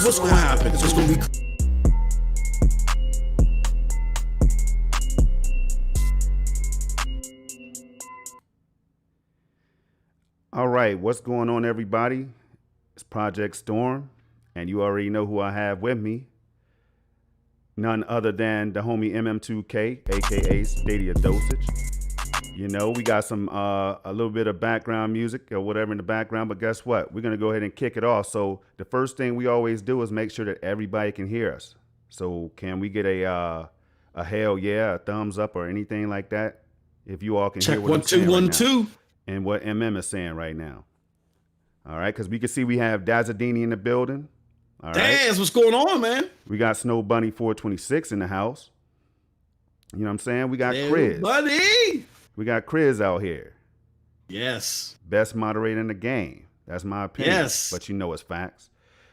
what's gonna happen. It's gonna be. All right, what's going on, everybody? It's Project Storm, and you already know who I have with me. None other than the homie MM2K, aka Stadia Dosage. You know, we got some a little bit of background music or whatever in the background, but guess what? We're gonna go ahead and kick it off. So the first thing we always do is make sure that everybody can hear us. So can we get a hell yeah, a thumbs up, or anything like that? If you all can Check hear what 1 I'm saying 2 1 right now, 2. and what MM is saying right now. All right, because we can see we have Dazadini in the building. All right. Daz, what's going on, man? We got Snow Bunny 426 in the house. You know what I'm saying? We got Chris. Buddy. We got Chris out here. Yes. Best moderator in the game. That's my opinion. Yes. But you know it's facts.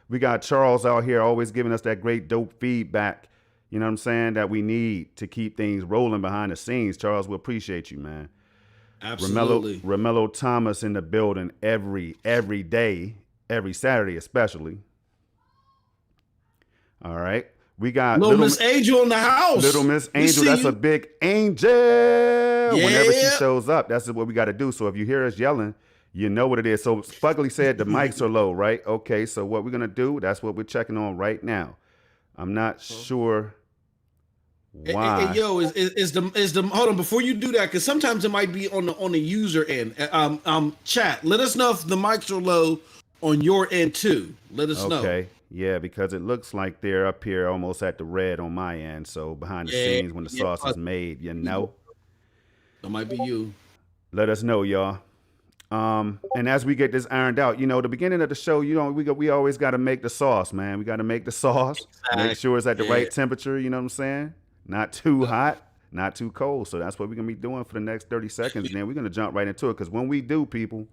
We got Charles out here always giving us that great dope feedback. You know what I'm saying? That we need to keep things rolling behind the scenes. Charles, we appreciate you, man. Absolutely. Romello Thomas in the building every day, every Saturday especially. All right. We got Little Miss Angel in the house. Little Miss Angel, that's a big angel. Yeah. Whenever she shows up, that's what we got to do. So if you hear us yelling, you know what it is. So Fugly said the mics are low, right? Okay, so what we're going to do, that's what we're checking on right now. I'm not sure why. Hey, yo, is the hold on before you do that, because sometimes it might be on the user end. Chat, let us know if the mics are low on your end too. Let us know. Okay. Yeah, because it looks like they're up here almost at the red on my end. So behind the scenes when the sauce is made, you know. That might be you. Let us know, y'all. And as we get this ironed out, you know, the beginning of the show, you know, we always got to make the sauce, man. We got to make the sauce, make sure it's at the right temperature. You know what I'm saying? Not too hot, not too cold. So that's what we're going to be doing for the next 30 seconds. And then we're going to jump right into it. Because when we do, people,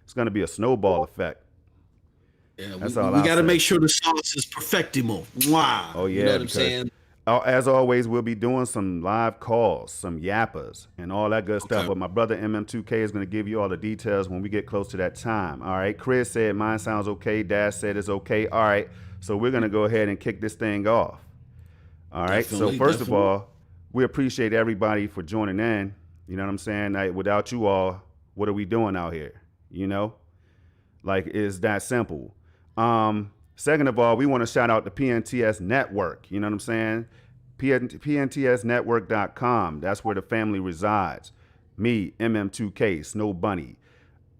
it's going to be a snowball effect. Yeah, we got to make sure the sauce is perfectimo. Wow. Oh, yeah. You know what I'm saying? As always, we'll be doing some live calls, some yappas, and all that good stuff. But my brother MM2K is going to give you all the details when we get close to that time. All right. Chris said mine sounds okay. Dash said it's okay. All right. So we're going to go ahead and kick this thing off. All right. So first of all, we appreciate everybody for joining in. You know what I'm saying? Like, without you all, what are we doing out here? You know, like, it's that simple. Second of all, we want to shout out the PNTS Network. You know what I'm saying? PNTSnetwork.com. That's where the family resides. Me, MM2K, Snow Bunny,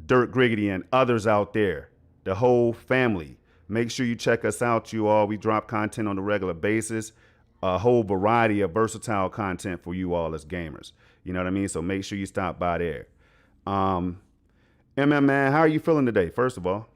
Dirt Griggity, and others out there. The whole family. Make sure you check us out, you all. We drop content on a regular basis. A whole variety of versatile content for you all as gamers. You know what I mean? So make sure you stop by there. MM, man, how are you feeling today, first of all?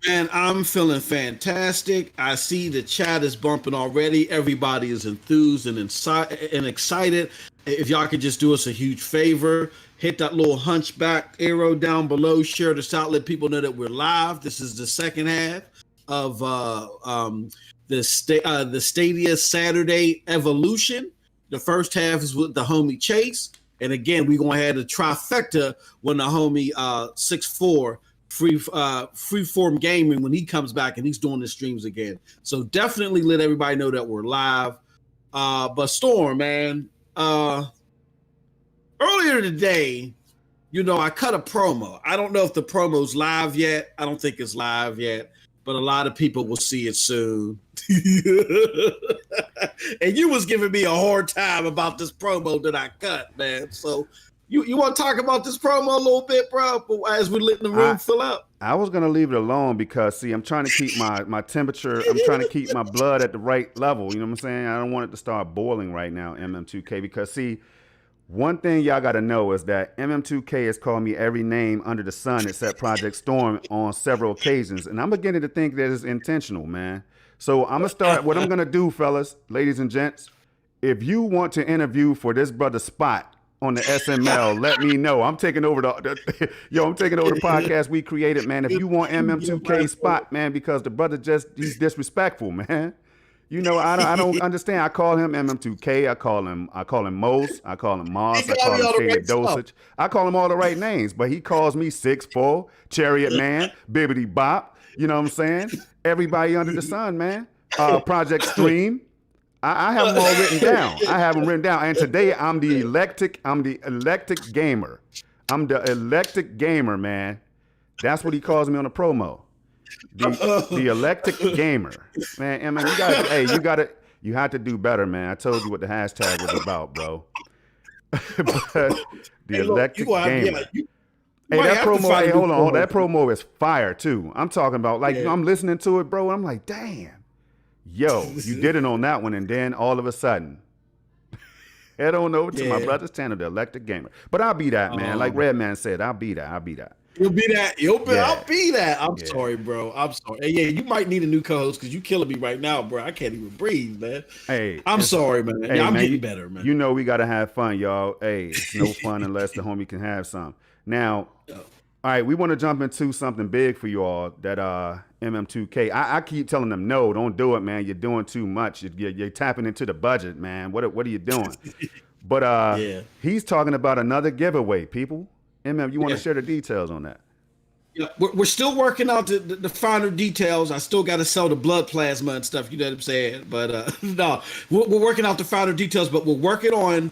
Man, I'm feeling fantastic. I see the chat is bumping already. Everybody is enthused and excited. If y'all could just do us a huge favor, hit that little hunchback arrow down below, share this out, let people know that we're live. This is the second half of the Stadia Saturday Evolution. The first half is with the homie Chase. And again, we're going to have a trifecta when the homie 6'4" Freeform Gaming, when he comes back and he's doing the streams again. So definitely let everybody know that we're live. But Storm, man, earlier today, you know, I cut a promo. I don't know if the promo's live yet. I don't think it's live yet, but a lot of people will see it soon. And you was giving me a hard time about this promo that I cut, man. So You want to talk about this promo a little bit, bro, as we're letting the room fill up? I was going to leave it alone because, see, I'm trying to keep my temperature. I'm trying to keep my blood at the right level. You know what I'm saying? I don't want it to start boiling right now, MM2K, because, see, one thing y'all got to know is that MM2K has called me every name under the sun except Project Storm on several occasions. And I'm beginning to think that it's intentional, man. So I'm going to start. What I'm going to do, fellas, ladies and gents, if you want to interview for this brother's spot on the SML, let me know. I'm taking over the podcast we created, man. If you want MM2K spot, man, because the brother he's disrespectful, man. You know, I don't understand. I call him MM2K. I call him Mos. I call him Moss. I call him Stadia Dosage. I call him all the right names, but he calls me 6'4", Chariot Man, Bibbity Bop. You know what I'm saying? Everybody under the sun, man. Project Stream. I have them all written down. I have them written down. And today I'm the electric gamer. I'm the electric gamer, man. That's what he calls me on the promo. The electric gamer. Man, you had to do better, man. I told you what the hashtag was about, bro. But the electric gamer. That promo, hold on. That promo is fire too. I'm talking about I'm listening to it, bro. I'm like, damn. Yo, you did it on that one, and then all of a sudden, head on over to my brother's channel, the Electric Gamer. But I'll be that, man. Like Redman said, I'll be that. You'll be that. I'll be that. I'm sorry, bro. I'm sorry. Hey, you might need a new co-host because you killing me right now, bro. I can't even breathe, man. Hey, I'm sorry, man. Hey, I'm man, getting better, man. You know we gotta have fun, y'all. Hey, it's no fun unless the homie can have some. Now, all right, we want to jump into something big for you all. That MM2K. I keep telling them, no, don't do it, man. You're doing too much. You're tapping into the budget, man. What are you doing? But he's talking about another giveaway, people. MM, you want to share the details on that? Yeah, we're still working out the finer details. I still got to sell the blood plasma and stuff. You know what I'm saying? But no, we're working out the finer details. But we're working on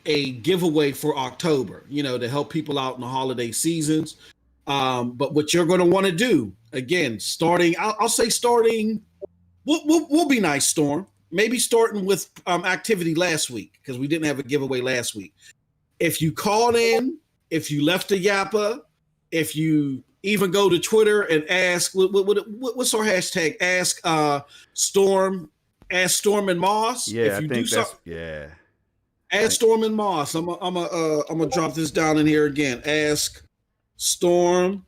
a giveaway for October, to help people out in the holiday seasons. But what you're going to want to do, again, I'll say we'll be nice, Storm. Maybe starting with activity last week, because we didn't have a giveaway last week. If you called in, if you left a yappa, if you even go to Twitter and ask, what's our hashtag? Ask Storm and Moss. Yeah, if you I think do that's, something, Ask Storm and Moss. I'm gonna drop this down in here again. Ask Storm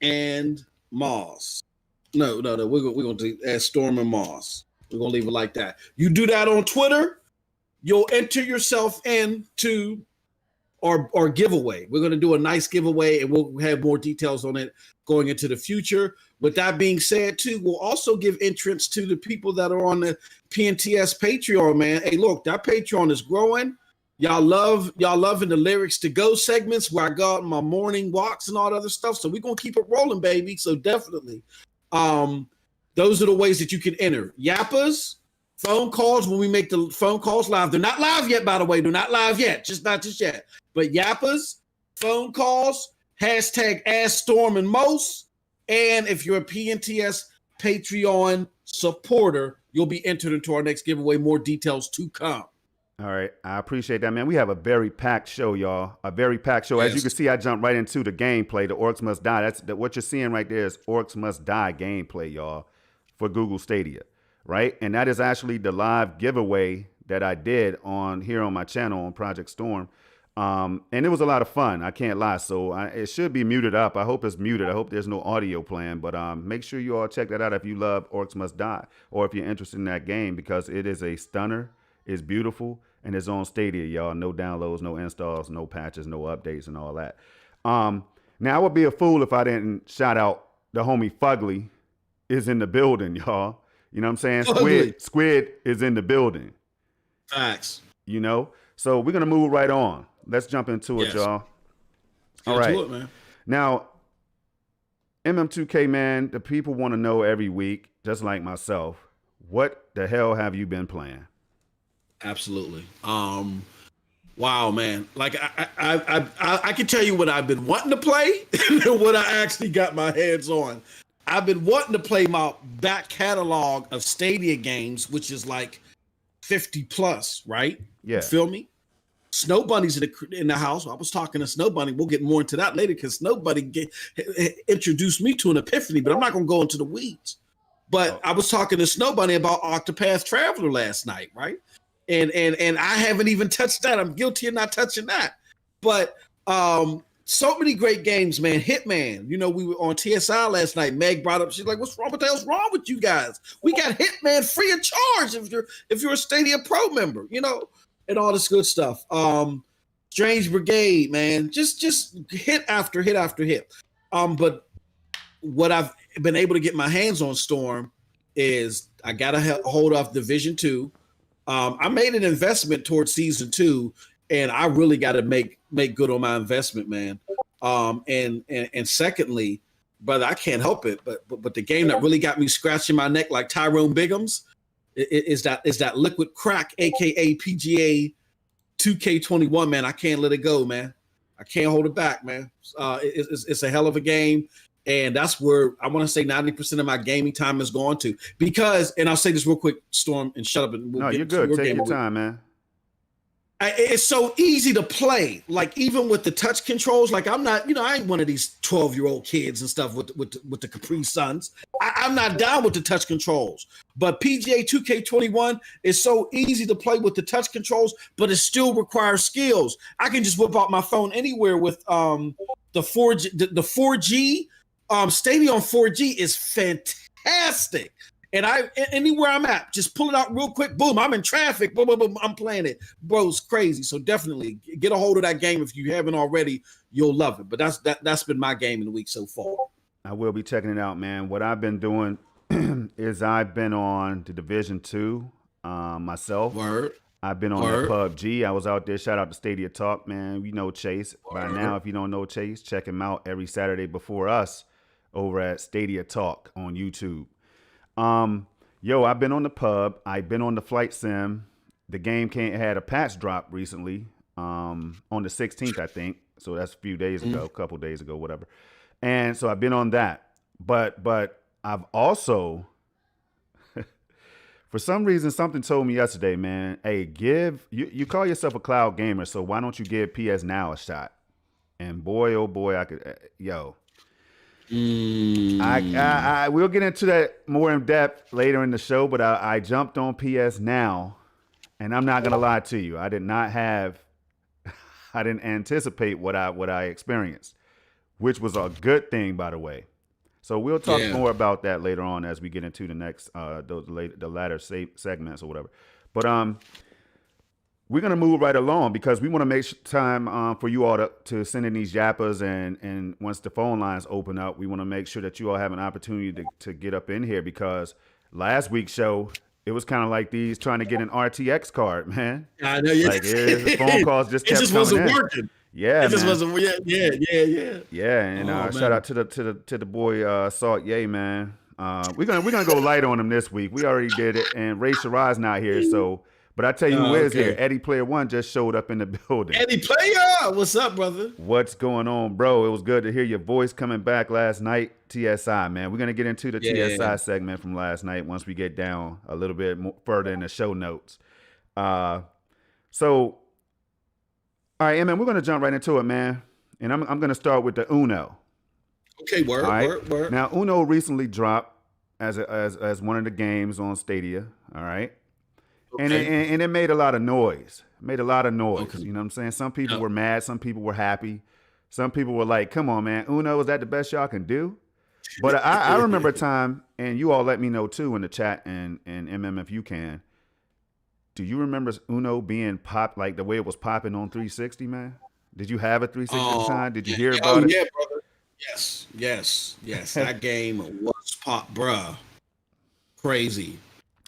and Moss. No. We're gonna do Ask Storm and Moss. We're gonna leave it like that. You do that on Twitter, you'll enter yourself into our giveaway. We're gonna do a nice giveaway, and we'll have more details on it going into the future. With that being said, too, we'll also give entrance to the people that are on the PNTS Patreon, man. Hey, look, that Patreon is growing. Y'all loving the lyrics to go segments where I go out on my morning walks and all that other stuff. So we're gonna keep it rolling, baby. So definitely. Those are the ways that you can enter. Yappas, phone calls when we make the phone calls live. They're not live yet, by the way. They're not live yet. Not just yet. But yappas, phone calls, hashtag Ask Storm and Most. And if you're a PNTS Patreon supporter, you'll be entered into our next giveaway. More details to come. All right. I appreciate that, man. We have a very packed show, y'all. A very packed show. Yes. As you can see, I jumped right into the gameplay. The Orcs Must Die. What you're seeing right there is Orcs Must Die gameplay, y'all, for Google Stadia, right? And that is actually the live giveaway that I did here on my channel on Project Storm. And it was a lot of fun. I can't lie. So it should be muted up. I hope it's muted. I hope there's no audio playing. But make sure you all check that out if you love Orcs Must Die or if you're interested in that game, because it is a stunner. It's beautiful, and it's on Stadia, y'all. No downloads, no installs, no patches, no updates, and all that. Now, I would be a fool if I didn't shout out the homie Fugly is in the building, y'all. You know what I'm saying? Squid is in the building. Facts. So we're going to move right on. Let's jump into it, y'all. All right. It, man. Now, MM2K, man, the people want to know every week, just like myself, what the hell have you been playing? Absolutely. Wow, man. Like I can tell you what I've been wanting to play and what I actually got my hands on. I've been wanting to play my back catalog of Stadia games, which is like 50 plus, right? Yeah. You feel me? Snow Bunny's in the house. I was talking to Snow Bunny. We'll get more into that later because Snow Bunny introduced me to an epiphany, but I'm not going to go into the weeds. But I was talking to Snow Bunny about Octopath Traveler last night, right? And I haven't even touched that. I'm guilty of not touching that. But so many great games, man. Hitman. We were on TSI last night. Meg brought up, she's like, what's wrong? What the hell's wrong with you guys? We got Hitman free of charge if you're a Stadia Pro member, and all this good stuff. Strange Brigade, man. Just hit after hit after hit. But what I've been able to get my hands on, Storm, is I got to hold off Division 2. I made an investment towards Season 2, and I really got to make good on my investment, man. And secondly, brother, I can't help it. But the game that really got me scratching my neck like Tyrone Biggums is that Liquid Crack, aka PGA 2K21, man. I can't let it go, man. I can't hold it back, man. It's a hell of a game. And that's where I want to say 90% of my gaming time is going to. Because, and I'll say this real quick, Storm, and shut up. And no, you're good. Take your time, man. It's so easy to play. Like, even with the touch controls, like I'm not, I ain't one of these 12-year-old kids and stuff with the Capri Suns. I'm not down with the touch controls. But PGA 2K21 is so easy to play with the touch controls, but it still requires skills. I can just whip out my phone anywhere with the 4G. The 4G Stadia on 4G is fantastic. And anywhere I'm at, just pull it out real quick. Boom, I'm in traffic. Boom, boom, boom, I'm playing it. Bro, it's crazy. So definitely get a hold of that game if you haven't already. You'll love it. But that's been my game in the week so far. I will be checking it out, man. What I've been doing is I've been on the Division 2 myself. Word. I've been on the PUBG. I was out there. Shout out to Stadia Talk, man. You know Chase. By now, if you don't know Chase, check him out every Saturday before us over at Stadia Talk on YouTube. I've been on the pub. I've been on the flight sim. The game had a patch drop recently, on the 16th, I think. So that's a few days ago, a couple days ago, whatever. And so I've been on that. But I've also, for some reason, something told me yesterday, man, hey, you call yourself a cloud gamer, so why don't you give PS Now a shot? And boy, oh boy, I could, I we'll get into that more in depth later in the show, but I jumped on PS Now, and I'm not gonna lie to you, I didn't anticipate what I experienced, which was a good thing, by the way. So we'll talk more about that later on as we get into the next the latter segments or whatever. But we're going to move right along because we want to make time for you all to send in these yappas. And once the phone lines open up, we want to make sure that you all have an opportunity to get up in here, because last week's show, it was kind of like these trying to get an RTX card, man. I know. Yeah. Like phone calls just kept coming wasn't in. Working. Yeah, it just wasn't. Yeah. Yeah, and shout out to the boy Salt Ye, man. We're gonna go light on him this week. We already did it, and Ray Shiraz not here, so. But I tell you who is here. Eddie Player One just showed up in the building. Eddie Player, what's up, brother? What's going on, bro? It was good to hear your voice coming back last night. TSI, man. We're going to get into the TSI segment from last night once we get down a little bit more further in the show notes. All right, man, we're going to jump right into it, man. And I'm going to start with the Uno. Okay, word. Now, Uno recently dropped as one of the games on Stadia, all right? Okay. And it made a lot of noise. Okay. You know what I'm saying? Some people were mad. Some people were happy. Some people were like, come on, man. Uno, is that the best y'all can do? But I remember a time, and you all let me know too in the chat and MM if you can. Do you remember Uno being popped like the way it was popping on 360, man? Did you have a 360 at the time? Did you hear about it? Yeah, brother. Yes. That game was pop, bruh. Crazy.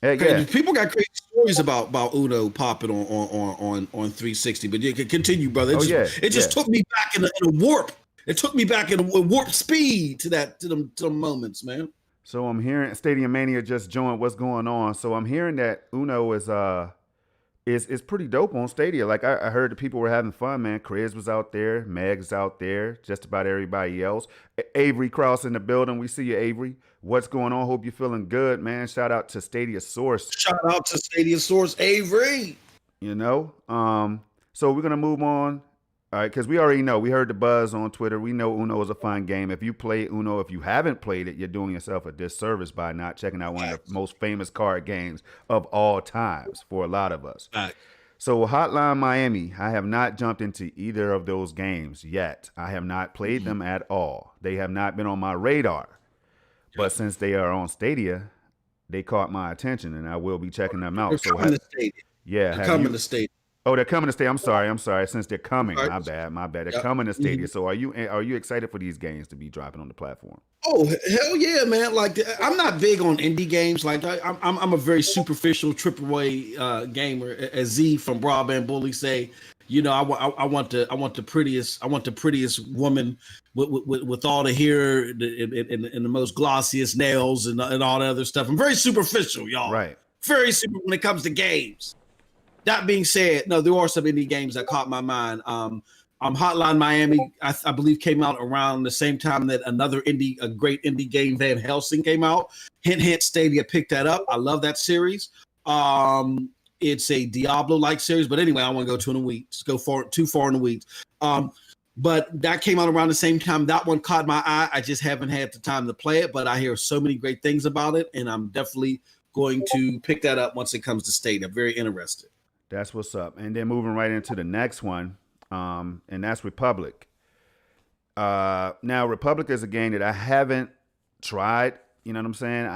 Yeah. People got crazy stories about Uno popping on 360, but you can continue, brother. It just took me back in a warp. It took me back in a warp speed to them moments, man. So I'm hearing Stadium Mania just joined. What's going on? So I'm hearing that Uno is pretty dope on Stadia. Like I heard the people were having fun, man. Chris was out there, Meg's out there, just about everybody else. Avery Cross in the building. We see you, Avery. What's going on? Hope you're feeling good, man. Shout out to Stadia Source. Shout out to Stadia Source, Avery. So we're gonna move on. All right, because we already know. We heard the buzz on Twitter. We know Uno is a fun game. If you play Uno, if you haven't played it, you're doing yourself a disservice by not checking out one of the most famous card games of all times for a lot of us. So Hotline Miami, I have not jumped into either of those games yet. I have not played them at all. They have not been on my radar. But since they are on Stadia, they caught my attention, and I will be checking them out. They're coming to Stadia. Yeah. They're coming to Stadia. Oh, they're coming to Stadia. I'm sorry. Since they're coming, my bad. They're coming to Stadia. So are you excited for these games to be dropping on the platform? Oh, hell yeah, man. Like, I'm not big on indie games. Like, I'm a very superficial AAA gamer. As Z from Broadband Bully say, I want the prettiest woman with all the hair and the most glossiest nails and all the other stuff. I'm very superficial, y'all. Right. Very super when it comes to games. That being said, no, there are some indie games that caught my mind. Hotline Miami, I believe, came out around the same time that a great indie game, Van Helsing, came out. Hint, Stadia picked that up. I love that series. It's a Diablo-like series, but anyway, I want to go too far in the weeds. But that came out around the same time. That one caught my eye. I just haven't had the time to play it, but I hear so many great things about it, and I'm definitely going to pick that up once it comes to Stadia. I'm very interested. That's what's up. And then moving right into the next one, and that's Republic. Now, Republic is a game that I haven't tried. You know what I'm saying?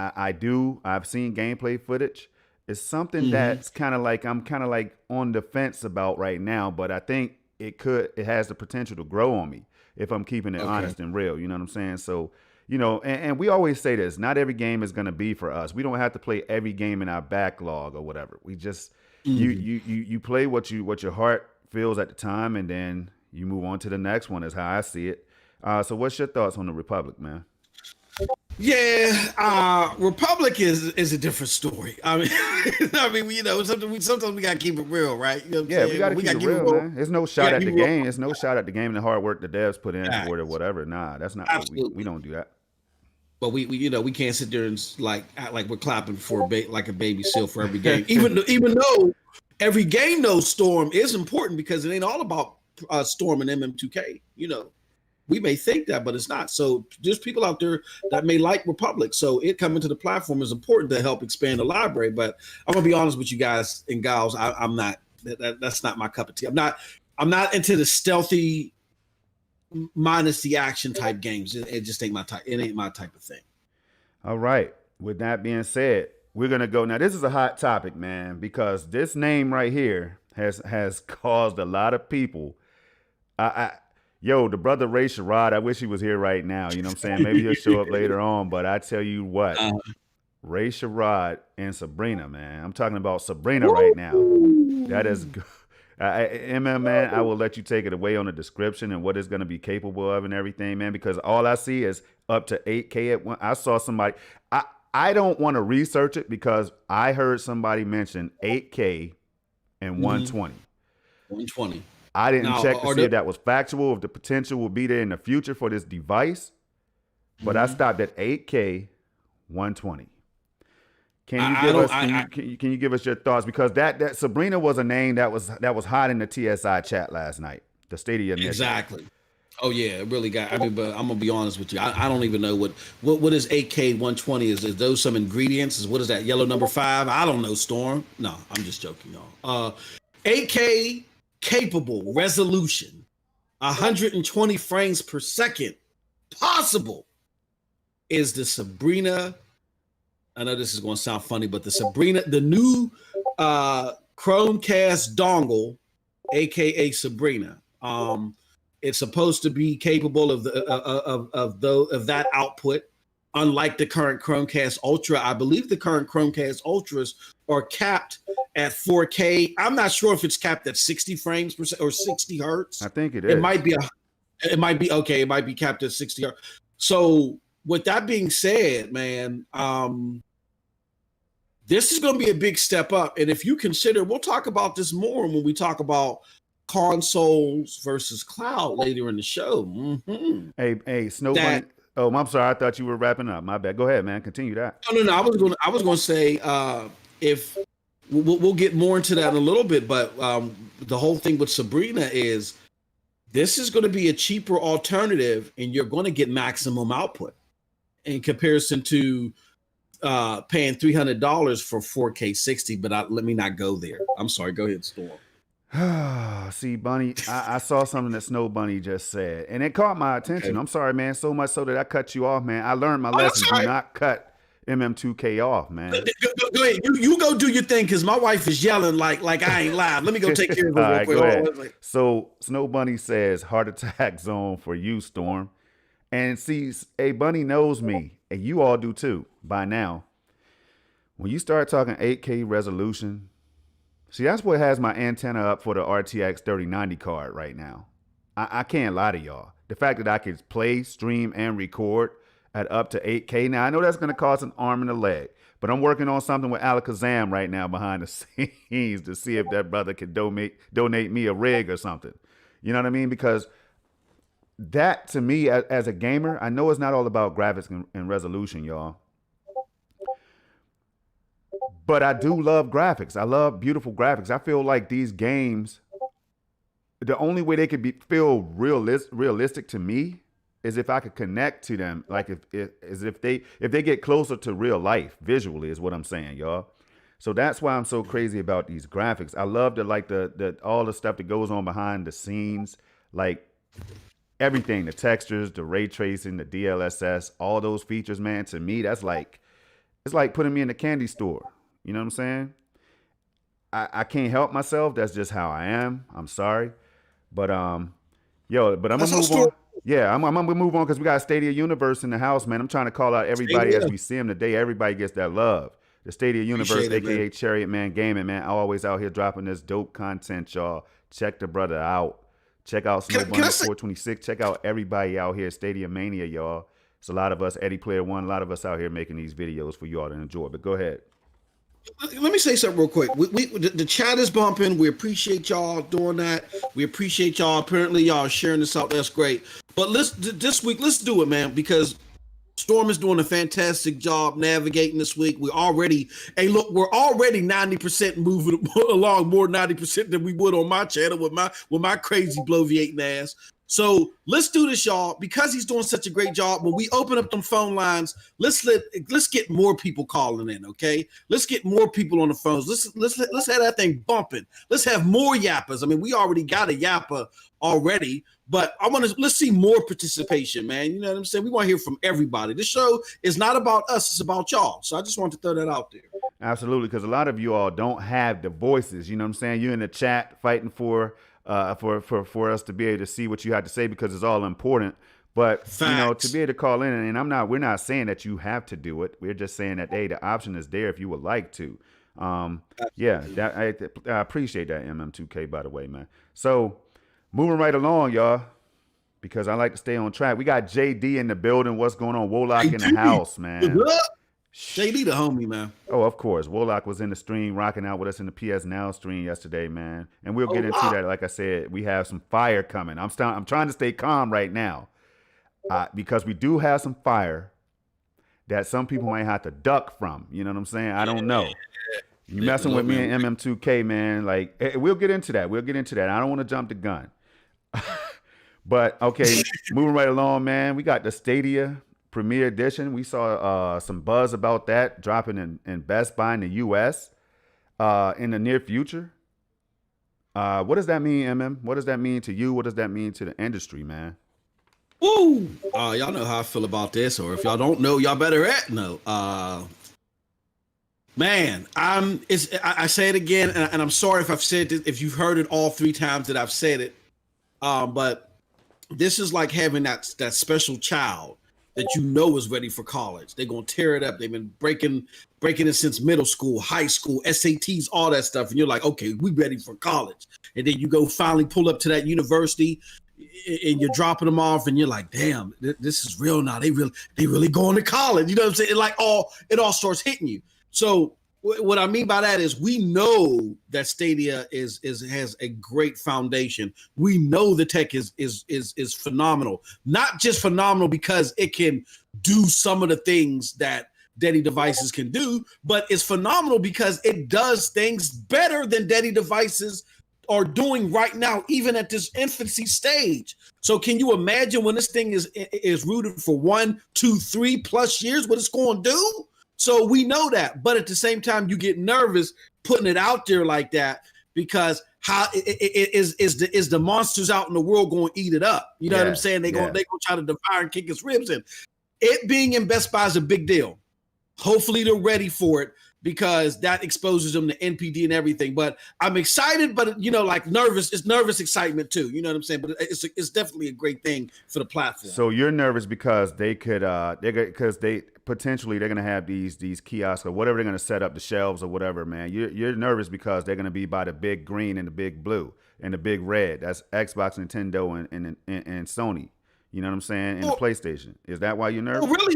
I've seen gameplay footage. It's something that's I'm kind of like on the fence about right now, but I think it has the potential to grow on me if I'm keeping it honest and real. You know what I'm saying? So, and we always say this, not every game is going to be for us. We don't have to play every game in our backlog or whatever. We just, you play what your heart feels at the time, and then you move on to the next one is how I see it. So what's your thoughts on the Republic, man? Yeah, Republic is a different story. I mean, sometimes we gotta keep it real, right? You know what I'm saying? We gotta keep it real, man. There's no shot at the game. There's no shot at the game and the hard work the devs put into it or whatever. Nah, that's not what we don't do that. But we can't sit there and act like we're clapping for like a baby seal for every game. even though every game though, Storm is important because it ain't all about Storm and MM2K. We may think that, but it's not. So there's people out there that may like Republic. So it coming to the platform is important to help expand the library. But I'm gonna be honest with you guys and gals. I'm not. That's not my cup of tea. I'm not into the stealthy minus the action type games. It just ain't my type. It ain't my type of thing. All right. With that being said, we're gonna go now. This is a hot topic, man, because this name right here has caused a lot of people. Yo, the brother Ray Sherrod, I wish he was here right now. You know what I'm saying? Maybe he'll show up later on, but I tell you what, Ray Sherrod and Sabrina, man. I'm talking about Sabrina right now. That is good. Man, I will let you take it away on the description and what it's going to be capable of and everything, man, because all I see is up to 8K at one. I saw somebody. I don't want to research it because I heard somebody mention 8K and 120. 120. I didn't check to see if that was factual, if the potential will be there in the future for this device, but I stopped at 8K 120. Can you give us your thoughts? Because that Sabrina was a name that was hot in the TSI chat last night, the Stadia. Exactly. Oh yeah, it really got. I mean, but I'm gonna be honest with you. I don't even know what is 8K 120 is. Is those some ingredients? Is what is that yellow number 5? I don't know. Storm. No, I'm just joking, y'all. 8K capable resolution, 120 frames per second possible is the Sabrina. I know this is going to sound funny, but the new Chromecast dongle, aka Sabrina. It's supposed to be capable of that output. Unlike the current Chromecast Ultra, I believe the current Chromecast Ultras are capped at 4K. I'm not sure if it's capped at 60 frames per second or 60 hertz. I think it is. It might be okay. It might be capped at 60 hertz. So with that being said, man, this is going to be a big step up. And if you consider, we'll talk about this more when we talk about consoles versus cloud later in the show. Mm-hmm. Hey, Snow Bunny. Oh, I'm sorry. I thought you were wrapping up. My bad. Go ahead, man. Continue that. No. I was going to say if we'll get more into that in a little bit, but the whole thing with Sabrina is this is going to be a cheaper alternative, and you're going to get maximum output in comparison to paying $300 for 4K 60. But let me not go there. I'm sorry. Go ahead, Storm. See, Bunny, I saw something that Snow Bunny just said, and it caught my attention. Okay. I'm sorry, man, so much so that I cut you off, man. I learned my lesson. Do not cut MM2K off, man. Go ahead. You go do your thing, because my wife is yelling like I ain't live. Let me go take care of her real quick. So Snow Bunny says, heart attack zone for you, Storm. And see, Bunny knows me, and you all do too by now. When you start talking 8K resolution, See, that's what has my antenna up for the RTX 3090 card right now. I can't lie to y'all. The fact that I can play, stream, and record at up to 8K. Now, I know that's going to cost an arm and a leg, but I'm working on something with Alakazam right now behind the scenes to see if that brother can donate me a rig or something. You know what I mean? Because that, to me, as a gamer, I know it's not all about graphics and resolution, y'all. But I do love graphics. I love beautiful graphics. I feel like these games, the only way they could feel realistic to me is if I could connect to them, like if they get closer to real life visually, is what I'm saying, y'all. So that's why I'm so crazy about these graphics. I love the all the stuff that goes on behind the scenes, like everything, the textures, the ray tracing, the DLSS, all those features, man. To me, that's like, it's like putting me in a candy store. You know what I'm saying? I can't help myself. That's just how I am. I'm sorry. But but I'm gonna move on. Yeah, I'm gonna move on because we got Stadia Universe in the house, man. I'm trying to call out everybody as we see them today. Everybody gets that love. The Stadia Universe, aka Chariot Man Gaming, man. Always out here dropping this dope content, y'all. Check the brother out. Check out Snowbunny 426. Check out everybody out here, Stadia Mania, y'all. It's a lot of us, Eddie Player One, a lot of us out here making these videos for you all to enjoy. But go ahead. Let me say something real quick. The chat is bumping. We appreciate y'all doing that. We appreciate y'all. Apparently, y'all sharing this out. That's great. But this week, let's do it, man, because Storm is doing a fantastic job navigating this week. We're already 90% moving along, more 90% than we would on my channel with my crazy bloviating ass. So let's do this, y'all, because he's doing such a great job. When we open up them phone lines, let's get more people calling in, okay? Let's get more people on the phones. Let's have that thing bumping. Let's have more yappers. I mean, we already got a yapper already, but let's see more participation, man. You know what I'm saying? We want to hear from everybody. This show is not about us, it's about y'all. So I just want to throw that out there. Absolutely, because a lot of you all don't have the voices. You know what I'm saying? You're in the chat fighting for us to be able to see what you have to say because it's all important. But Facts. You know, to be able to call in, and we're not saying that you have to do it. We're just saying that the option is there if you would like to. Yeah, I appreciate that, MM2K, by the way, man. So moving right along, y'all, because I like to stay on track. We got JD in the building. What's going on? Wolak in the house, man. JD the homie, man. Oh, of course. Wolak was in the stream rocking out with us in the PS Now stream yesterday, man. And we'll get into that. Like I said, we have some fire coming. I'm trying to stay calm right now because we do have some fire that some people might have to duck from. You know what I'm saying? I don't know. You messing with me and MM2K, man. Like, we'll get into that. I don't want to jump the gun. But, okay, moving right along, man. We got the Stadia Premier Edition. We saw some buzz about that dropping in Best Buy in the U.S. In the near future. What does that mean, MM? What does that mean to you? What does that mean to the industry, man? Woo! Y'all know how I feel about this, or if y'all don't know, y'all better know. Man, I say it again, and I'm sorry if I've said this, if you've heard it all 3 times that I've said it. But this is like having that special child that you know is ready for college. They're gonna tear it up. They've been breaking it since middle school, high school, SATs, all that stuff. And you're like, okay, we ready for college. And then you go finally pull up to that university and you're dropping them off and you're like, damn, this is real now. They really going to college. You know what I'm saying? It all starts hitting you. So what I mean by that is we know that Stadia has a great foundation. We know the tech is phenomenal. Not just phenomenal because it can do some of the things that Daddy devices can do, but it's phenomenal because it does things better than Daddy devices are doing right now, even at this infancy stage. So can you imagine when this thing is rooted for 1, 2, 3+ years, what it's going to do? So we know that, but at the same time, you get nervous putting it out there like that because how is the monsters out in the world going to eat it up? You know what I'm saying? They gonna try to devour and kick its ribs in. It being in Best Buy is a big deal. Hopefully they're ready for it because that exposes them to NPD and everything. But I'm excited, but like nervous. It's nervous excitement too. You know what I'm saying? But it's definitely a great thing for the platform. So you're nervous because they could because they potentially they're gonna have these kiosks or whatever they're gonna set up, the shelves or whatever, man. You're nervous because they're gonna be by the big green and the big blue and the big red. That's Xbox, Nintendo, and Sony. You know what I'm saying? And the PlayStation. Is that why you're nervous? Oh, really?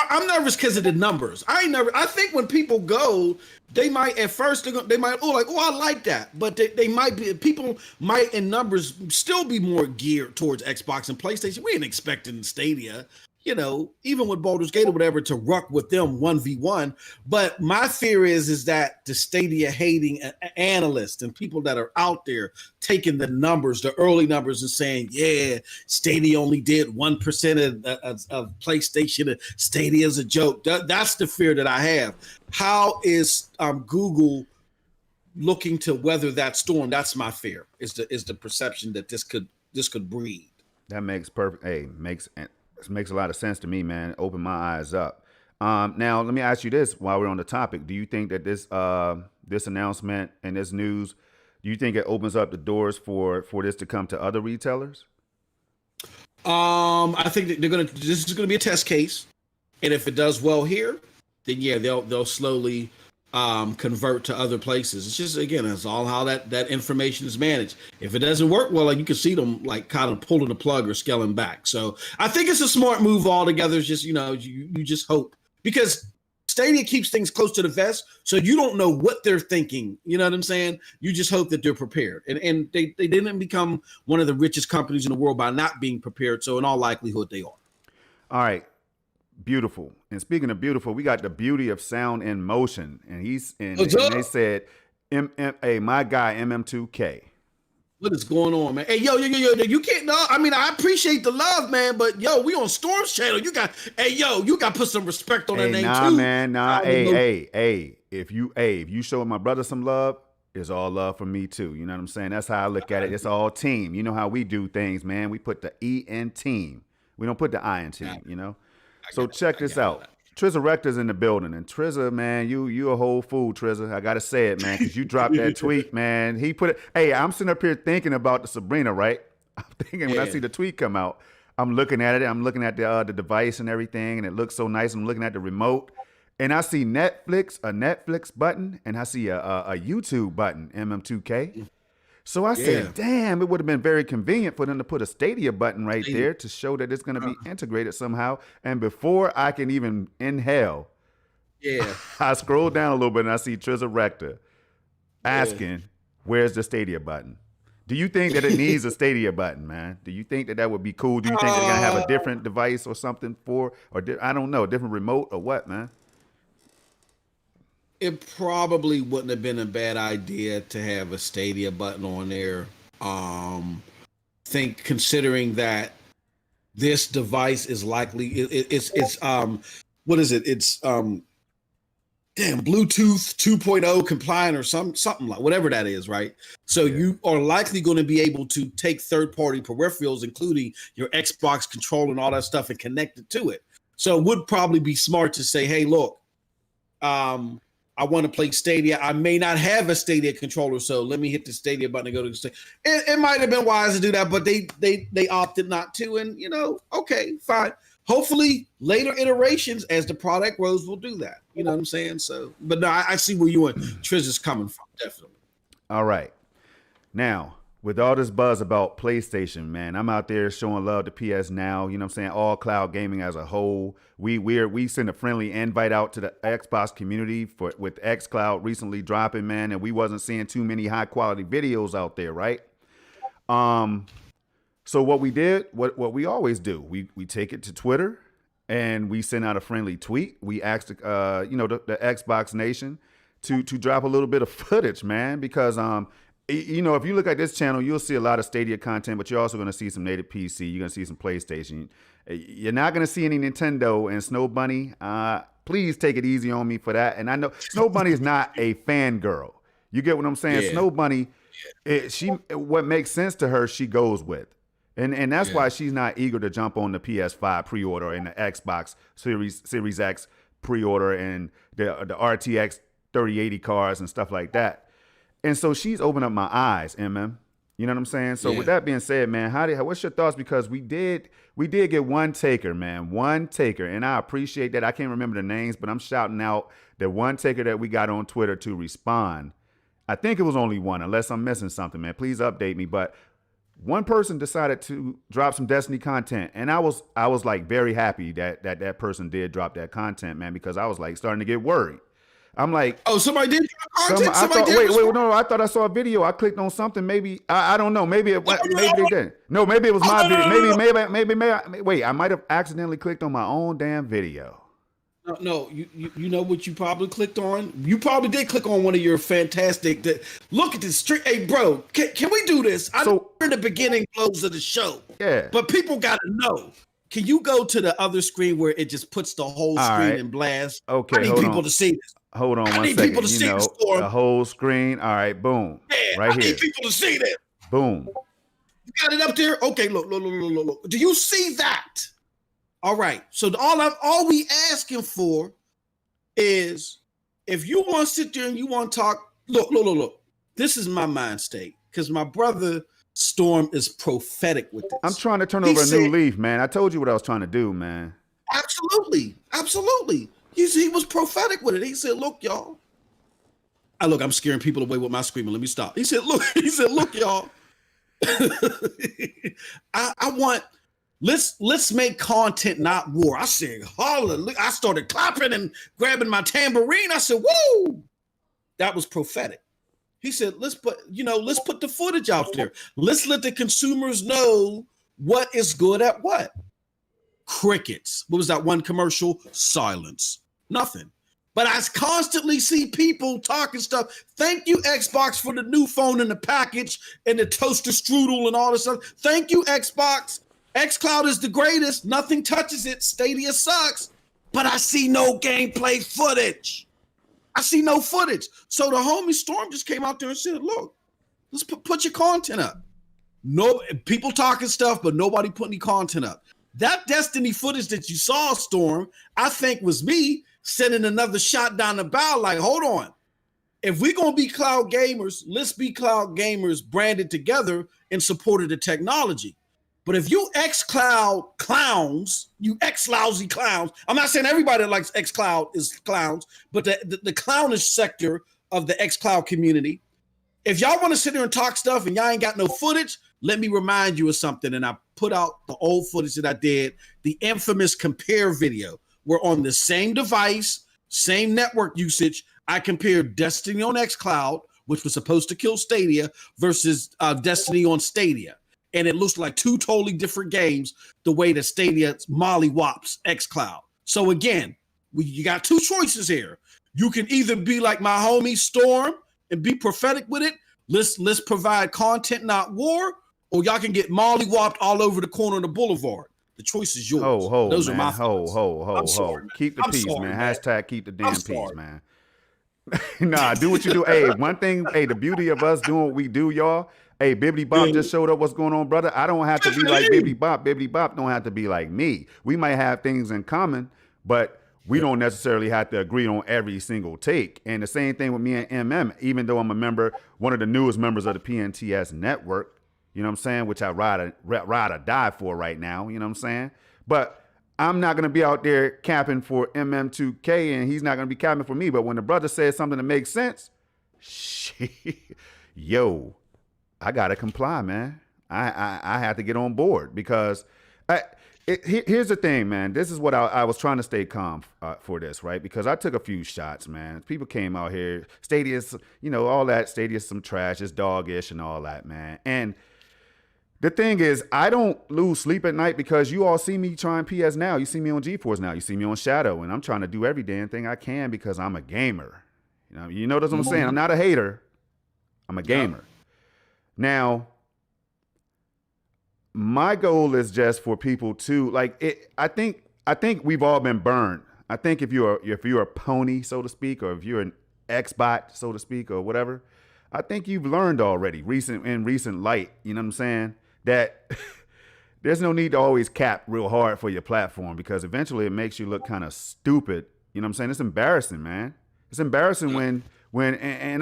I'm nervous because of the numbers. I think when people go, they might at first they might I like that, but they might be people might in numbers still be more geared towards Xbox and PlayStation. We ain't expecting Stadia, even with Baldur's Gate or whatever, to ruck with them 1v1. But my fear is that the Stadia hating analysts and people that are out there taking the numbers, the early numbers, and saying, yeah, Stadia only did 1% of PlayStation. Stadia is a joke. That's the fear that I have. How is Google looking to weather that storm? That's my fear. Is the perception that this could breed. That makes perfect. Hey, makes a lot of sense to me, man. Open my eyes up. Now, let me ask you this while we're on the topic. Do you think that this announcement and this news, do you think it opens up the doors for this to come to other retailers? I think that this is gonna be a test case, and if it does well here, then yeah, they'll slowly convert to other places. It's just, again, it's all how that information is managed. If it doesn't work well, you can see them kind of pulling the plug or scaling back. So I think it's a smart move altogether. It's just, you just hope, because Stadia keeps things close to the vest, so you don't know what they're thinking. You know what I'm saying? You just hope that they're prepared. And they didn't become one of the richest companies in the world by not being prepared. So in all likelihood, they are. All right. Beautiful. And speaking of beautiful, we got the beauty of sound in motion. And they said, hey, my guy, MM2K. What is going on, man? Hey, yo, you can't, no, I mean, I appreciate the love, man, but yo, we on Storm's channel. You got to put some respect on that name too. Hey, if you show my brother some love, it's all love for me too. You know what I'm saying? That's how I look at it. It's all team. You know how we do things, man. We put the E in team. We don't put the I in team, So check this out. Trizza Rector's in the building, and Trizza, man, you a whole fool, Trizza. I gotta say it, man, because you dropped that tweet, man. He put it. Hey, I'm sitting up here thinking about the Sabrina, right? I'm thinking when I see the tweet come out, I'm looking at it. I'm looking at the device and everything, and it looks so nice. I'm looking at the remote, and I see a Netflix button, and I see a YouTube button, MM2K. So I said, damn, it would have been very convenient for them to put a Stadia button right there to show that it's going to be integrated somehow. And before I can even inhale, I scroll down a little bit and I see Trizza Rector asking, where's the Stadia button? Do you think that it needs a Stadia button, man? Do you think that would be cool? Do you think they're going to have a different device or something I don't know, a different remote or what, man? It probably wouldn't have been a bad idea to have a Stadia button on there. Considering that this device is likely it's what is it? It's Bluetooth 2.0 compliant or something like whatever that is, right? So you are likely going to be able to take third-party peripherals, including your Xbox controller and all that stuff, and connect it to it. So it would probably be smart to say, hey, look, I want to play Stadia. I may not have a Stadia controller, so let me hit the Stadia button and go to the Stadia. It might have been wise to do that, but they opted not to. And, okay, fine. Hopefully later iterations as the product grows will do that. You know what I'm saying? So, but no, I see where you and Triz is coming from, definitely. All right. Now, with all this buzz about PlayStation, man, I'm out there showing love to PS Now. You know what I'm saying? All cloud gaming as a whole. We send a friendly invite out to the Xbox community with Xcloud recently dropping, man, and we wasn't seeing too many high quality videos out there, right? So what we did, what we always do, we take it to Twitter and we send out a friendly tweet. We asked the Xbox Nation to drop a little bit of footage, man, because if you look at this channel, you'll see a lot of Stadia content, but you're also going to see some native PC. You're going to see some PlayStation. You're not going to see any Nintendo and Snow Bunny. Please take it easy on me for that. And I know Snow Bunny is not a fangirl. You get what I'm saying? Yeah. Snow Bunny, what makes sense to her, she goes with. And that's why she's not eager to jump on the PS5 pre-order and the Xbox Series X pre-order and the RTX 3080 cards and stuff like that. And so she's opened up my eyes, MM. You know what I'm saying? So with that being said, man, what's your thoughts? Because we did get one taker, man, one taker, and I appreciate that. I can't remember the names, but I'm shouting out the one taker that we got on Twitter to respond. I think it was only one, unless I'm missing something, man. Please update me. But one person decided to drop some Destiny content, and I was like very happy that person did drop that content, man, because I was like starting to get worried. I'm like, oh, somebody did content. I thought I saw a video. I clicked on something. Maybe I don't know. Maybe maybe they didn't. No, maybe it was my video. Maybe. Wait, I might have accidentally clicked on my own damn video. No, you know what you probably clicked on? You probably did click on one of your fantastic. Look at this street. Hey, bro, can we do this? I know in the beginning close of the show. Yeah. But people got to know. Can you go to the other screen where it just puts the whole screen in blast? Okay, I need people to see this. Hold on one second. The whole screen. All right, boom. Yeah, right I here. need people to see this. Boom. You got it up there? Okay, look. Do you see that? All right. So all we asking for is if you want to sit there and you want to talk, look. This is my mind state because my brother Storm is prophetic with this. I'm trying to turn over a new leaf, man. I told you what I was trying to do, man. Absolutely. He was prophetic with it. He said, look, y'all. I'm scaring people away with my screaming. Let me stop. He said, look, y'all. I want, let's make content, not war. I said, hallelujah. I started clapping and grabbing my tambourine. I said, whoa. That was prophetic. He said, let's put the footage out there. Let's let the consumers know what is good at what. Crickets. What was that one commercial? Silence. Nothing. But I constantly see people talking stuff. Thank you, Xbox, for the new phone in the package and the toaster strudel and all this stuff. Thank you, Xbox. Xcloud is the greatest. Nothing touches it. Stadia sucks. But I see no gameplay footage. I see no footage. So the homie Storm just came out there and said, look, let's put your content up. No, people talking stuff, but nobody put any content up. That Destiny footage that you saw, Storm, I think was me sending another shot down the bow like, hold on. If we're going to be cloud gamers, let's be cloud gamers branded together in support of the technology. But if you Xcloud clowns, you X-lousy clowns, I'm not saying everybody that likes Xcloud is clowns, but the clownish sector of the Xcloud community, if y'all want to sit there and talk stuff and y'all ain't got no footage, let me remind you of something. And I put out the old footage that I did, the infamous compare video. We're on the same device, same network usage. I compared Destiny on Xcloud, which was supposed to kill Stadia, versus Destiny on Stadia. And it looks like two totally different games, the way that Stadia mollywops Xcloud. So again, you got two choices here. You can either be like my homie Storm and be prophetic with it. Let's provide content, not war, or y'all can get mollywopped all over the corner of the boulevard. The choice is yours. Those are my thoughts. Ho. Keep the peace, man. Hashtag keep the damn peace, man. Nah, do what you do. Hey, one thing, the beauty of us doing what we do, y'all. Hey, Bibbidi Bop just showed up. What's going on, brother? I don't have to be like Bibbidi Bop. Bibbidi Bop don't have to be like me. We might have things in common, but we don't necessarily have to agree on every single take. And the same thing with me and MM, even though I'm a member, one of the newest members of the PNTS network, you know what I'm saying, which I ride or die for right now, you know what I'm saying? But I'm not going to be out there capping for MM2K, and he's not going to be capping for me. But when the brother says something that makes sense, yo, I got to comply, man. I have to get on board because here's the thing, man. This is what I was trying to stay calm for this, right? Because I took a few shots, man. People came out here. Stadia's, all that. Stadia's some trash. It's doggish and all that, man. And the thing is, I don't lose sleep at night because you all see me trying PS now. You see me on GeForce now. You see me on Shadow. And I'm trying to do every damn thing I can because I'm a gamer. You know what I'm saying? I'm not a hater. I'm a gamer. Now, my goal is just for people to like it. I think we've all been burned. I think if you're a pony, so to speak, or if you're an Xbot, so to speak, or whatever, I think you've learned already in recent light. You know what I'm saying? That there's no need to always cap real hard for your platform because eventually it makes you look kind of stupid. You know what I'm saying? It's embarrassing, man. It's embarrassing and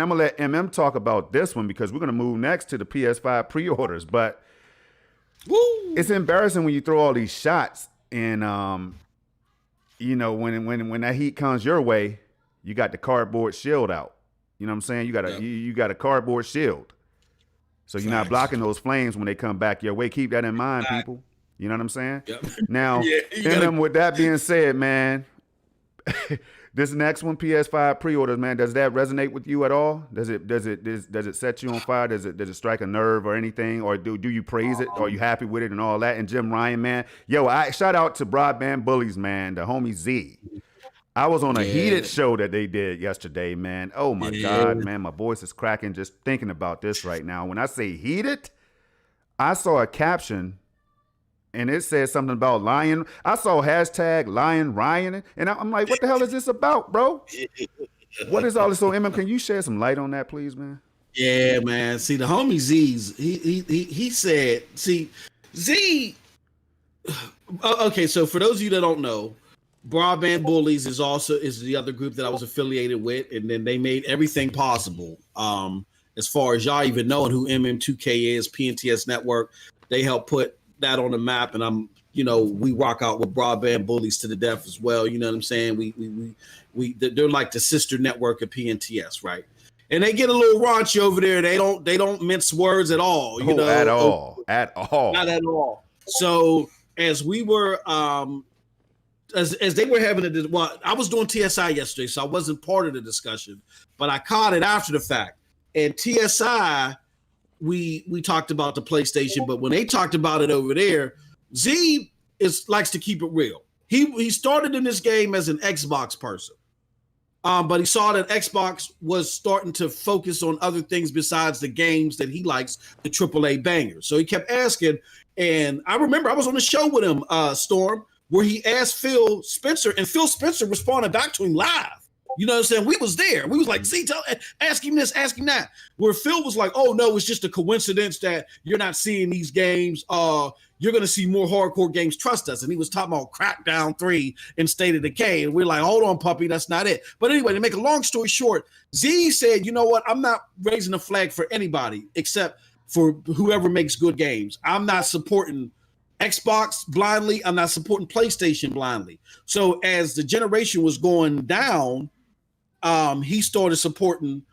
I'm gonna let talk about this one because we're gonna move next to the PS5 pre-orders. But it's embarrassing when you throw all these shots and when that heat comes your way, you got the cardboard shield out. You know what I'm saying? You got a cardboard shield. So you're not blocking those flames when they come back your way. Keep that in mind, people. You know what I'm saying? Yep. Now, with that being said, man, this next one, PS5 pre-orders, man, does that resonate with you at all? Does it set you on fire? Does it strike a nerve or anything? Or do you praise it? Are you happy with it and all that? And Jim Ryan, man, I shout out to Broadband Bullies, man, the homie Z. I was on a heated show that they did yesterday, man. Oh my God, man, my voice is cracking just thinking about this right now. When I say heated, I saw a caption and it said something about lion. I saw hashtag lion Ryan, and I'm like, what the hell is this about, bro? What is all this? So, can you shed some light on that, please, man? Yeah, man. See, the homie Z's, he said, see, Z. Okay, so for those of you that don't know, Broadband Bullies is the other group that I was affiliated with, and then they made everything possible. As far as y'all even knowing who MM2K is, PNTS Network, they helped put that on the map, and we rock out with Broadband Bullies to the death as well. You know what I'm saying? They're like the sister network of PNTS, right? And they get a little raunchy over there. They don't mince words at all. At all, not at all. So as we were as they were having I was doing TSI yesterday, so I wasn't part of the discussion, but I caught it after the fact. And TSI, we talked about the PlayStation, but when they talked about it over there, Z likes to keep it real. He started in this game as an Xbox person, but he saw that Xbox was starting to focus on other things besides the games that he likes, the AAA bangers. So he kept asking, and I remember I was on the show with him, Storm, where he asked Phil Spencer, and Phil Spencer responded back to him live. You know what I'm saying? We was there. We was like, Z, ask him this, ask him that. Where Phil was like, oh, no, it's just a coincidence that you're not seeing these games. You're going to see more hardcore games. Trust us. And he was talking about Crackdown 3 and State of Decay. And we're like, hold on, puppy, that's not it. But anyway, to make a long story short, Z said, you know what? I'm not raising a flag for anybody except for whoever makes good games. I'm not supporting Xbox blindly. I'm not supporting PlayStation blindly. So as the generation was going down, he started supporting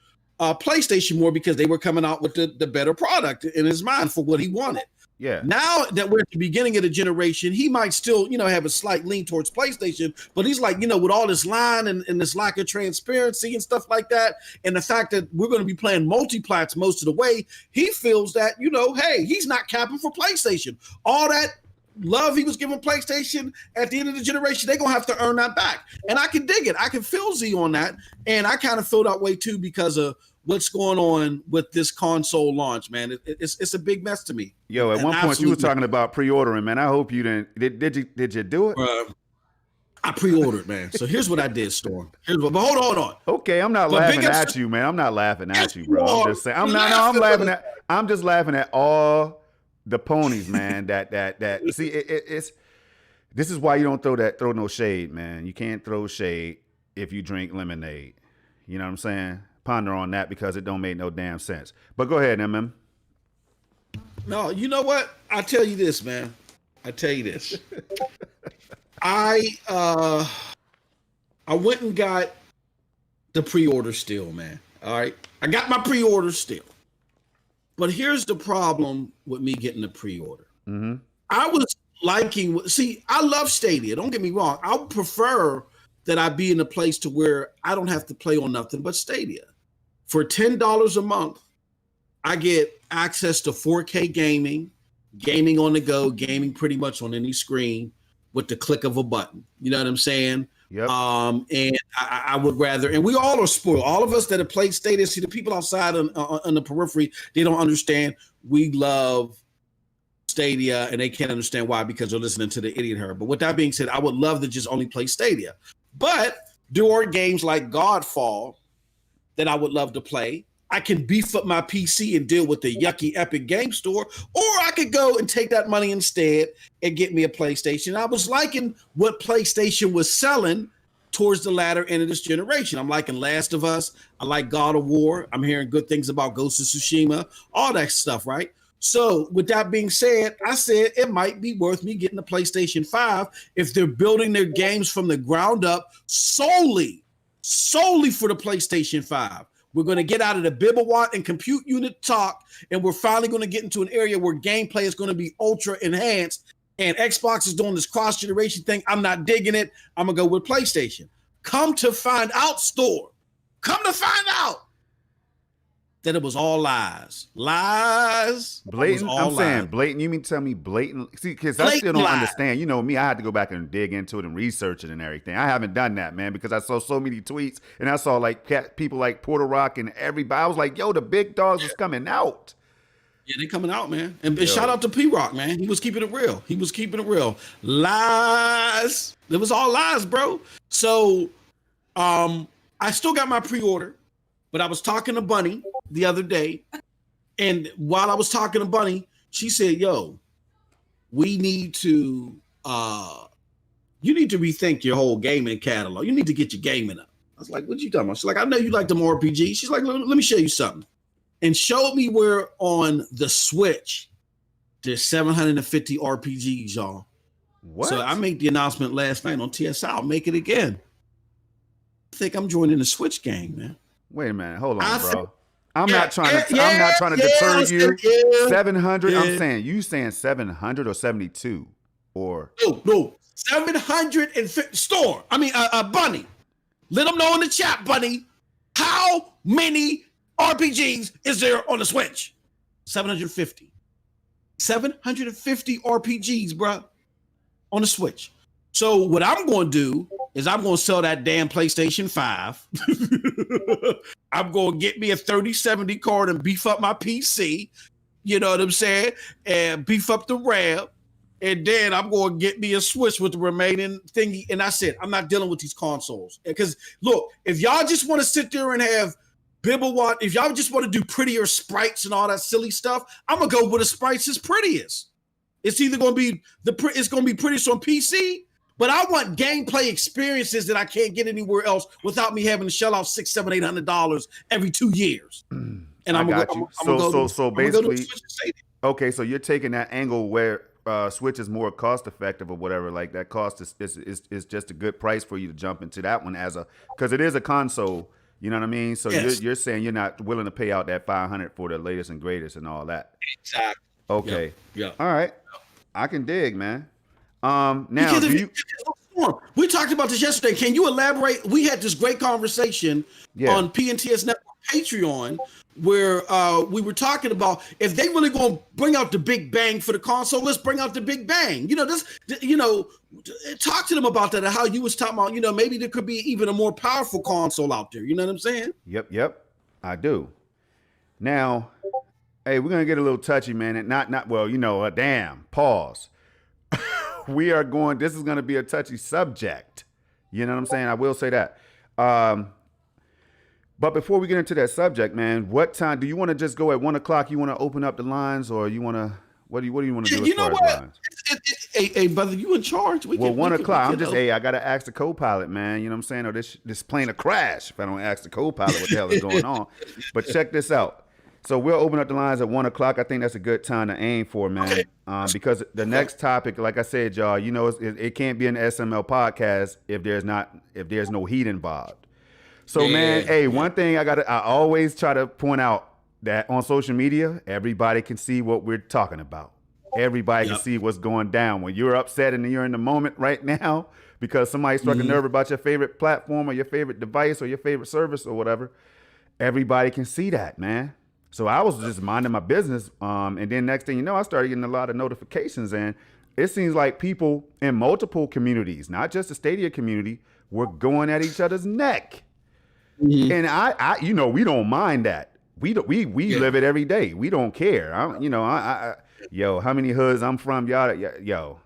PlayStation more because they were coming out with the better product in his mind for what he wanted. Yeah. Now that we're at the beginning of the generation, he might still, have a slight lean towards PlayStation, but he's like, with all this line and this lack of transparency and stuff like that, and the fact that we're going to be playing multi-plats most of the way, he feels that, hey, he's not capping for PlayStation. All that love he was giving PlayStation at the end of the generation, they're gonna have to earn that back. And I can dig it. I can feel Z on that. And I kind of feel that way too because of what's going on with this console launch, man. It's a big mess to me. Yo, at one point you were talking about pre-ordering, man. I hope you didn't. Did you do it? I pre-ordered, man. So here's what I did, Storm. But hold on. Okay, I'm not laughing at you, man. I'm not laughing at you, bro. I'm just saying. I'm just laughing at all the ponies, man. That see, it's this is why you don't throw no shade, man. You can't throw shade if you drink lemonade. You know what I'm saying? Ponder on that because it don't make no damn sense. But go ahead, MM. No, you know what? I tell you this, man. I tell you this. I went and got the pre-order still, man. All right. I got my pre-order still. But here's the problem with me getting the pre-order. Mm-hmm. I was liking, I love Stadia. Don't get me wrong. I would prefer that I be in a place to where I don't have to play on nothing but Stadia. For $10 a month, I get access to 4K gaming on the go, gaming pretty much on any screen with the click of a button. You know what I'm saying? Yep. And I would rather, and we all are spoiled. All of us that have played Stadia, see the people outside on the periphery, they don't understand. We love Stadia, and they can't understand why because they're listening to the idiot her. But with that being said, I would love to just only play Stadia. But there are games like Godfall that I would love to play. I can beef up my PC and deal with the yucky Epic Game Store, or I could go and take that money instead and get me a PlayStation. I was liking what PlayStation was selling towards the latter end of this generation. I'm liking Last of Us. I like God of War. I'm hearing good things about Ghost of Tsushima, all that stuff, right? So with that being said, I said it might be worth me getting a PlayStation 5 if they're building their games from the ground up solely for the PlayStation 5. We're going to get out of the Bibawatt and compute unit talk, and we're finally going to get into an area where gameplay is going to be ultra enhanced. And Xbox is doing this cross-generation thing. I'm not digging it. I'm going to go with PlayStation. Come to find out that it was all lies. Blatant. I'm saying blatant. You mean tell me blatant? See, because I still don't understand. You know me, I had to go back and dig into it and research it and everything. I haven't done that, man, because I saw so many tweets and I saw like people like Porter Rock and everybody. I was like, yo, the big dogs is coming out. Yeah, they coming out, man. And shout out to P-Rock, man. He was keeping it real. Lies. It was all lies, bro. So I still got my pre-order, but I was talking to Bunny the other day. And while I was talking to Bunny, she said, yo, we need to you need to rethink your whole gaming catalog. You need to get your gaming up. I was like, what you talking about? She's like, I know you like them RPGs. She's like, let me show you something. And showed me where on the Switch there's 750 RPGs, y'all. What? So I made the announcement last night on TSI. I'll make it again. I think I'm joining the Switch gang, man. Wait a minute, hold on, bro. I'm not trying to deter you. 700. I'm saying you saying 700 or 72 or no 750 store. I mean, Bunny. Let them know in the chat, Bunny. How many RPGs is there on the Switch? 750. 750 RPGs, bro, on the Switch. So what I'm going to do is I'm going to sell that damn PlayStation 5. I'm going to get me a 3070 card and beef up my PC. You know what I'm saying? And beef up the RAM. And then I'm going to get me a Switch with the remaining thingy. And that's it. I'm not dealing with these consoles. Because look, if y'all just want to sit there and have Bibawatt, if y'all just want to do prettier sprites and all that silly stuff, I'm going to go with the sprites is prettiest. It's either going to be it's going to be prettiest on PC, but I want gameplay experiences that I can't get anywhere else without me having to shell out $600, $700, $800 every 2 years. And I'm going to go. So basically, okay. So you're taking that angle where Switch is more cost effective or whatever. Like that cost is just a good price for you to jump into that one because it is a console. You know what I mean? So yes. You're saying you're not willing to pay out that $500 for the latest and greatest and all that. Exactly. Okay. Yeah. All right. I can dig, man. Now we talked about this yesterday. Can you elaborate? We had this great conversation on PNTS Network Patreon where we were talking about if they really going to bring out the big bang for the console, let's bring out the big bang. Talk to them about that and how you was talking about, maybe there could be even a more powerful console out there. You know what I'm saying? Yep. I do. Now, hey, we're going to get a little touchy, man. And damn, pause. This is going to be a touchy subject. You know what I'm saying? I will say that. But before we get into that subject, man, what time do you want to just go at 1 o'clock? You want to open up the lines, or you want to? What do you want to do? You know what? Hey, brother, you in charge? 1 o'clock. I got to ask the co-pilot, man. You know what I'm saying? Or this plane will crash if I don't ask the co-pilot what the hell is going on. But check this out. So we'll open up the lines at 1 o'clock. I think that's a good time to aim for, man. Because the next topic, like I said, y'all, it can't be an SML podcast if there's no heat involved. So, man, hey, one thing I always try to point out that on social media, everybody can see what we're talking about. Everybody can see what's going down. When you're upset and you're in the moment right now because somebody struck a nerve about your favorite platform or your favorite device or your favorite service or whatever, everybody can see that, man. So I was just minding my business. And then next thing you know, I started getting a lot of notifications. And it seems like people in multiple communities, not just the Stadia community, were going at each other's neck. Mm-hmm. And I we don't mind that. We live it every day. We don't care. How many hoods I'm from, y'all.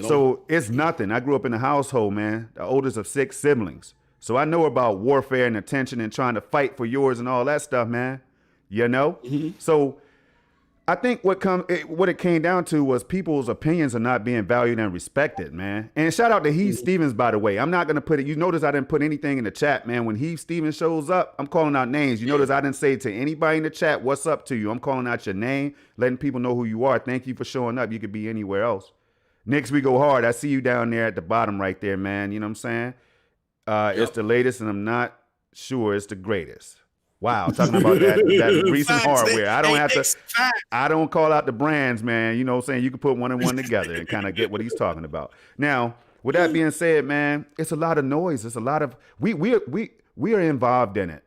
So it's nothing. I grew up in a household, man, the oldest of 6 siblings. So I know about warfare and attention and trying to fight for yours and all that stuff, man. Mm-hmm. So I think what it came down to was people's opinions are not being valued and respected, man. And shout out to Heath Stevens, by the way. I'm not gonna put it. You notice I didn't put anything in the chat, man. When Heath Stevens shows up, I'm calling out names. You notice I didn't say to anybody in the chat, "What's up to you?" I'm calling out your name, letting people know who you are. Thank you for showing up. You could be anywhere else. Next we go hard. I see you down there at the bottom right there, man. You know what I'm saying? It's the latest, and I'm not sure it's the greatest. Wow, talking about that recent hardware. I don't call out the brands, man. You know what I'm saying? You can put one and one together and kind of get what he's talking about. Now, with that being said, man, it's a lot of noise. It's a lot of we are involved in it.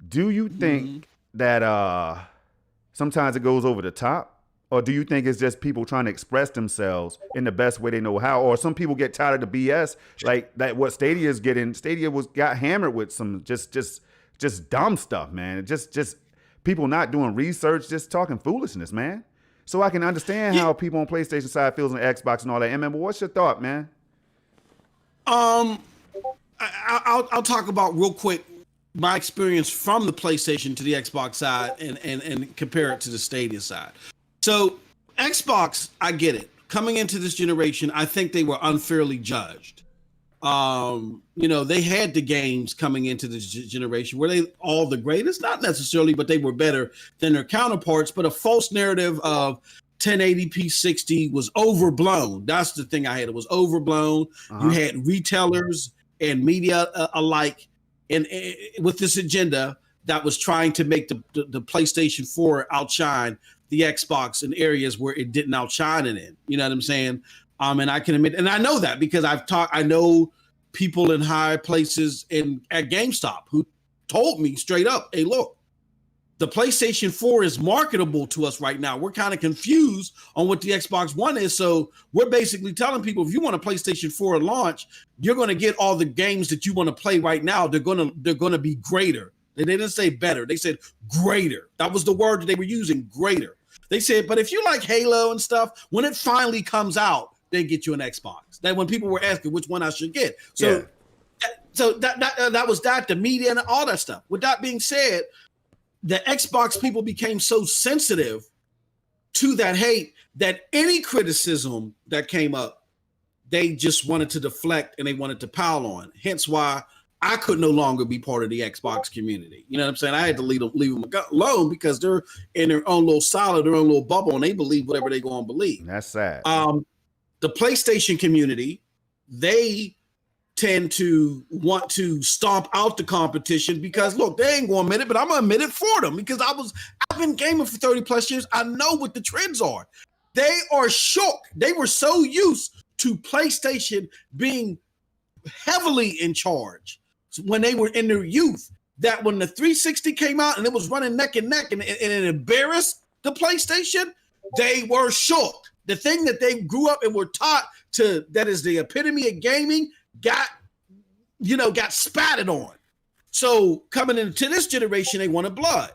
Do you think that sometimes it goes over the top? Or do you think it's just people trying to express themselves in the best way they know how? Or some people get tired of the BS, like that what Stadia is getting. Stadia got hammered with some just dumb stuff, man. Just people not doing research, just talking foolishness, man. So I can understand how people on PlayStation side feels on Xbox and all that. But what's your thought, man? I'll talk about real quick my experience from the PlayStation to the Xbox side and compare it to the Stadia side. So Xbox, I get it. Coming into this generation, I think they were unfairly judged. They had the games coming into this generation. Were they all the greatest? Not necessarily, but they were better than their counterparts. But a false narrative of 1080p 60 was overblown. That's the thing I had. It was overblown. You had retailers and media alike and with this agenda that was trying to make the PlayStation 4 outshine the Xbox in areas where it didn't outshine it in. You know what I'm saying? And I can admit, and I know that because I know people in high places at GameStop who told me straight up, hey, look, the PlayStation 4 is marketable to us right now. We're kind of confused on what the Xbox One is. So we're basically telling people, if you want a PlayStation 4 at launch, you're going to get all the games that you want to play right now. They're going to be greater. They didn't say better. They said greater. That was the word that they were using, greater. They said, but if you like Halo and stuff, when it finally comes out, they get you an Xbox. That when people were asking which one I should get. So that was that, the media and all that stuff. With that being said, the Xbox people became so sensitive to that hate that any criticism that came up, they just wanted to deflect and they wanted to pile on. Hence why I could no longer be part of the Xbox community. You know what I'm saying? I had to leave them alone because they're in their own little silo, their own little bubble, and they believe whatever they go and believe. That's sad. The PlayStation community, they tend to want to stomp out the competition because look, they ain't gonna admit it, but I'm gonna admit it for them because I've been gaming for 30 plus years. I know what the trends are. They are shook. They were so used to PlayStation being heavily in charge when they were in their youth that when the 360 came out and it was running neck and neck and it embarrassed the PlayStation, they were shook. The thing that they grew up and were taught to, that is the epitome of gaming, got spatted on. So coming into this generation, they wanted blood.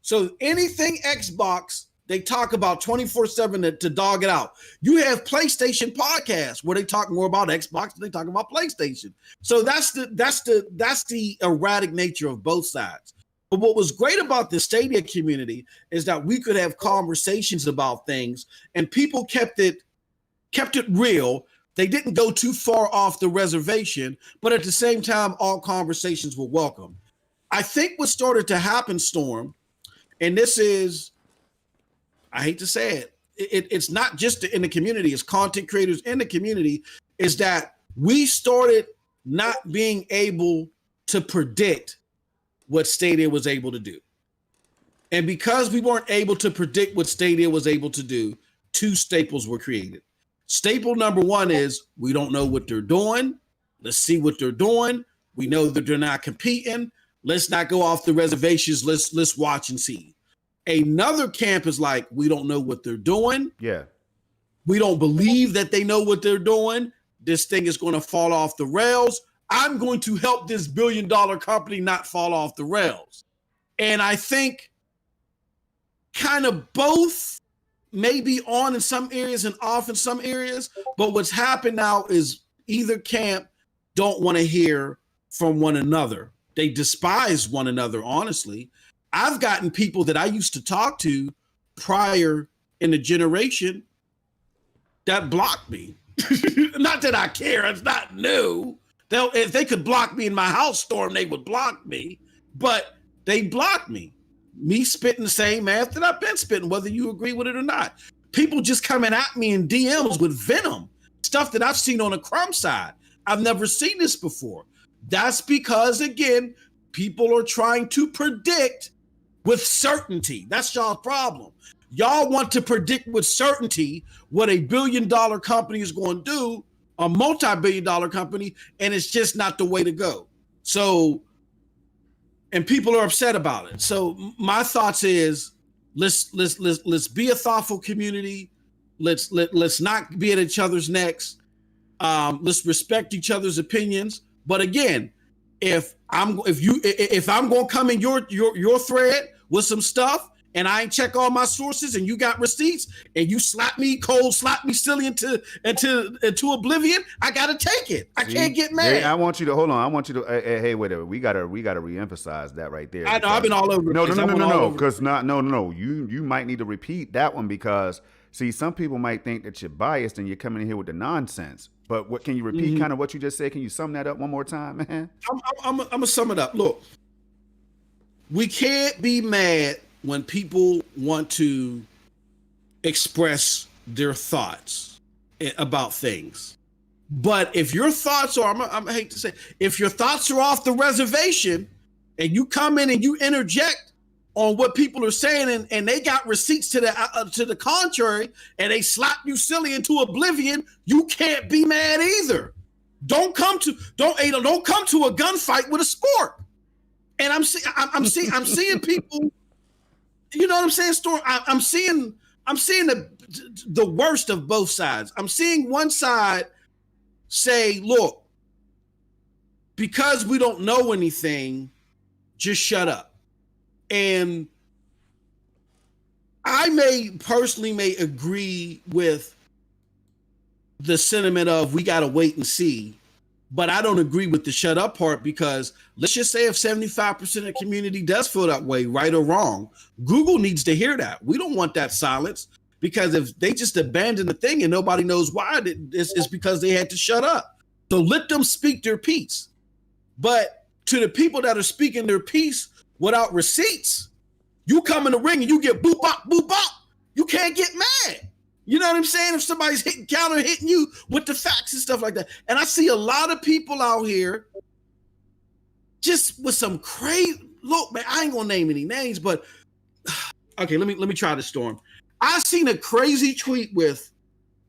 So anything Xbox, they talk about 24/7 to dog it out. You have PlayStation podcasts where they talk more about Xbox than they talk about PlayStation. So that's the erratic nature of both sides. But what was great about the Stadia community is that we could have conversations about things and people kept it real. They didn't go too far off the reservation, but at the same time, all conversations were welcome. I think what started to happen, Storm, and this is, I hate to say it, it's not just in the community, it's content creators in the community, is that we started not being able to predict what Stadia was able to do. And because we weren't able to predict what Stadia was able to do, two staples were created. Staple number one is we don't know what they're doing. Let's see what they're doing. We know that they're not competing. Let's not go off the reservations. Let's watch and see. Another camp is like, we don't know what they're doing. Yeah. We don't believe that they know what they're doing. This thing is going to fall off the rails. I'm going to help this billion-dollar company not fall off the rails. And I think kind of both maybe on in some areas and off in some areas. But what's happened now is either camp don't want to hear from one another. They despise one another, honestly. I've gotten people that I used to talk to prior in the generation that blocked me. Not that I care. It's not new. If they could block me in my house storm, they would block me. But they blocked me. Me spitting the same math that I've been spitting, whether you agree with it or not. People just coming at me in DMs with venom, stuff that I've seen on the crumb side. I've never seen this before. That's because, again, people are trying to predict with certainty. That's y'all's problem. Y'all want to predict with certainty what a billion-dollar company is going to do, a multi-billion-dollar company, and it's just not the way to go. So, and people are upset about it. So my thoughts is let's be a thoughtful community. Let's not be at each other's necks. Let's respect each other's opinions. But again, if I'm going to come in your thread with some stuff and I ain't check all my sources and you got receipts and you slap me silly into oblivion, I gotta take it. I can't get mad. Hey, I want you to hold on. I want you to hey, wait a minute. We gotta reemphasize that right there. I know I've been all over. No. Because you might need to repeat that one because see, some people might think that you're biased and you're coming in here with the nonsense. But what can you repeat kind of what you just said? Can you sum that up one more time, man? I'm gonna sum it up. Look, we can't be mad when people want to express their thoughts about things. But if your thoughts are, I hate to say, if your thoughts are off the reservation and you come in and you interject on what people are saying and they got receipts to the contrary and they slap you silly into oblivion, you can't be mad either. Don't come to a gunfight with a sport. And I'm seeing people. You know what I'm saying, Storm? I'm seeing the worst of both sides. I'm seeing one side say, look, because we don't know anything, just shut up. And I personally may agree with the sentiment of we got to wait and see. But I don't agree with the shut up part because let's just say if 75% of the community does feel that way, right or wrong, Google needs to hear that. We don't want that silence because if they just abandon the thing and nobody knows why, it's because they had to shut up. So let them speak their piece. But to the people that are speaking their piece without receipts, you come in the ring and you get boop, bop, boop, bop. You can't get mad. You know what I'm saying? If somebody's hitting you with the facts and stuff like that. And I see a lot of people out here just with some crazy look, man, I ain't gonna name any names, but okay, let me try this, Storm. I seen a crazy tweet with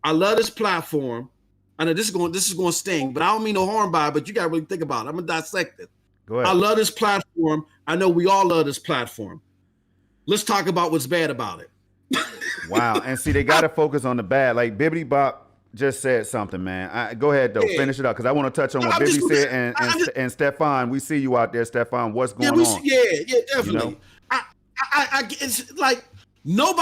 I love this platform. I know this is going to sting, but I don't mean no harm by it, but you gotta really think about it. I'm gonna dissect it. Go ahead. I love this platform. I know we all love this platform. Let's talk about what's bad about it. Wow. And see, they got to focus on the bad. Like Bibbidi Bop just said something, man. Go ahead, though. Yeah. Finish it up because I want to touch on what Bibbidi said. And Stefan, we see you out there, Stefan. What's going on? Yeah, definitely. You know? I it's like no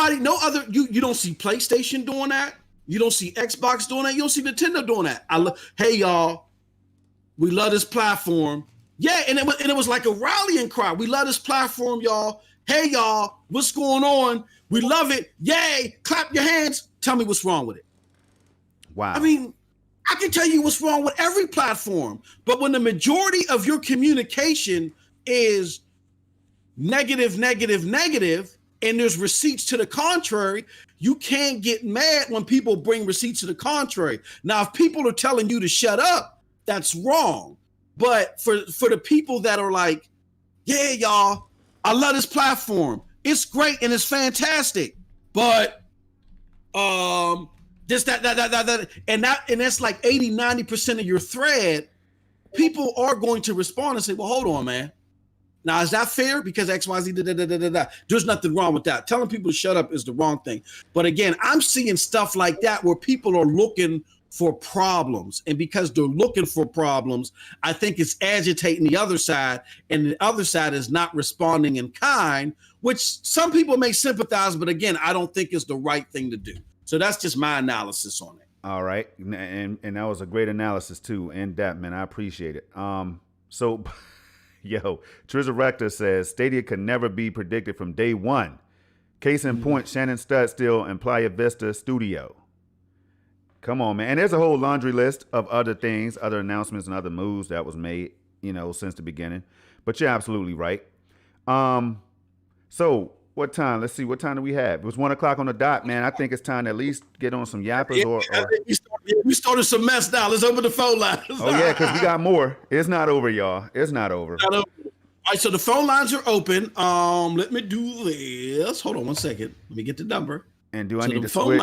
other, you don't see PlayStation doing that. You don't see Xbox doing that. You don't see Nintendo doing that. Hey, y'all, we love this platform. Yeah, and it was like a rallying cry. We love this platform, y'all. Hey, y'all, what's going on? We love it. Yay. Clap your hands. Tell me what's wrong with it. Wow. I mean, I can tell you what's wrong with every platform. But when the majority of your communication is negative, and there's receipts to the contrary, you can't get mad when people bring receipts to the contrary. Now, if people are telling you to shut up, that's wrong. But for the people that are like, yeah, y'all, I love this platform. It's great and it's fantastic, but this, that, and that's like 80-90% of your thread. People are going to respond and say, well, hold on, man. Now, is that fair? Because XYZ, there's nothing wrong with that. Telling people to shut up is the wrong thing. But again, I'm seeing stuff like that where people are looking for problems. And because they're looking for problems, I think it's agitating the other side. And the other side is not responding in kind, which some people may sympathize. But again, I don't think is the right thing to do. So that's just my analysis on it. All right. And that was a great analysis, too. In depth, man. I appreciate it. So, yo, Trizarector says Stadia can never be predicted from day one. Case in point, Shannon Studstill and Playa Vista Studio. Come on, man. And there's a whole laundry list of other things, other announcements and other moves that was made, since the beginning. But you're absolutely right. So what time? Let's see. What time do we have? It was 1 o'clock on the dot, man. I think it's time to at least get on some yappers or we started some mess now. Let's open the phone lines. Oh, yeah, because we got more. It's not over, y'all. It's not over. All right, so the phone lines are open. Let me do this. Hold on 1 second. Let me get the number. And do I need to switch?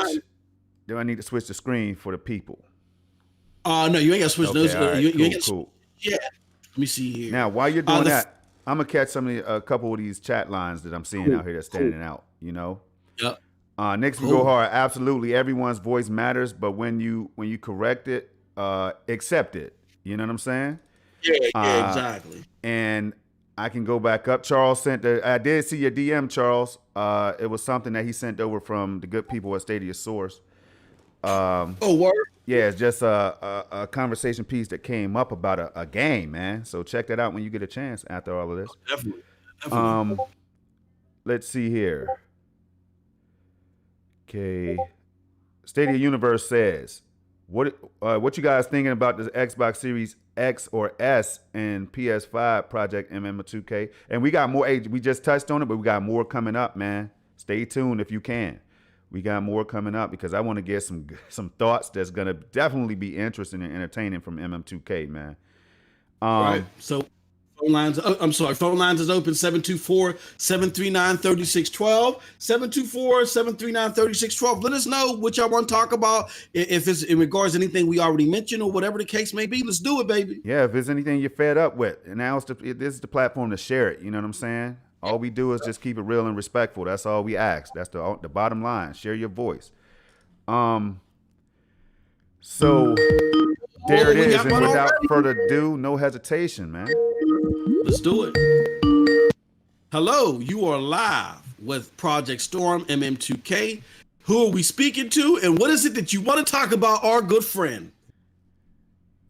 Do I need to switch the screen for the people? No, you ain't got to switch those. Right, you cool, ain't cool. Yeah. Let me see here. Now, while you're doing that, I'm gonna catch a couple of these chat lines that I'm seeing out here that's standing out. Yep. Next, we go hard. Absolutely, everyone's voice matters, but when you correct it, accept it. You know what I'm saying? Yeah, exactly. And I can go back up. Charles I did see your DM, Charles. It was something that he sent over from the good people at Stadia Source. Word? Yeah, it's just a conversation piece that came up about a game, man. So check that out when you get a chance after all of this. Definitely. Let's see here. Okay. Stadia Universe says, what you guys thinking about this Xbox Series X or S and PS5 Project MM2K? And we got more. We just touched on it, but we got more coming up, man. Stay tuned if you can. We got more coming up because I want to get some thoughts that's gonna definitely be interesting and entertaining from MM2K, man. Right. So phone lines. Phone lines is open 724-739-3612. 724-739-3612. Let us know what y'all want to talk about. If it's in regards to anything we already mentioned or whatever the case may be, let's do it, baby. Yeah, if there's anything you're fed up with, and now this is the platform to share it. You know what I'm saying? All we do is just keep it real and respectful. That's all we ask. That's the bottom line. Share your voice. So there it is. And without further ado, no hesitation, man. Let's do it. Hello, you are live with Project Storm MM2K. Who are we speaking to, and what is it that you want to talk about, our good friend?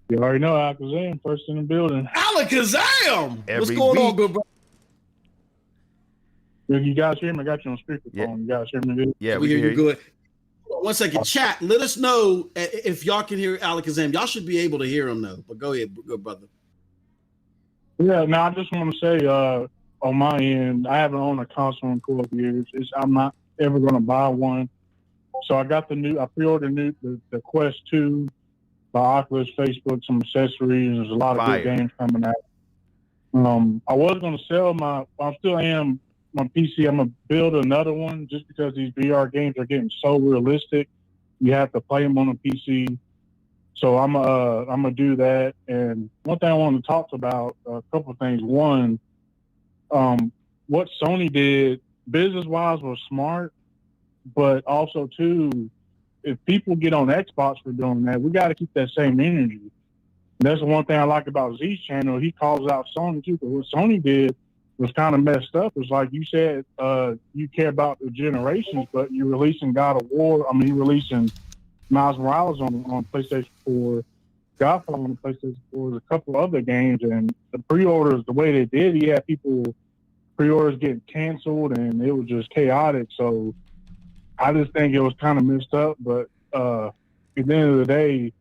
You already know Alakazam, first in the building. Alakazam! What's going on, good bro? You guys hear me? I got you on speakerphone. Yeah. You guys hear me good? Yeah, we hear you good. 1 second, chat. Let us know if y'all can hear Alakazam. Y'all should be able to hear him though. But go ahead, good brother. Yeah, no, I just want to say, on my end, I haven't owned a console in 12 years. I'm not ever going to buy one. So I pre-ordered the Quest 2 by Oculus, Facebook, some accessories. There's a lot of good games coming out. I was going to sell my PC. I'm going to build another one just because these VR games are getting so realistic. You have to play them on a PC. So I'm gonna do that. And one thing I want to talk about, a couple of things. One, what Sony did business-wise was smart, but also two, if people get on Xbox for doing that, we got to keep that same energy. And that's the one thing I like about Z's channel. He calls out Sony too, but what Sony did was kind of messed up. It's like you said, you care about the generations, but you're releasing God of War. You're releasing Miles Morales on PlayStation 4, Godfall on PlayStation 4, a couple other games, and the pre-orders, the way they did, you had people pre-orders getting canceled, and it was just chaotic. So I just think it was kind of messed up. But at the end of the day,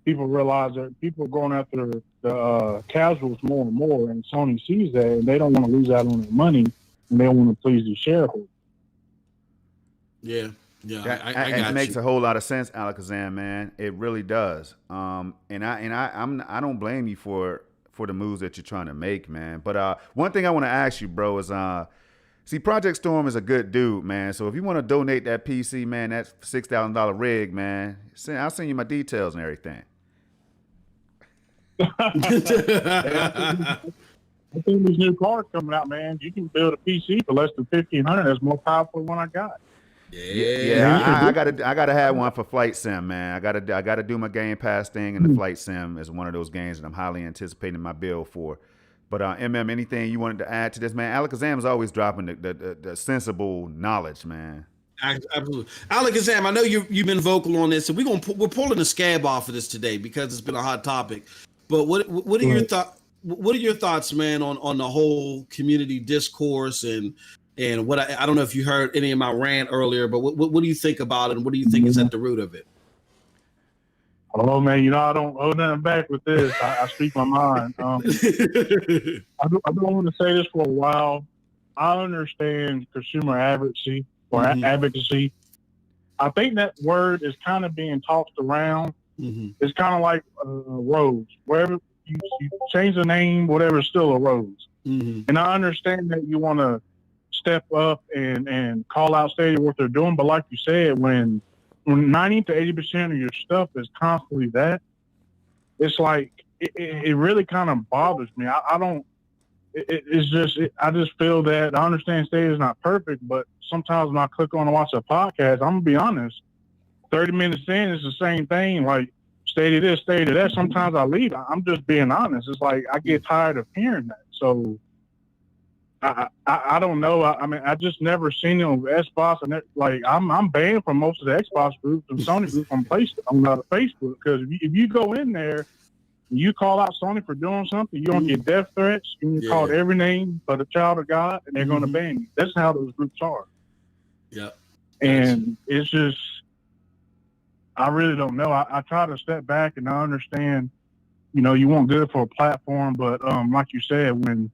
people realize that people are going after the casuals more and more, and Sony sees that, and they don't want to lose out on their money, and they want to please the shareholders. Yeah. Yeah, it makes a whole lot of sense, Alakazam, man. It really does. And I don't blame you for the moves that you're trying to make, man. But one thing I want to ask you, bro, is see, Project Storm is a good dude, man. So if you want to donate that PC, man, that $6,000 rig, man, I'll send you my details and everything. I think these new cards coming out, man. You can build a PC for less than $1,500. That's more powerful than one I got. Yeah. I gotta have one for Flight Sim, man. I gotta do my Game Pass thing, and the Flight Sim is one of those games that I'm highly anticipating my build for. But MM, anything you wanted to add to this, man? Alakazam is always dropping the sensible knowledge, man. Absolutely, Alakazam. I know you've been vocal on this, and we're pulling the scab off of this today because it's been a hot topic. But what are your thoughts? what are your thoughts, man, on the whole community discourse and what I don't know if you heard any of my rant earlier, but what do you think about it, and what do you think is at the root of it? Oh man, I don't hold nothing back with this. I speak my mind. I've been wanting to say this for a while. I understand consumer advocacy or advocacy. I think that word is kind of being tossed around. It's kind of like roads. Wherever you change the name, whatever, it's still a roads. And I understand that you want to step up and call out Stadia what they're doing, but like you said, when 90 to 80% of your stuff is constantly that, it's like it really kind of bothers me. I don't. I just feel that I understand Stadia is not perfect, but sometimes when I click on and watch a podcast, I'm gonna be honest. 30 minutes in, it's the same thing. Like Stadia this, Stadia that. Sometimes I leave. I'm just being honest. It's like I get tired of hearing that. So I don't know. I mean, I just never seen it on Xbox, and like I'm banned from most of the Xbox groups and Sony groups on Facebook, because if you go in there and you call out Sony for doing something, you're gonna get death threats. You're gonna call every name but a child of God, and they're gonna ban you. That's how those groups are. Yeah, and it's just I really don't know. I try to step back, and I understand. You want good for a platform, but like you said, when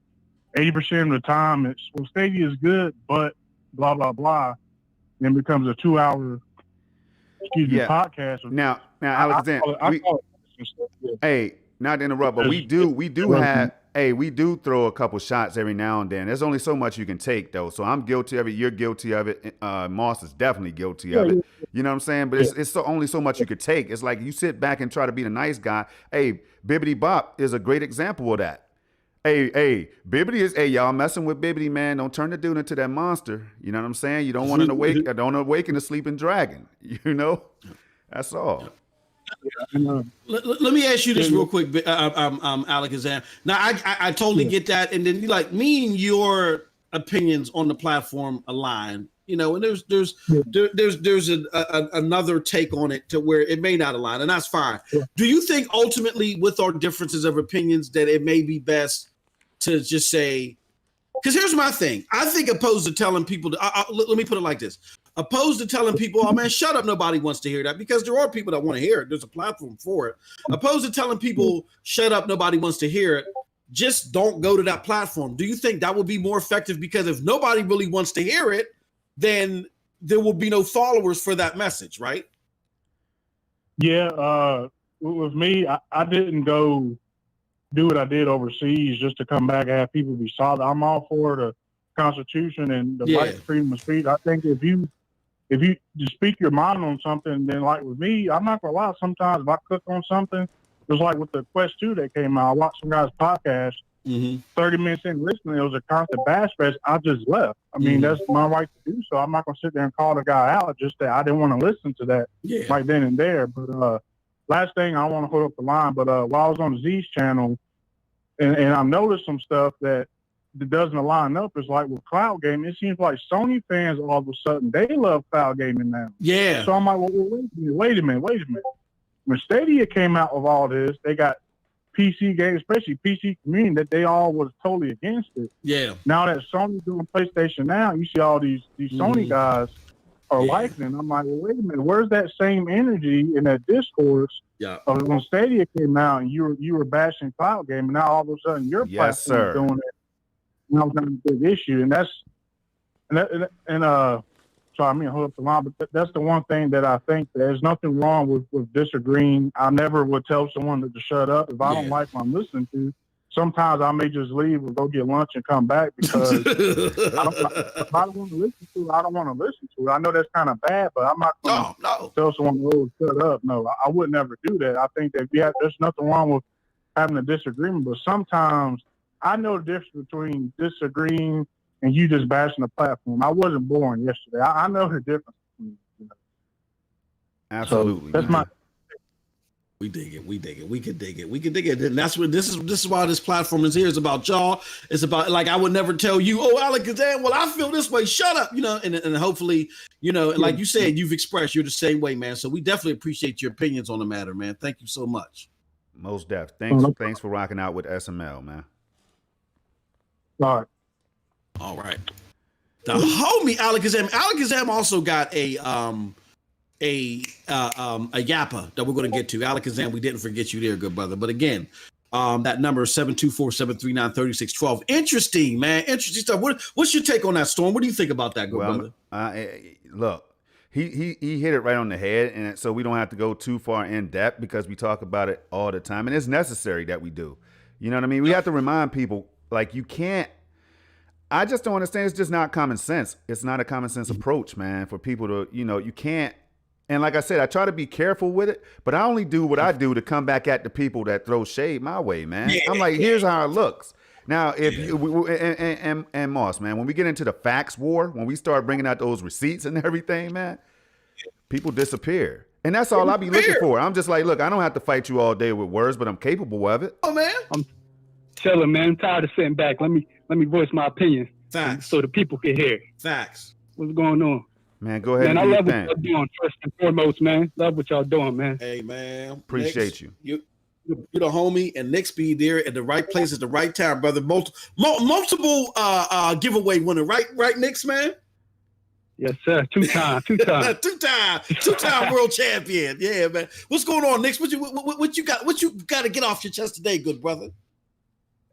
80% of the time it's, well, Stadia is good, but blah, blah, blah, then becomes a 2-hour, podcast. Now, Alexander, hey, not to interrupt, but we do throw a couple shots every now and then. There's only so much you can take, though. So I'm guilty of it. You're guilty of it. Moss is definitely guilty of it. You know what I'm saying? But it's only so much you could take. It's like you sit back and try to be the nice guy. Hey, Bibbidi Bop is a great example of that. Hey, Bibbidi is, y'all messing with Bibbidi, man. Don't turn the dude into that monster. You know what I'm saying? You don't want to awaken the sleeping dragon. That's all. Let me ask you this real quick, Alexander. Now, I totally get that, and then me and your opinions on the platform align. And there's another take on it to where it may not align, and that's fine. Do you think ultimately, with our differences of opinions, that it may be best to just say, because here's my thing. I think opposed to telling people, let me put it like this. Opposed to telling people, oh man, shut up, nobody wants to hear that, because there are people that want to hear it. There's a platform for it. Opposed to telling people, shut up, nobody wants to hear it, just don't go to that platform. Do you think that would be more effective? Because if nobody really wants to hear it, then there will be no followers for that message, right? Yeah, with me, I didn't go do what I did overseas just to come back and have people be solid. I'm all for the Constitution and the right to freedom of speech. I think if you just speak your mind on something, then like with me, I'm not gonna lie. Sometimes if I click on something, just like with the Quest 2 that came out, I watched some guy's podcast. 30 minutes in listening, it was a constant bash fest. I just left. I mean, that's my right to do so. I'm not gonna sit there and call the guy out just that I didn't want to listen to that right then and there. But last thing, I want to hold up the line. But while I was on the Z's channel, and I noticed some stuff that doesn't line up. Is like with cloud gaming, it seems like Sony fans all of a sudden they love cloud gaming now. Yeah. So I'm like, well, wait a minute. When Stadia came out with all this, they got PC games, especially PC community, that they all was totally against it. Yeah. Now that Sony's doing PlayStation now, you see all these Sony guys are liking it. I'm like, well, wait a minute, where's that same energy in that discourse of when Stadia came out and you were bashing cloud gaming, now all of a sudden your platform is doing it. That was a big issue, and sorry, I mean, hold up the line, but that's the one thing that I think there's nothing wrong with disagreeing. I never would tell someone to shut up if I don't like what I'm listening to. Sometimes I may just leave or go get lunch and come back because if I don't want to listen to it, I don't want to listen to it. I know that's kind of bad, but I'm not going to tell someone, oh, shut up. No, I would never do that. I think that there's nothing wrong with having a disagreement, but sometimes I know the difference between disagreeing and you just bashing the platform. I wasn't born yesterday. I know the difference. Absolutely. So that's my. We dig it. We can dig it. And that's what this is why this platform is here. It's about y'all. It's about, like, I would never tell you, oh, Alexander, well, I feel this way. Shut up. And hopefully, and like you said, you've expressed you're the same way, man. So we definitely appreciate your opinions on the matter, man. Thank you so much. Most def. no Thanks for rocking out with SML, man. All right. All right. The homie Alakazam also got a yappa that we're going to get to. Alakazam, we didn't forget you there, good brother. But again, that number is 724-739-3612. Interesting, man. Interesting stuff. What's your take on that, Storm? What do you think about that, good brother? Look, he hit it right on the head, and so we don't have to go too far in depth because we talk about it all the time, and it's necessary that we do. You know what I mean? We have to remind people, like, you can't. I just don't understand. It's just not common sense. It's not a common sense approach, man, for people to, you can't. And like I said, I try to be careful with it, but I only do what I do to come back at the people that throw shade my way, man. Yeah. I'm like, here's how it looks. Now, if and Moss, man, when we get into the facts war, when we start bringing out those receipts and everything, man, people disappear. And that's all I be looking for. I'm just like, look, I don't have to fight you all day with words, but I'm capable of it. Oh, man. I'm chilling, man. I'm tired of sitting back. Let me voice my opinion. Facts. So the people can hear. Facts. What's going on? Man, go ahead. Man, and I love do what your y'all thing. doing, first and foremost, man. Love what y'all doing, man. Hey, man. Appreciate you. You're the homie, and Nick's be there at the right place at the right time, brother. Multiple giveaway winner, right, Nick's, man? Yes, sir. Two-time. two-time world champion. Yeah, man. What's going on, Nick? What you got? What you got to get off your chest today, good brother?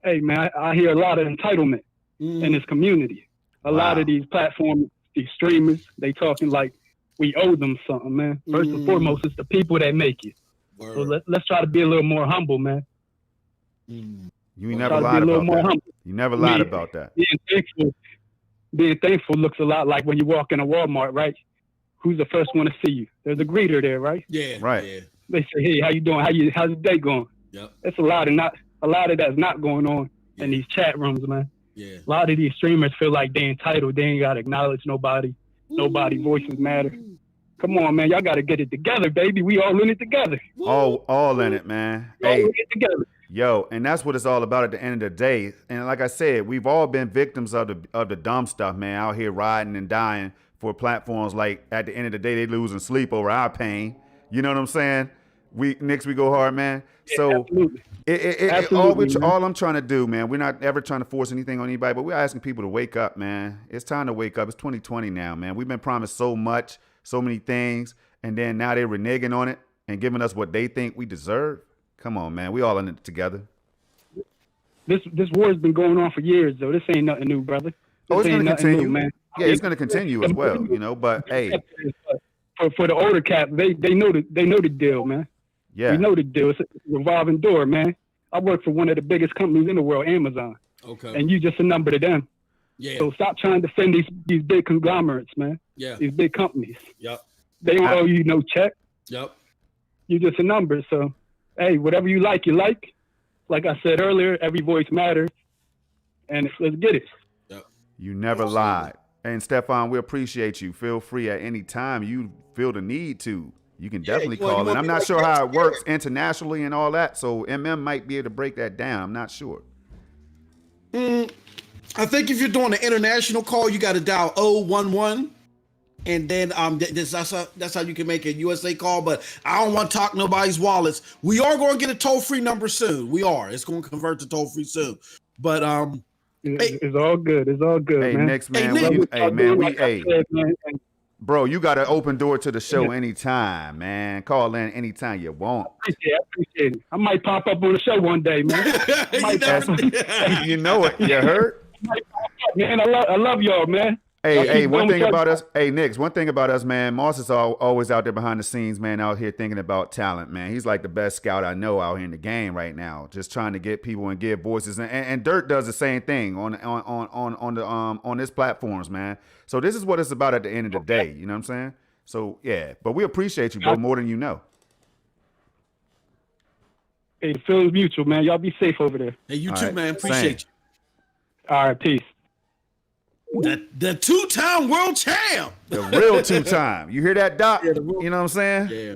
Hey, man, I hear a lot of entitlement in this community. A lot of these platforms, these streamers, they talking like we owe them something, man. First and foremost, it's the people that make it. Word. So let's try to be a little more humble, man. You never lied about that. You never lied about that. Being thankful looks a lot like when you walk in a Walmart, right? Who's the first one to see you? There's a greeter there, right? Yeah. Right. Yeah. They say, "Hey, how you doing? How's the day going?" Yep. That's a lot of that's not going on in these chat rooms, man. Yeah. A lot of these streamers feel like they entitled. They ain't got to acknowledge nobody. Nobody voices matter. Come on, man. Y'all got to get it together, baby. We all in it together. All in it, man. All in it together. Yo, and that's what it's all about at the end of the day. And like I said, we've all been victims of the dumb stuff, man, out here riding and dying for platforms like at the end of the day, they losing sleep over our pain. You know what I'm saying? We go hard, man. Yeah, so absolutely. all I'm trying to do, man, we're not ever trying to force anything on anybody, but we're asking people to wake up, man. It's time to wake up. It's 2020 now, man. We've been promised so much, so many things, and then now they're reneging on it and giving us what they think we deserve. Come on, man. We all in it together. This war has been going on for years, though. This ain't nothing new, brother. It's going to continue, man. Yeah, it's going to continue as well, but hey. For the older cap, they know the deal, man. Yeah. We know the deal. It's a revolving door, man. I work for one of the biggest companies in the world, Amazon. Okay. And you just a number to them. Yeah. So stop trying to defend these big conglomerates, man. Yeah. These big companies. Yep. They don't owe you no check. Yep. You just a number. So, hey, whatever you like, you like. Like I said earlier, every voice matters. And let's get it. Yep. You never lied. And Stefan, we appreciate you. Feel free at any time you feel the need to. You can definitely call in. I'm not sure how it works internationally and all that, so might be able to break that down. I'm not sure. I think if you're doing an international call, you got to dial 011, and then that's how you can make a USA call. But I don't want to talk nobody's wallets. We are going to get a toll-free number soon. We are. It's going to convert to toll-free soon. But it's all good. It's all good, hey, man. next man, bro, you got an open door to the show anytime, man. Call in anytime you want. I appreciate it. I might pop up on the show one day, man. You know it. You heard? Man, I love y'all, man. Hey, one thing about us, Nix, one thing about us, man, Moss is always out there behind the scenes, man, out here thinking about talent, man. He's like the best scout I know out here in the game right now, just trying to get people and give voices. And Dirt does the same thing on his platforms, man. So this is what it's about at the end of the day, you know what I'm saying? So, yeah, but we appreciate you, bro, more than you know. Hey, feelings mutual, man. Y'all be safe over there. Hey, you too, man. Appreciate you. All right, peace. The two-time world champ. The real two-time. You hear that, Doc? Yeah, you know what I'm saying? Yeah.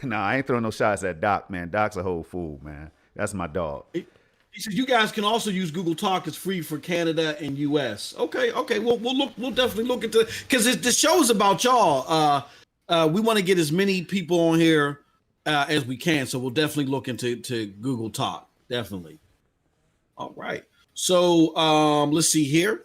Nah, I ain't throwing no shots at Doc, man. Doc's a whole fool, man. That's my dog. He says you guys can also use Google Talk. It's free for Canada and US. Okay. We'll definitely look into it because the show is about y'all. We want to get as many people on here as we can. So we'll definitely look into Google Talk. Definitely. All right. So let's see here.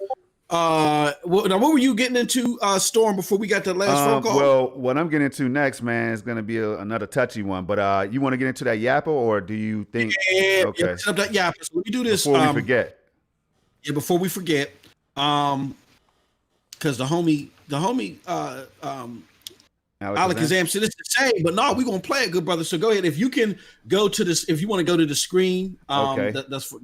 Now what were you getting into, Storm, before we got that last phone call? Well, what I'm getting into next, man, is going to be another touchy one. But you want to get into that Yappa, or do you think? Yeah, okay. So let me do this Before we forget. Yeah, before we forget, because the homie, Alakazam said it's the same, but no, we're gonna play it, good brother. So go ahead. If you can go to this, if you want to go to the screen, okay, that's for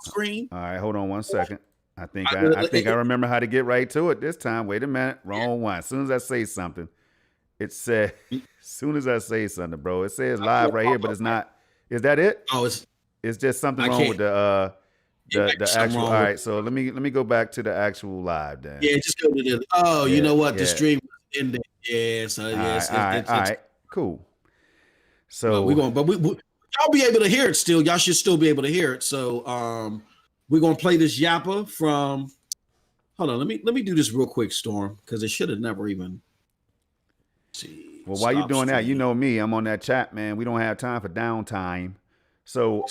screen. All right, hold on one second. I think I remember how to get right to it this time. Wait a minute, wrong one. As soon as I say something, it said. As soon as I say something, bro, it says live right here, but it's not. Is that it? Oh, it's just something wrong with the actual. All right, so let me go back to the actual live then. Yeah, just go to the. Oh, you know what? The stream ended. Yeah, so yes, all right, cool. So we're going, but we y'all be able to hear it still. Y'all should still be able to hear it. So we're gonna play this Yappa from. Hold on, let me do this real quick, Storm, because it should have never even. See. Well, while you're doing that, you know me, I'm on that chat, man. We don't have time for downtime. So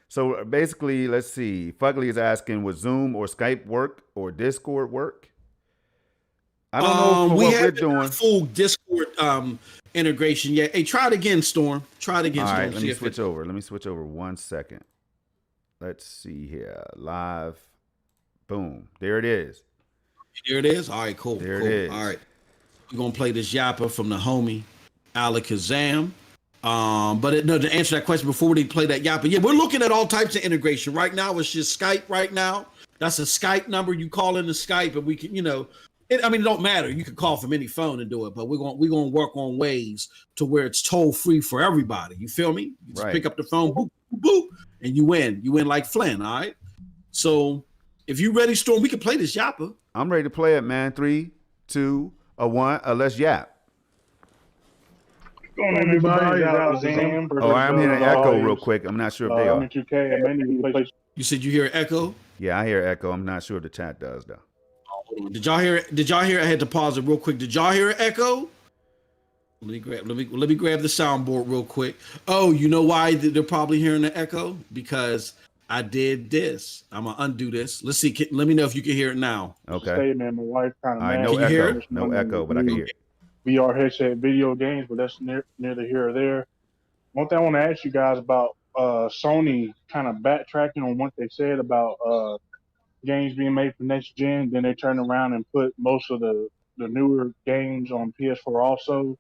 so basically, let's see. Fugly is asking, would Zoom or Skype work or Discord work? I don't know we what have we're doing. Full Discord integration yet. Hey, try it again, Storm. Try it again, All Storm. right, let me switch over. Let me switch over 1 second. Let's see here. Live. Boom. There it is. There it is. All right, cool. There cool. it is. All right. We're gonna play this Yappa from the homie Alakazam. But to answer that question before we play that Yappa, yeah, we're looking at all types of integration. Right now, it's just Skype right now. That's a Skype number. You call in the Skype and we can, it don't matter. You can call from any phone and do it, but we're gonna work on ways to where it's toll free for everybody. You feel me? You just pick up the phone, boop, boop, boop, and you win. You win like Flynn, all right? So if you ready, Storm, we can play this Yappa. I'm ready to play it, man. 3, 2, 1. Let's yap. Going on, everybody. Oh, I'm hearing an echo real quick. I'm not sure if they are. You said you hear an echo? Yeah, I hear echo. I'm not sure if the chat does though. Did y'all hear? I had to pause it real quick. Did y'all hear an echo? Let me grab the soundboard real quick. Oh, you know why they're probably hearing the echo? Because I did this. I'm gonna undo this. Let's see. Let me know if you can hear it now. Okay. Hey man, my wife kind of. All right, no echo. No echo, but I can hear it. VR headset video games, but that's neither here or there. One thing I want to ask you guys about Sony kind of backtracking on what they said about games being made for next gen. Then they turn around and put most of the newer games on PS4 also,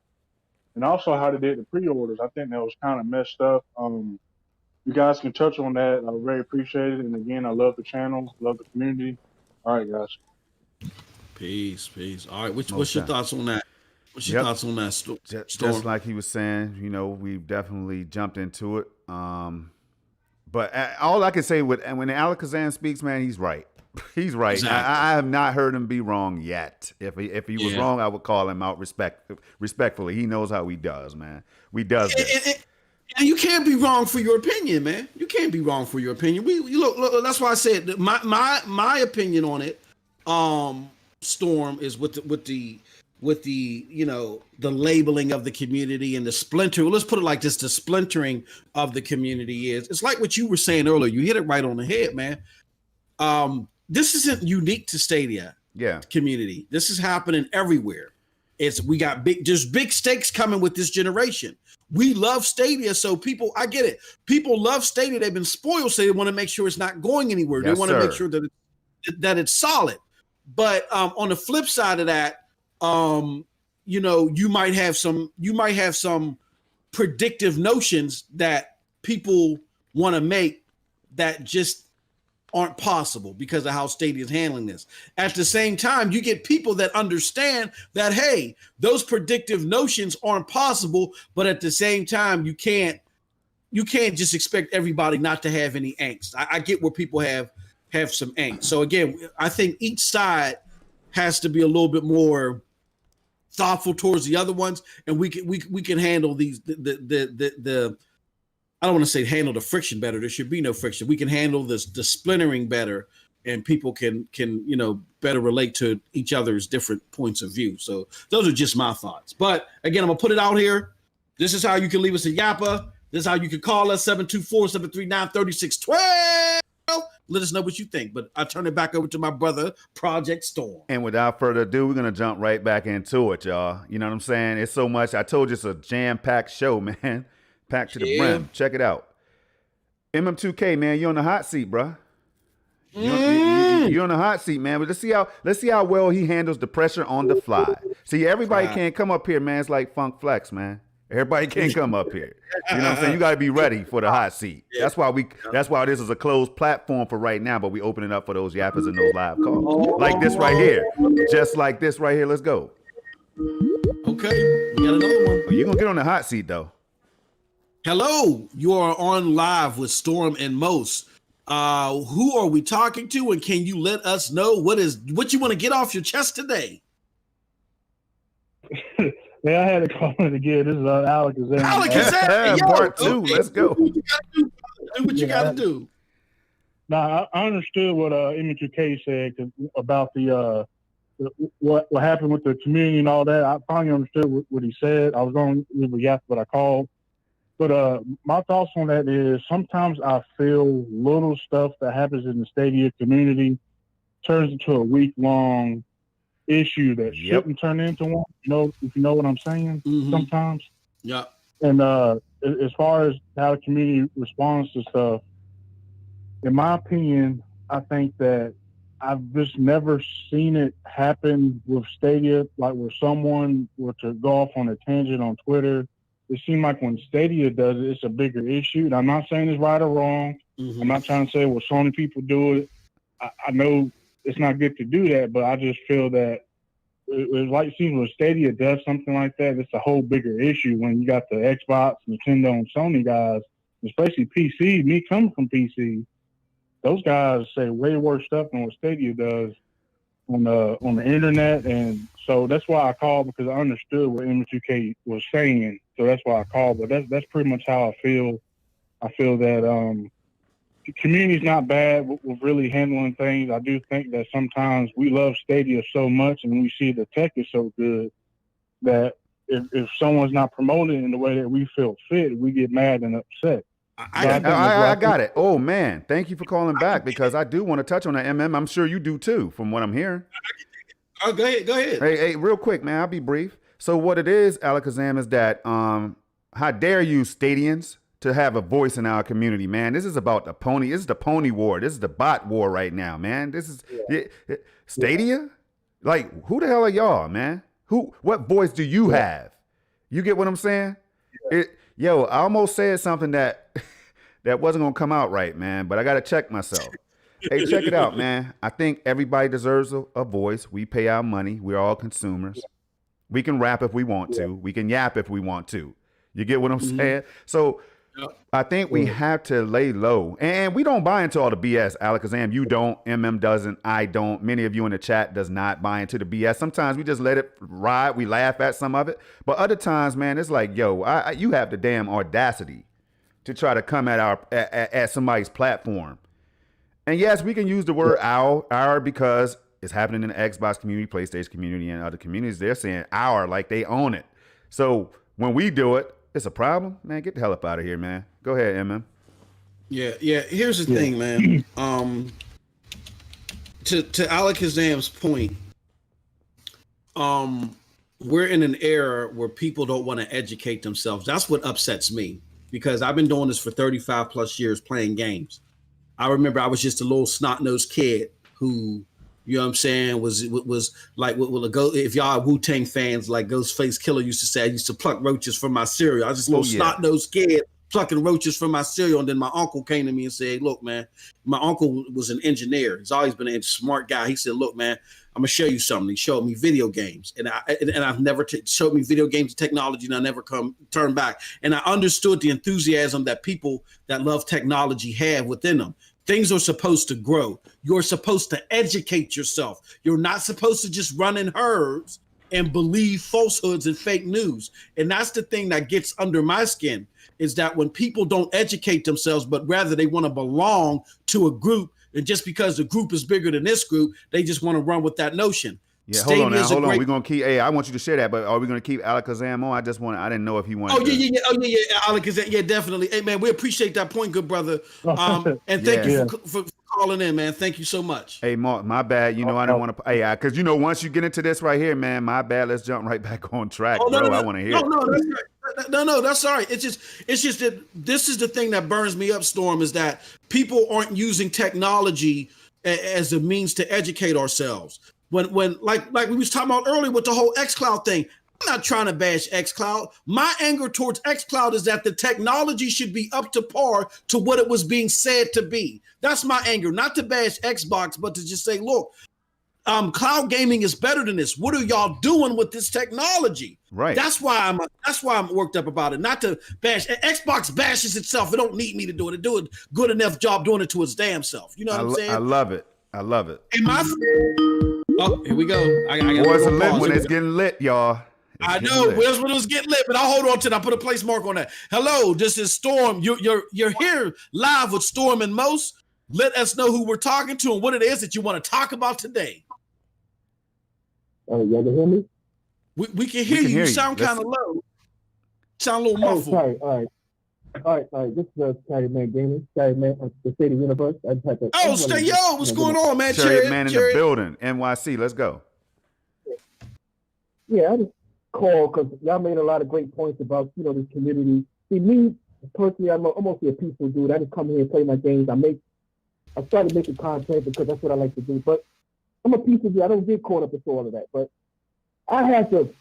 and also how they did the pre-orders. I think that was kind of messed up. You guys can touch on that. I very appreciate it. And again, I love the channel, love the community. All right, guys. Peace. All right, what's your thoughts on that? What's your thoughts on that, Storm? Just like he was saying, we've definitely jumped into it. But all I can say when Alakazam speaks, man, he's right. He's right. Exactly. I have not heard him be wrong yet. If he was wrong, I would call him out respectfully. He knows how he does, man. We does this. And you can't be wrong for your opinion, man. You can't be wrong for your opinion. We look. That's why I said that my opinion on it, Storm, is with the the labeling of the community and the splinter. Let's put it like this: the splintering of the community it's like what you were saying earlier. You hit it right on the head, man. This isn't unique to Stadia community. This is happening everywhere. There's big stakes coming with this generation. We love Stadia, so people, I get it. People love Stadia. They've been spoiled, so they want to make sure it's not going anywhere. They want to make sure that it's solid. But on the flip side of that, you might have some predictive notions that people want to make that just aren't possible because of how Stadia is handling this. At the same time, you get people that understand that, hey, those predictive notions aren't possible, but at the same time, you can't just expect everybody not to have any angst. I get where people have some angst. So again, I think each side has to be a little bit more thoughtful towards the other ones, and we can handle these the I don't want to say handle the friction better. There should be no friction. We can handle the splintering better, and people can better relate to each other's different points of view. So those are just my thoughts. But again, I'm gonna put it out here. This is how you can leave us a yappa. This is how you can call us 724-739-3612. Let us know what you think. But I turn it back over to my brother, Project Storm. And without further ado, we're going to jump right back into it, y'all. You know what I'm saying? It's so much. I told you it's a jam-packed show, man. Packed to the brim. Check it out. MM2K, man, you're on the hot seat, bro. You're on the hot seat, man. But let's see how well he handles the pressure on the fly. See, everybody can't come up here, man. It's like Funk Flex, man. Everybody can't come up here. You know what I'm saying? You got to be ready for the hot seat. That's why this is a closed platform for right now, but we open it up for those yappers and those live calls. Like this right here. Just like this right here. Let's go. Okay. We got another one. You're going to get on the hot seat, though. Hello. You are on live with Storm and Most. Who are we talking to? And can you let us know what you want to get off your chest today? Yeah, I had to call it again. This is Alex. Part 2. Okay. Let's go. Do what you got to do. Now, I understood what M2K said about the what happened with the community and all that. I finally understood what he said. I was going to leave a yap, but I called. But my thoughts on that is sometimes I feel little stuff that happens in the Stadia community turns into a week-long issue that shouldn't turn into one. You know, if you know what I'm saying, sometimes. Yeah. And as far as how the community responds to stuff, in my opinion, I think that I've just never seen it happen with Stadia, like where someone were to go off on a tangent on Twitter. It seems like when Stadia does it, it's a bigger issue. And I'm not saying it's right or wrong. I'm not trying to say, well, Sony people do it. I know it's not good to do that, but I just feel that it like seems when Stadia does something like that, it's a whole bigger issue when you got the Xbox, Nintendo, and Sony guys, especially PC. Me coming from PC, those guys say way worse stuff than what Stadia does on the internet, and so that's why I called, because I understood what M2K was saying. So that's why I called. But that's pretty much how I feel. I feel that the community's not bad with really handling things. I do think that sometimes we love Stadia so much, and we see the tech is so good that if someone's not promoting in the way that we feel fit, we get mad and upset. I got it. Oh, man. Thank you for calling back, because I do want to touch on that, MM. I'm sure you do, too, from what I'm hearing. Oh, go ahead. Hey, real quick, man. I'll be brief. So what it is, Alakazam, is that how dare you, Stadians, to have a voice in our community, man. This is about the pony. This is the pony war. This is the bot war right now, man. This is Stadia? Like, who the hell are y'all, man? What voice do you have? You get what I'm saying? I almost said something that wasn't going to come out right, man, but I got to check myself. Hey, check it out, man. I think everybody deserves a voice. We pay our money. We're all consumers. We can rap if we want to. We can yap if we want to. You get what I'm saying? So I think we have to lay low. And we don't buy into all the BS, Alakazam. You don't. MM doesn't. I don't. Many of you in the chat does not buy into the BS. Sometimes we just let it ride. We laugh at some of it. But other times, man, it's like, you have the damn audacity to try to come at somebody's platform. And yes, we can use the word our because it's happening in the Xbox community, PlayStation community, and other communities. They're saying our like they own it. So when we do it, it's a problem. Man, get the hell up out of here, man. Go ahead, MM. Yeah. Here's the thing, man. To Alakazam's point, we're in an era where people don't want to educate themselves. That's what upsets me, because I've been doing this for 35 plus years playing games. I remember I was just a little snot-nosed kid who, you know what I'm saying, was like, if y'all are Wu-Tang fans, like Ghostface Killer used to say, I used to pluck roaches from my cereal. I was just a little snot-nosed kid plucking roaches from my cereal. And then my uncle came to me and said, look, man, my uncle was an engineer. He's always been a smart guy. He said, look, man, I'm going to show you something. He showed me video games. And I've never showed me video games and technology, and I never turned back. And I understood the enthusiasm that people that love technology have within them. Things are supposed to grow. You're supposed to educate yourself. You're not supposed to just run in herds and believe falsehoods and fake news. And that's the thing that gets under my skin, is that when people don't educate themselves, but rather they want to belong to a group, and just because the group is bigger than this group, they just want to run with that notion. Yeah, hold on now. Stadia's a Hold on. great. We're gonna keep. Hey, I want you to share that, but are we gonna keep Alakazam on? I didn't know if he wanted. Oh yeah. Oh yeah. Alakazam. Yeah, definitely. Hey man, we appreciate that point, good brother. And thank you for calling in, man. Thank you so much. Hey, Mark, my bad. You know, I don't want to. Hey, because you know, once you get into this right here, man, my bad. Let's jump right back on track, bro. I want to hear. No, that's all right. It's just that this is the thing that burns me up, Storm, is that people aren't using technology as a means to educate ourselves. When like we was talking about earlier with the whole Xcloud thing, I'm not trying to bash Xcloud. My anger towards Xcloud is that the technology should be up to par to what it was being said to be. That's my anger, not to bash Xbox, but to just say, look, cloud gaming is better than this. What are y'all doing with this technology? Right. That's why I'm worked up about it. Not to bash. Xbox bashes itself. It don't need me to do it. It do a good enough job doing it to its damn self. You know what I'm saying? I love it. Oh, here we go. I Boys are lit when it's getting lit, y'all. I know. Where's when it was getting lit, but I'll hold on to that. I'll put a place mark on that. Hello, this is Storm. You're here live with Storm and Most. Let us know who we're talking to and what it is that you want to talk about today. Oh, you can hear me? We can hear you. You sound kind of low. Sound a little muffled. Sorry. All right. This is Stadia Man Gaming. Stadia Man of the Stadia Universe. What's going on, man? Chariot Man in the building. NYC, let's go. Yeah, I just called because y'all made a lot of great points about, this community. See, me, personally, I'm mostly a peaceful dude. I just come here and play my games. I started making content because that's what I like to do. But I'm a peaceful dude. I don't get caught up into all of that. But I have to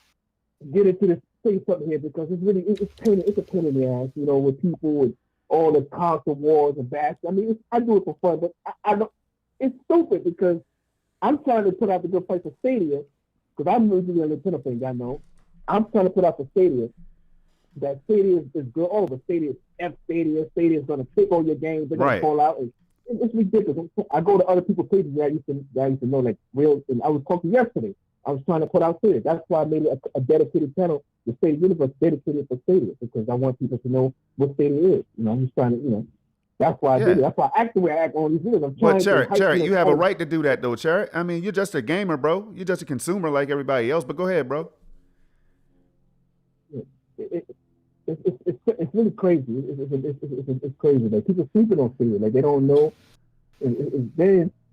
get into this, say something here because it's a pain in the ass, with people with all the console wars and bash. I mean, I do it for fun, but I don't. It's stupid because I'm trying to put out the good price for Stadia because I'm usually a Nintendo fan. I know. I'm trying to put out for Stadia. That Stadia is good. All of it. Stadia is F Stadia. Stadia is going to take all your games. They're going to fall out. It's ridiculous. I go to other people's pages that I used to know, like real. And I was talking yesterday. I was trying to put out Stadia. That's why I made a dedicated channel, the Stadia Universe, dedicated for Stadia, because I want people to know what Stadia is. I'm just trying to, that's why I did it. That's why I act the way I act on these videos. I'm trying Cherry, you have a right to do that, though, Cherry. I mean, you're just a gamer, bro. You're just a consumer like everybody else. But go ahead, bro. It's really crazy. It's crazy. Like people sleeping on Stadia. Like they don't know.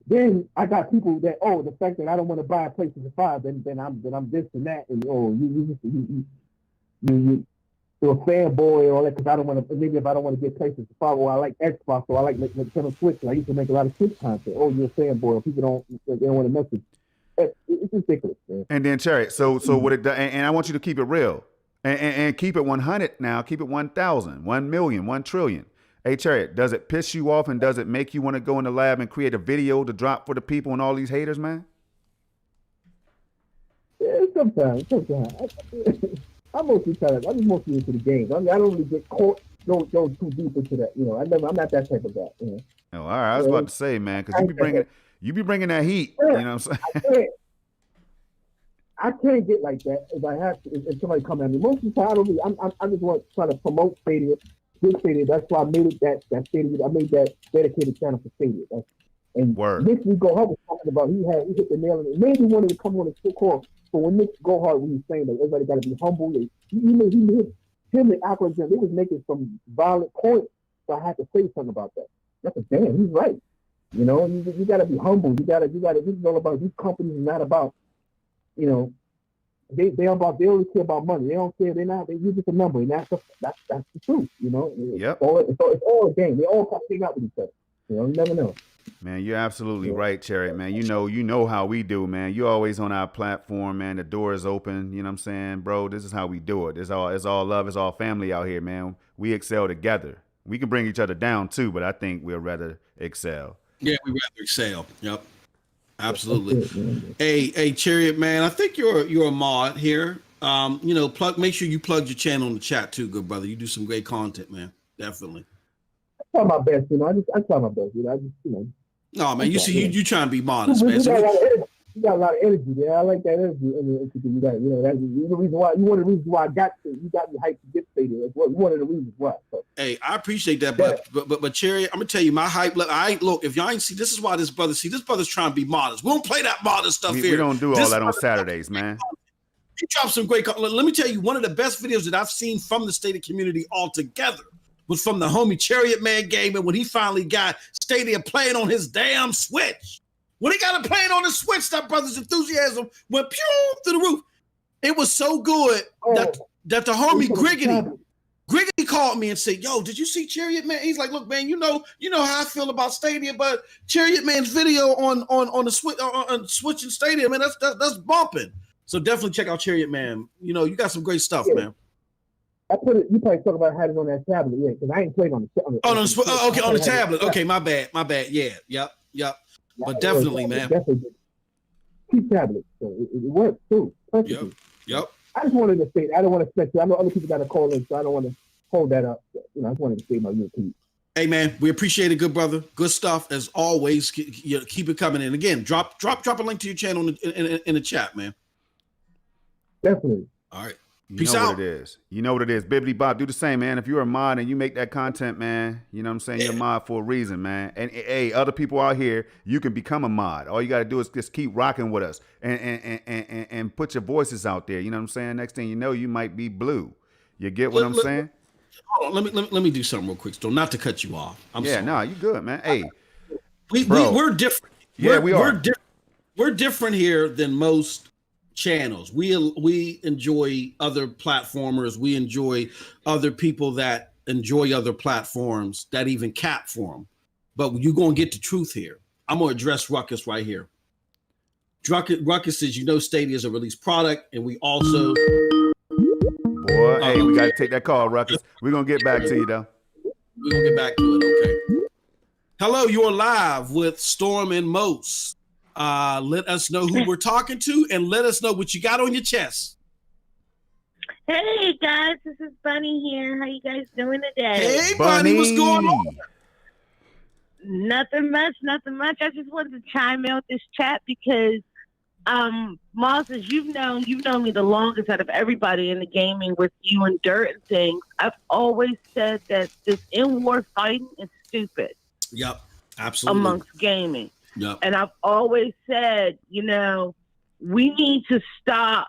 Then I got people that the fact that I don't want to buy a PlayStation 5, then I'm this and that, and you're a fanboy and all that because I don't want to. Maybe if I don't want to get PlayStation 5, or I like Xbox, or I like Nintendo Switch. And I used to make a lot of Switch content. Oh, you're a fanboy. Or people they don't want to mess with you. It's ridiculous, man. And then Cherry, so what it and I want you to keep it real and keep it 100 now. Keep it 1,000, 1 million, 1 trillion. Hey, Chariot, does it piss you off and does it make you want to go in the lab and create a video to drop for the people and all these haters, man? Yeah, sometimes. I'm just mostly into the games. I don't really get caught, go too deep into that. I'm not that type of guy. Oh, all right. I was about to say, man, because you be bringing that heat. You know what I'm saying? I can't get like that if I have to. If somebody come at me, most of the time I just want to try to promote Stadia. Stadia. That's why I made it that Stadia. I made that dedicated channel for Stadia. And Nick Gohart was talking about he hit the nail on it. Maybe wanted to come on a quick call. So when Nick Gohart was saying that everybody got to be humble, he him and Alakazam, they was making some violent points. So I had to say something about that. That's damn, he's right. You got to be humble. You got to. This is all about these companies. Not about They only care about money. They don't care. They use it for number, and that's the truth. Yep. It's all a game. They all hang out with each other. You never know. Man, you're absolutely right, Chariot, man. You know how we do, man. You're always on our platform, man. The door is open. You know what I'm saying, bro? This is how we do it. It's all love. It's all family out here, man. We excel together. We can bring each other down too, but I think we'll rather excel. Yeah, we rather excel. Yep. Absolutely. Hey, Chariot, man, I think you're a mod here. Make sure you plug your channel in the chat too, good brother. You do some great content, man. Definitely. I try my best, I try my best, No, man, you trying to be modest, man. You got a lot of energy there. I like that energy. You got, that's the reason why. You one of the reasons why you got me hyped to get Stadia. That's one of the reasons why. So. Hey, I appreciate that, but Cherry, I'm gonna tell you my hype level. Look. If y'all ain't see, this is why this brother's trying to be modest. We don't play that modest stuff here. We don't do all that on Saturdays, man. He dropped some great. Let me tell you, one of the best videos that I've seen from the Stadia community altogether was from the homie Chariot Man Gaming when he finally got Stadia playing on his damn Switch. When he got it playing on the Switch, that brother's enthusiasm went pew through the roof. It was so good that the homie Griggity called me and said, "Yo, did you see Chariot Man?" He's like, "Look, man, you know how I feel about Stadia, but Chariot Man's video on the Switch on Switch and Stadia, man, that's bumping." So definitely check out Chariot Man. You got some great stuff, man. I put it. You probably talk about having it on that tablet, yeah, because I ain't playing on the. Okay, on the tablet. Okay, my bad. Yeah, yep. But definitely, man. Definitely. Keep tablets, so it works too. Perfectly. Yep. I just wanted to say, I don't want to spend. I know other people got to call in, so I don't want to hold that up. I just wanted to say my YouTube. Hey man, we appreciate it, good brother. Good stuff as always. Keep it coming in. Again, drop a link to your channel in the chat, man. Definitely. All right. Peace out. You know what it is. Bibbidi Bob, do the same, man. If you're a mod and you make that content, man, you know what I'm saying? You're a mod for a reason, man. And hey, other people out here, you can become a mod. All you got to do is just keep rocking with us and put your voices out there. You know what I'm saying? Next thing you know, you might be blue. You get what I'm saying? Hold on, let me do something real quick, Still, not to cut you off. Sorry. You good, man. Hey, we're different. Yeah, we are. We're different here than most channels. We enjoy other platformers. We enjoy other people that enjoy other platforms that even cap for them. But you're going to get the truth here. I'm going to address Ruckus right here. Ruckus says, Stadia is a released product, and we also... Boy, hey, we got to take that call, Ruckus. We're going to get back to you, though. We're going to get back to it, okay. Hello, you're live with Storm and Mose. Let us know who we're talking to and let us know what you got on your chest. Hey guys, this is Bunny here. How you guys doing today? Hey Bunny, what's going on? Nothing much. I just wanted to chime in with this chat because Moses, you've known me the longest out of everybody in the gaming with you and Dirt and things. I've always said that this in-war fighting is stupid. Yep, absolutely. Amongst gaming. Yep. And I've always said, we need to stop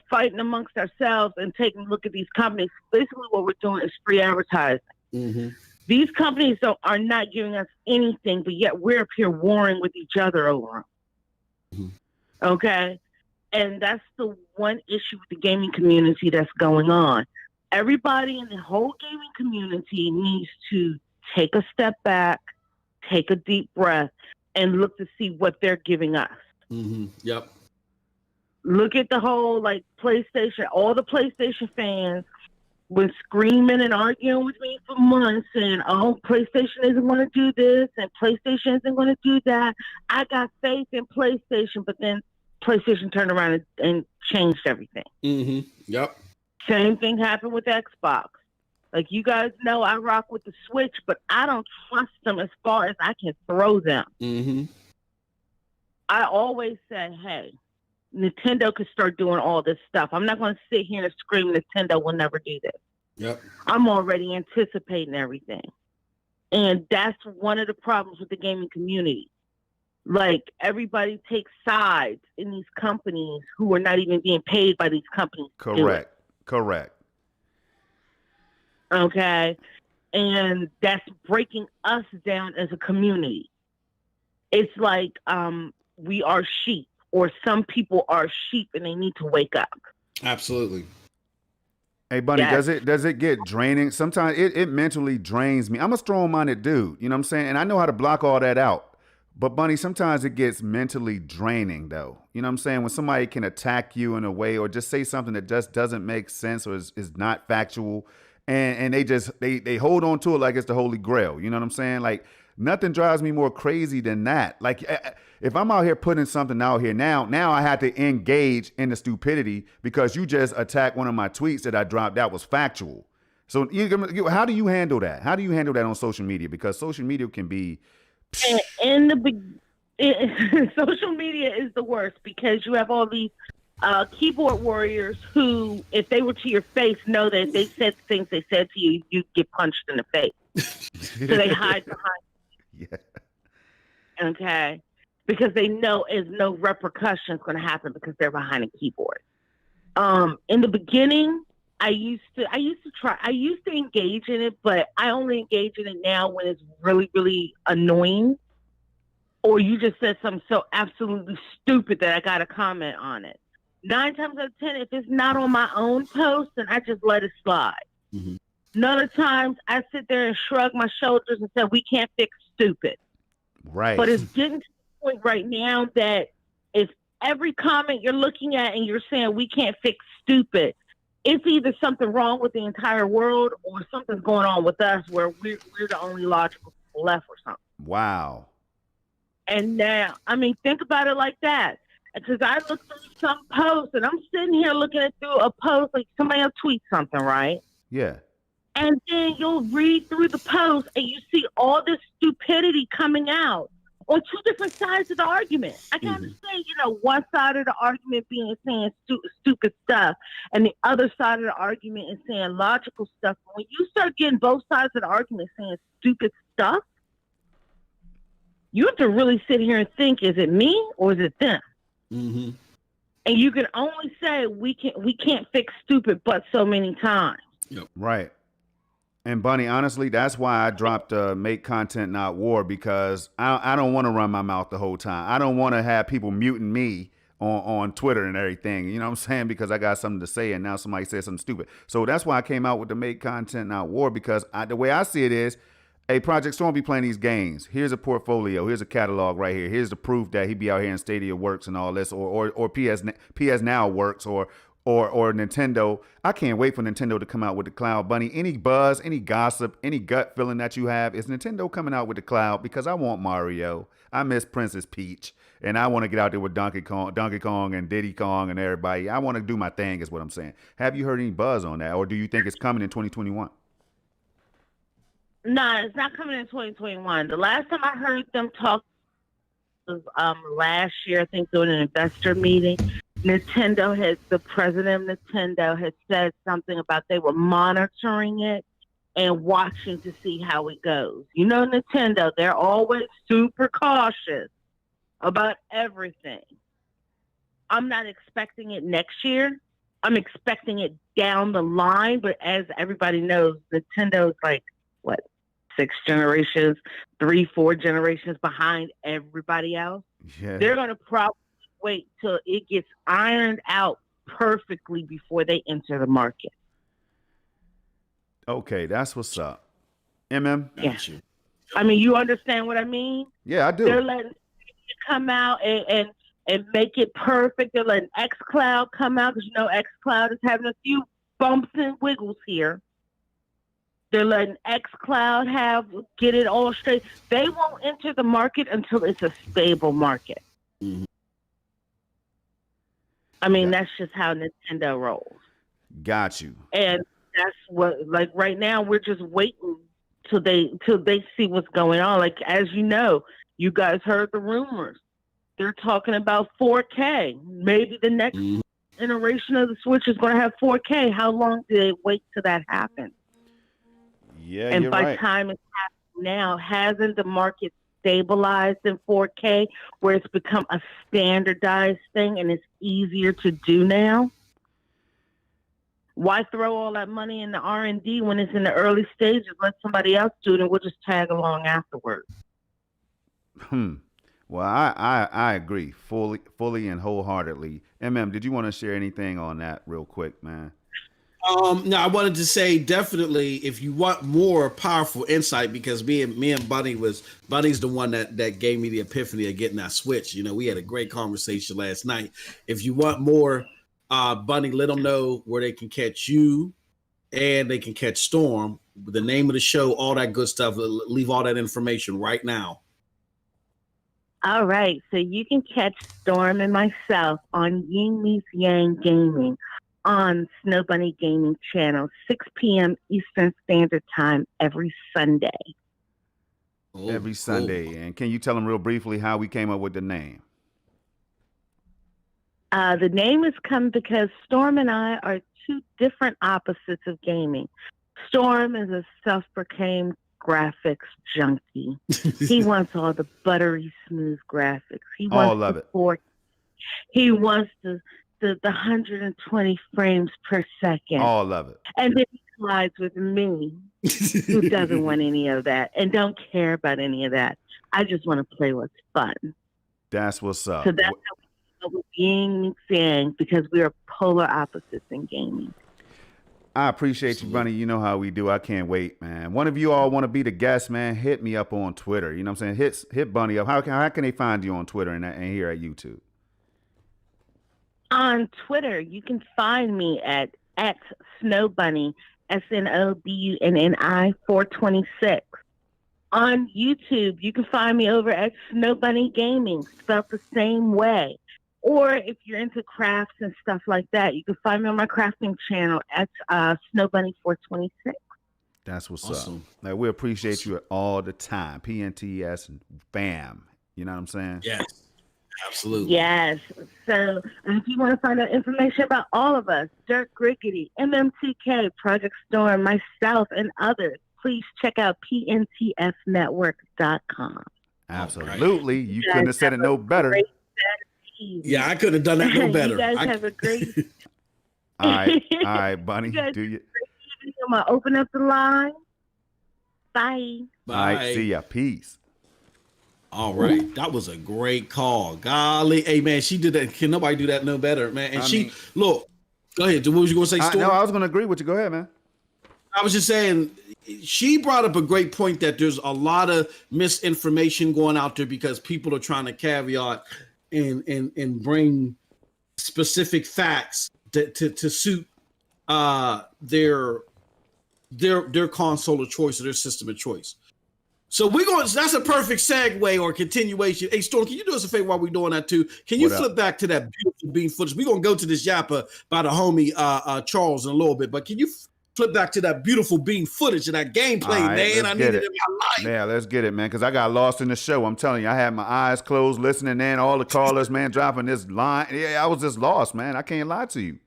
fighting amongst ourselves and taking a look at these companies. Basically, what we're doing is free advertising. Mm-hmm. These companies are not giving us anything, but yet we're up here warring with each other over them. Mm-hmm. Okay? And that's the one issue with the gaming community that's going on. Everybody in the whole gaming community needs to take a step back, take a deep breath, and look to see what they're giving us. Mm-hmm. Yep. Look at the whole PlayStation. All the PlayStation fans were screaming and arguing with me for months, saying, "Oh, PlayStation isn't going to do this, and PlayStation isn't going to do that." I got faith in PlayStation, but then PlayStation turned around and changed everything. Mm-hmm. Yep. Same thing happened with Xbox. Like you guys know, I rock with the Switch, but I don't trust them as far as I can throw them. Mm-hmm. I always said, hey, Nintendo could start doing all this stuff. I'm not going to sit here and scream Nintendo will never do this. Yep. I'm already anticipating everything. And that's one of the problems with the gaming community. Like, everybody takes sides in these companies who are not even being paid by these companies. Correct. Okay? And that's breaking us down as a community. It's like we are sheep, or some people are sheep and they need to wake up. Absolutely. Hey, Bunny, Yes. does it get draining? Sometimes it mentally drains me. I'm a strong-minded dude, you know what I'm saying? And I know how to block all that out. But, Bunny, sometimes it gets mentally draining, though. You know what I'm saying? When somebody can attack you in a way or just say something that just doesn't make sense or is not factual, and they hold on to it like it's the Holy Grail. You know what I'm saying? Like, nothing drives me more crazy than that. Like, if I'm out here putting something out here now I have to engage in the stupidity because you just attacked one of my tweets that I dropped that was factual. So how do you handle that? How do you handle that on social media? Because social media can be... social media is the worst because you have all these keyboard warriors who, if they were to your face, know that if they said things they said to you, you'd get punched in the face. So they hide behind. Yeah. Okay, because they know is no repercussions going to happen because they're behind a keyboard. In the beginning, I used to engage in it, but I only engage in it now when it's really, really annoying, or you just said something so absolutely stupid that I got to comment on it. 9 times out of 10, if it's not on my own post, then I just let it slide. Mm-hmm. None of the times I sit there and shrug my shoulders and say, we can't fix stupid. Right. But it's getting to the point right now that if every comment you're looking at and you're saying we can't fix stupid, it's either something wrong with the entire world or something's going on with us where we're the only logical people left or something. Wow. And now, I mean, think about it like that. Because I look through some posts and I'm sitting here looking at through a post, like somebody will tweet something, right? Yeah. And then you'll read through the post and you see all this stupidity coming out on 2 different sides of the argument. I can understand, one side of the argument being saying stupid stuff and the other side of the argument is saying logical stuff. When you start getting both sides of the argument saying stupid stuff, you have to really sit here and think, is it me or is it them? Mm-hmm. And you can only say we can't fix stupid but so many times. Yep. Right. And Bunny, honestly, that's why I dropped make content, not war, because I don't want to run my mouth the whole time. I don't want to have people muting me on Twitter and everything. You know what I'm saying? Because I got something to say and now somebody said something stupid. So that's why I came out with the make content, not war, because the way I see it is, hey, Project Storm be playing these games. Here's a portfolio. Here's a catalog right here. Here's the proof that he be out here in Stadia works and all this, or PS Now works, or Nintendo. I can't wait for Nintendo to come out with the cloud. Bunny, any buzz, any gossip, any gut feeling that you have, is Nintendo coming out with the cloud? Because I want Mario. I miss Princess Peach. And I want to get out there with Donkey Kong and Diddy Kong and everybody. I want to do my thing is what I'm saying. Have you heard any buzz on that? Or do you think it's coming in 2021? No, it's not coming in 2021. The last time I heard them talk was last year, I think during an investor meeting. The president of Nintendo had said something about they were monitoring it and watching to see how it goes. You know, Nintendo, they're always super cautious about everything. I'm not expecting it next year. I'm expecting it down the line, but as everybody knows, Nintendo's like, 6 generations, 3-4 generations behind everybody else. Yeah. They're going to probably wait till it gets ironed out perfectly before they enter the market. Okay, that's what's up. Yeah. I mean, you understand what I mean? Yeah, I do. They're letting it come out and make it perfect. They're letting Xcloud come out because Xcloud is having a few bumps and wiggles here. They're letting Xcloud get it all straight. They won't enter the market until it's a stable market. Mm-hmm. I mean, that's just how Nintendo rolls. Got you. And that's what, like right now, we're just waiting till they see what's going on. Like, as you know, you guys heard the rumors. They're talking about 4K. Maybe the next iteration of the Switch is going to have 4K. How long do they wait till that happens? Yeah, and you're by right. the time it's happening now, hasn't the market stabilized in 4K where it's become a standardized thing and it's easier to do now? Why throw all that money in the R&D when it's in the early stages? Let somebody else do it and we'll just tag along afterwards. Well, I agree fully and wholeheartedly. Did you want to share anything on that real quick, man? No, I wanted to say definitely if you want more powerful insight, because me and Bunny's the one that gave me the epiphany of getting that Switch. We had a great conversation last night. If you want more, Bunny, let them know where they can catch you and they can catch Storm, the name of the show, all that good stuff. Leave all that information right now. All right, so you can catch Storm and myself on Ying Meets Yang Gaming on Snow Bunny Gaming Channel, 6 p.m. Eastern Standard Time every Sunday. every cool. Sunday. And can you tell them real briefly how we came up with the name? The name has come because Storm and I are two different opposites of gaming. Storm is a self-proclaimed graphics junkie. He wants all the buttery smooth graphics. He wants All of the it. 4K. He wants the 120 frames per second. All of it. And then he collides with me, who doesn't want any of that and don't care about any of that. I just want to play what's fun. That's what's up. So that's how we came up with Ying Yang, because we are polar opposites in gaming. I appreciate you, Bunny. You know how we do. I can't wait, man. One of you all want to be the guest, man, hit me up on Twitter. You know what I'm saying? Hit Bunny up. How can they find you on Twitter and here at YouTube? On Twitter, you can find me at @SnowBunny, SNOBUNNI 426. On YouTube, you can find me over at Snowbunny Gaming, spelled the same way. Or if you're into crafts and stuff like that, you can find me on my crafting channel at Snowbunny 426. That's what's Awesome. up. Like, we appreciate you all the time. PNTS and BAM. You know what I'm saying? Yes, absolutely. Yes. So if you want to find out information about all of us, Dirk Griggity, MM2K, Project Storm, myself, and others, please check out pntfnetwork.com. Absolutely. You guys couldn't have said it no better. great evening. Yeah, I could have done that no better. You guys have a great All right, Bunny. You guys Do you? I'm going to open up the line. Bye. All right, see ya. Peace. All right, that was a great call. Golly, hey man, she did that. Can nobody do that no better, man? And look. Go ahead. What was you gonna say, Storm? No, I was gonna agree with you. Go ahead, man. I was just saying, she brought up a great point that there's a lot of misinformation going out there because people are trying to caveat and bring specific facts to suit their console of choice or their system of choice. So that's a perfect segue or continuation. Hey, Storm, can you do us a favor while we're doing that too? Can you flip back to that beautiful beam footage? We're going to go to this yappa by the homie Charles in a little bit, but can you flip back to that beautiful beam footage of that gameplay, man? I need it in my life. Yeah, let's get it, man, because I got lost in the show. I'm telling you, I had my eyes closed listening in, all the callers, man, dropping this line. Yeah, I was just lost, man. I can't lie to you.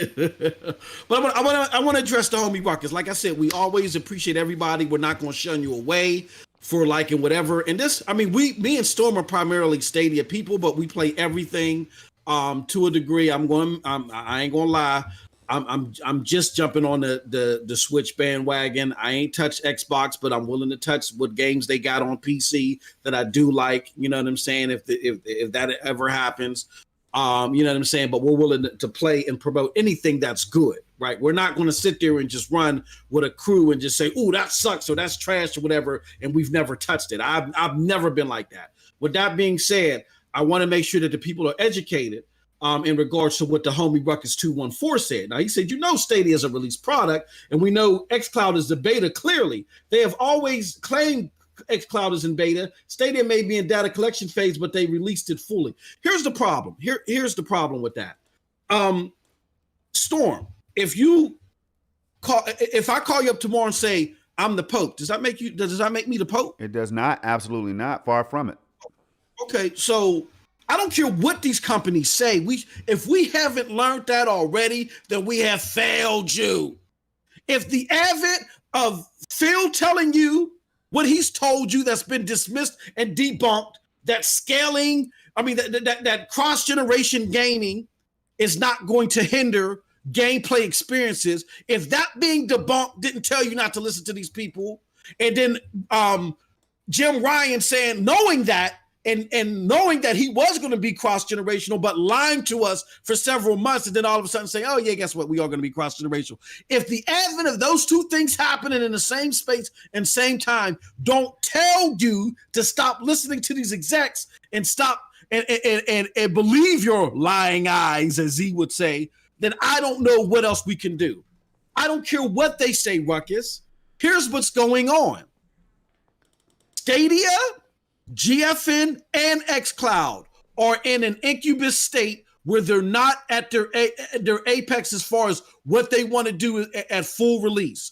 But I want to address the homie Ruckus. Like I said, we always appreciate everybody. We're not going to shun you away for liking whatever. And this, I mean, me and Storm are primarily Stadia people, but we play everything to a degree. I ain't gonna lie. I'm just jumping on the Switch bandwagon. I ain't touched Xbox, but I'm willing to touch what games they got on PC that I do like. You know what I'm saying? If that ever happens. You know what I'm saying? But we're willing to play and promote anything that's good, right? We're not going to sit there and just run with a crew and just say, "Ooh, that sucks," or "That's trash," or whatever, and we've never touched it. I've never been like that. With that being said, I want to make sure that the people are educated in regards to what the homie Ruckus 214 said. Now, he said, Stadia is a released product, and we know Xcloud is the beta. Clearly, they have always claimed Xcloud is in beta. Stadia may be in data collection phase, but they released it fully. Here's the problem. Here's the problem with that. Storm, if I call you up tomorrow and say I'm the Pope, does that make me the Pope? It does not. Absolutely not. Far from it. Okay, so I don't care what these companies say. If we haven't learned that already, then we have failed you. If the advent of Phil telling you what he's told you that's been dismissed and debunked, that scaling, that cross-generation gaming is not going to hinder gameplay experiences. If that being debunked didn't tell you not to listen to these people, and then Jim Ryan saying, knowing that, and knowing that he was going to be cross-generational, but lying to us for several months, and then all of a sudden say, "Oh yeah, guess what? We are going to be cross-generational." If the advent of those two things happening in the same space and same time don't tell you to stop listening to these execs and stop and believe your lying eyes, as he would say, then I don't know what else we can do. I don't care what they say, Ruckus. Here's what's going on. Stadia, GFN, and Xcloud are in an incubus state where they're not at their apex as far as what they want to do at full release.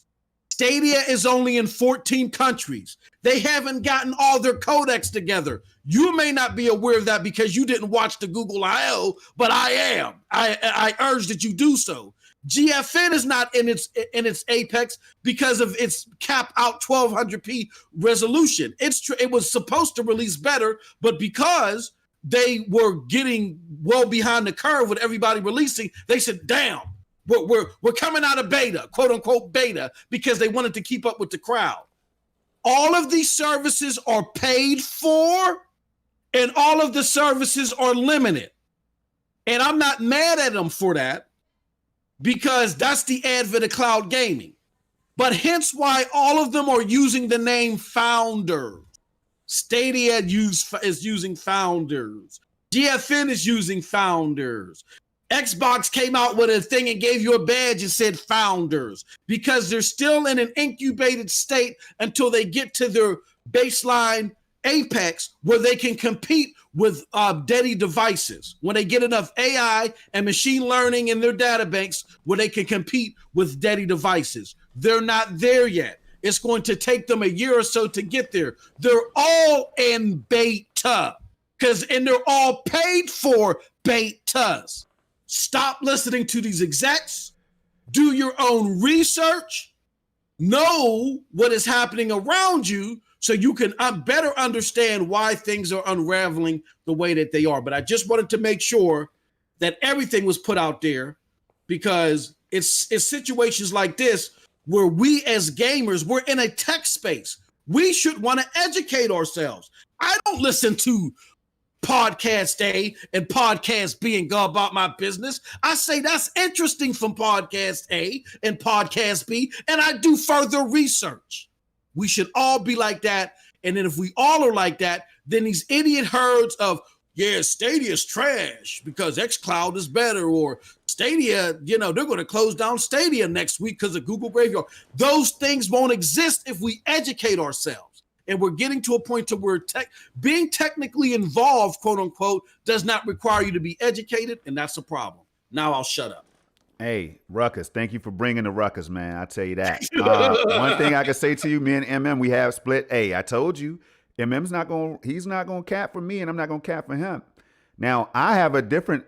Stadia is only in 14 countries. They haven't gotten all their codecs together. You may not be aware of that because you didn't watch the Google I/O, but I am. I urge that you do so. GFN is not in its apex because of its cap out 1200p resolution. It was supposed to release better, but because they were getting well behind the curve with everybody releasing, they said, damn, we're coming out of beta, quote unquote beta, because they wanted to keep up with the crowd. All of these services are paid for, and all of the services are limited. And I'm not mad at them for that, because that's the advent of cloud gaming. But hence why all of them are using the name Founders. Stadia is using Founders. GFN is using Founders. Xbox came out with a thing and gave you a badge and said Founders, because they're still in an incubated state until they get to their baseline apex where they can compete with steady devices. When they get enough AI and machine learning in their data banks where they can compete with steady devices. They're not there yet. It's going to take them a year or so to get there. They're all in beta, and they're all paid for betas. Stop listening to these execs. Do your own research. Know what is happening around you so you can better understand why things are unraveling the way that they are. But I just wanted to make sure that everything was put out there, because it's situations like this where we as gamers, we're in a tech space. We should want to educate ourselves. I don't listen to Podcast A and Podcast B and go about my business. I say that's interesting from Podcast A and Podcast B, and I do further research. We should all be like that. And then if we all are like that, then these idiot herds of, yeah, Stadia's trash because Xcloud is better, or Stadia, they're going to close down Stadia next week because of Google Graveyard. Those things won't exist if we educate ourselves. And we're getting to a point to where being technically involved, quote unquote, does not require you to be educated, and that's a problem. Now I'll shut up. Hey, Ruckus, thank you for bringing the ruckus, man. I tell you that. One thing I can say to you, me and MM, we have split. Hey, I told you, MM's he's not gonna cap for me, and I'm not gonna cap for him. Now, I have a different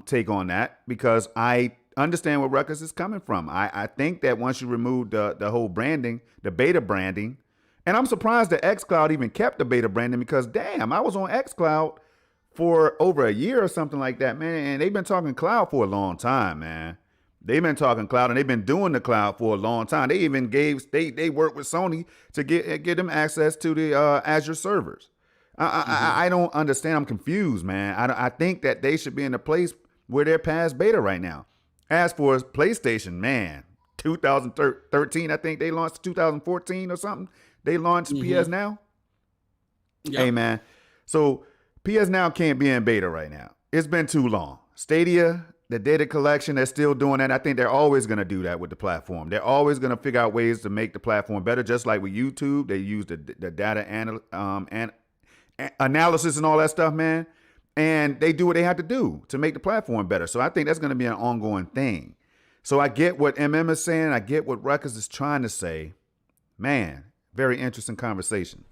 take on that, because I understand where Ruckus is coming from. I think that once you remove the whole branding, the beta branding, and I'm surprised that Xcloud even kept the beta branding, because damn, I was on Xcloud for over a year or something like that, man. And they've been talking cloud for a long time, man. They've been talking cloud, and they've been doing the cloud for a long time. They even they worked with Sony to get them access to the Azure servers. I don't understand. I'm confused, man. I think that they should be in a place where they're past beta right now. As for PlayStation, man, 2013, I think they launched 2014 or something. They launched PS Now. Yep. Hey, man. So PS Now can't be in beta right now. It's been too long. Stadia, the data collection, they're still doing that. I think they're always going to do that with the platform. They're always going to figure out ways to make the platform better, just like with YouTube. They use the data analysis and all that stuff, man. And they do what they have to do to make the platform better. So I think that's going to be an ongoing thing. So I get what MM is saying. I get what Ruckus is trying to say. Man, very interesting conversation.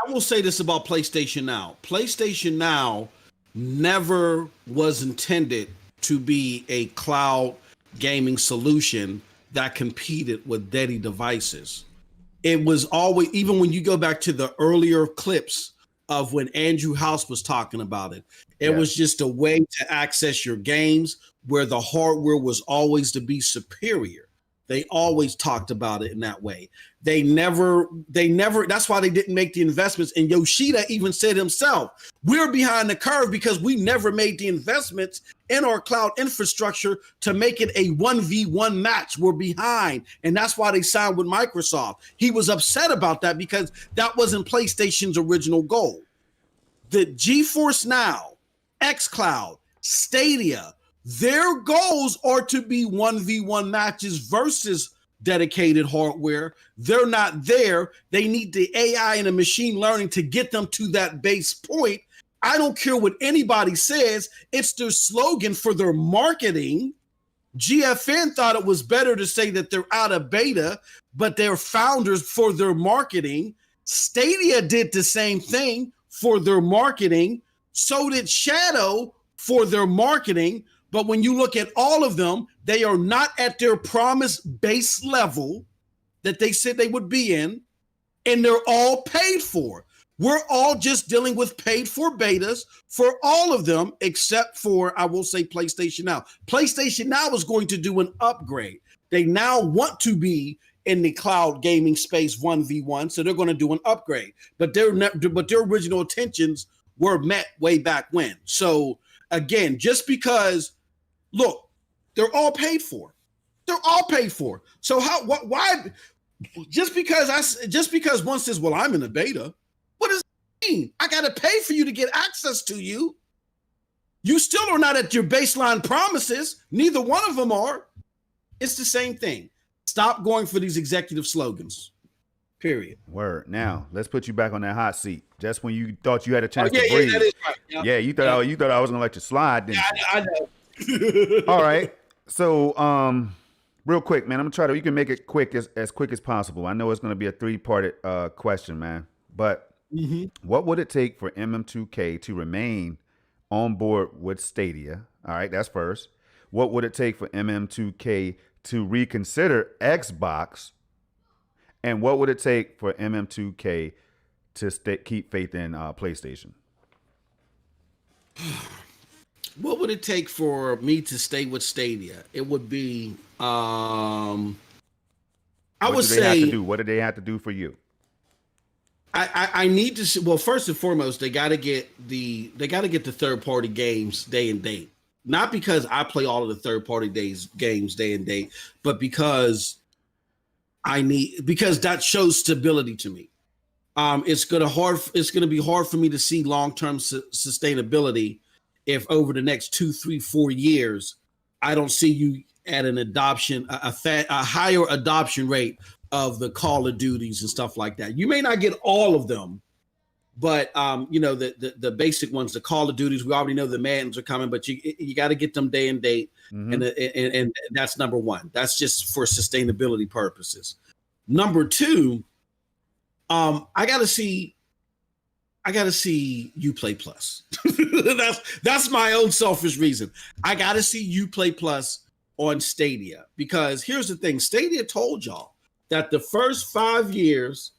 I will say this about PlayStation Now. PlayStation Now never was intended to be a cloud gaming solution that competed with daddy devices. It was always, even when you go back to the earlier clips of when Andrew House was talking about it, it was just a way to access your games where the hardware was always to be superior. They always talked about it in that way. They never, that's why they didn't make the investments. And Yoshida even said himself, we're behind the curve because we never made the investments in our cloud infrastructure to make it a 1v1 match. We're behind. And that's why they signed with Microsoft. He was upset about that because that wasn't PlayStation's original goal. The GeForce Now, Xcloud, Stadia, their goals are to be 1v1 matches versus dedicated hardware. They're not there. They need the AI and the machine learning to get them to that base point. I don't care what anybody says. It's their slogan for their marketing. GFN thought it was better to say that they're out of beta, but they're founders for their marketing. Stadia did the same thing for their marketing. So did Shadow for their marketing. But when you look at all of them, they are not at their promised base level that they said they would be in, and they're all paid for. We're all just dealing with paid for betas for all of them, except for, I will say, PlayStation Now. PlayStation Now is going to do an upgrade. They now want to be in the cloud gaming space 1v1, so they're going to do an upgrade. But their original intentions were met way back when. So again, just because, look, they're all paid for. They're all paid for. So why? Just because one says, well, I'm in a beta. What does that mean? I got to pay for you to get access to you. You still are not at your baseline promises. Neither one of them are. It's the same thing. Stop going for these executive slogans. Period. Word. Now, let's put you back on that hot seat. Just when you thought you had a chance to breathe. Yeah, that is right. Yeah, you thought I was going to let you slide. Didn't you? I know. All right. So, real quick, man, I'm going to try to, you can make it quick as quick as possible. I know it's going to be a 3-part question, man, but what would it take for MM2K to remain on board with Stadia? All right, that's first. What would it take for MM2K to reconsider Xbox? And what would it take for MM2K to keep faith in PlayStation? What would it take for me to stay with Stadia? It would be, I would say, what do they have to do for you? I need to see, well, first and foremost, they got to get the third-party games day and date. Not because I play all of the third-party games day and date, but because that shows stability to me. It's gonna be hard for me to see long-term sustainability if over the next 2, 3, 4 years I don't see you at an adoption, a higher adoption rate of the Call of Duties and stuff like that. You may not get all of them, but the basic ones, the Call of Duties, we already know the Maddens are coming, but you got to get them day and date, and that's number one. That's just for sustainability purposes. Number two, I got to see Uplay Plus. that's my own selfish reason. I got to see Uplay Plus on Stadia, because here's the thing: Stadia told y'all that the first 5 years,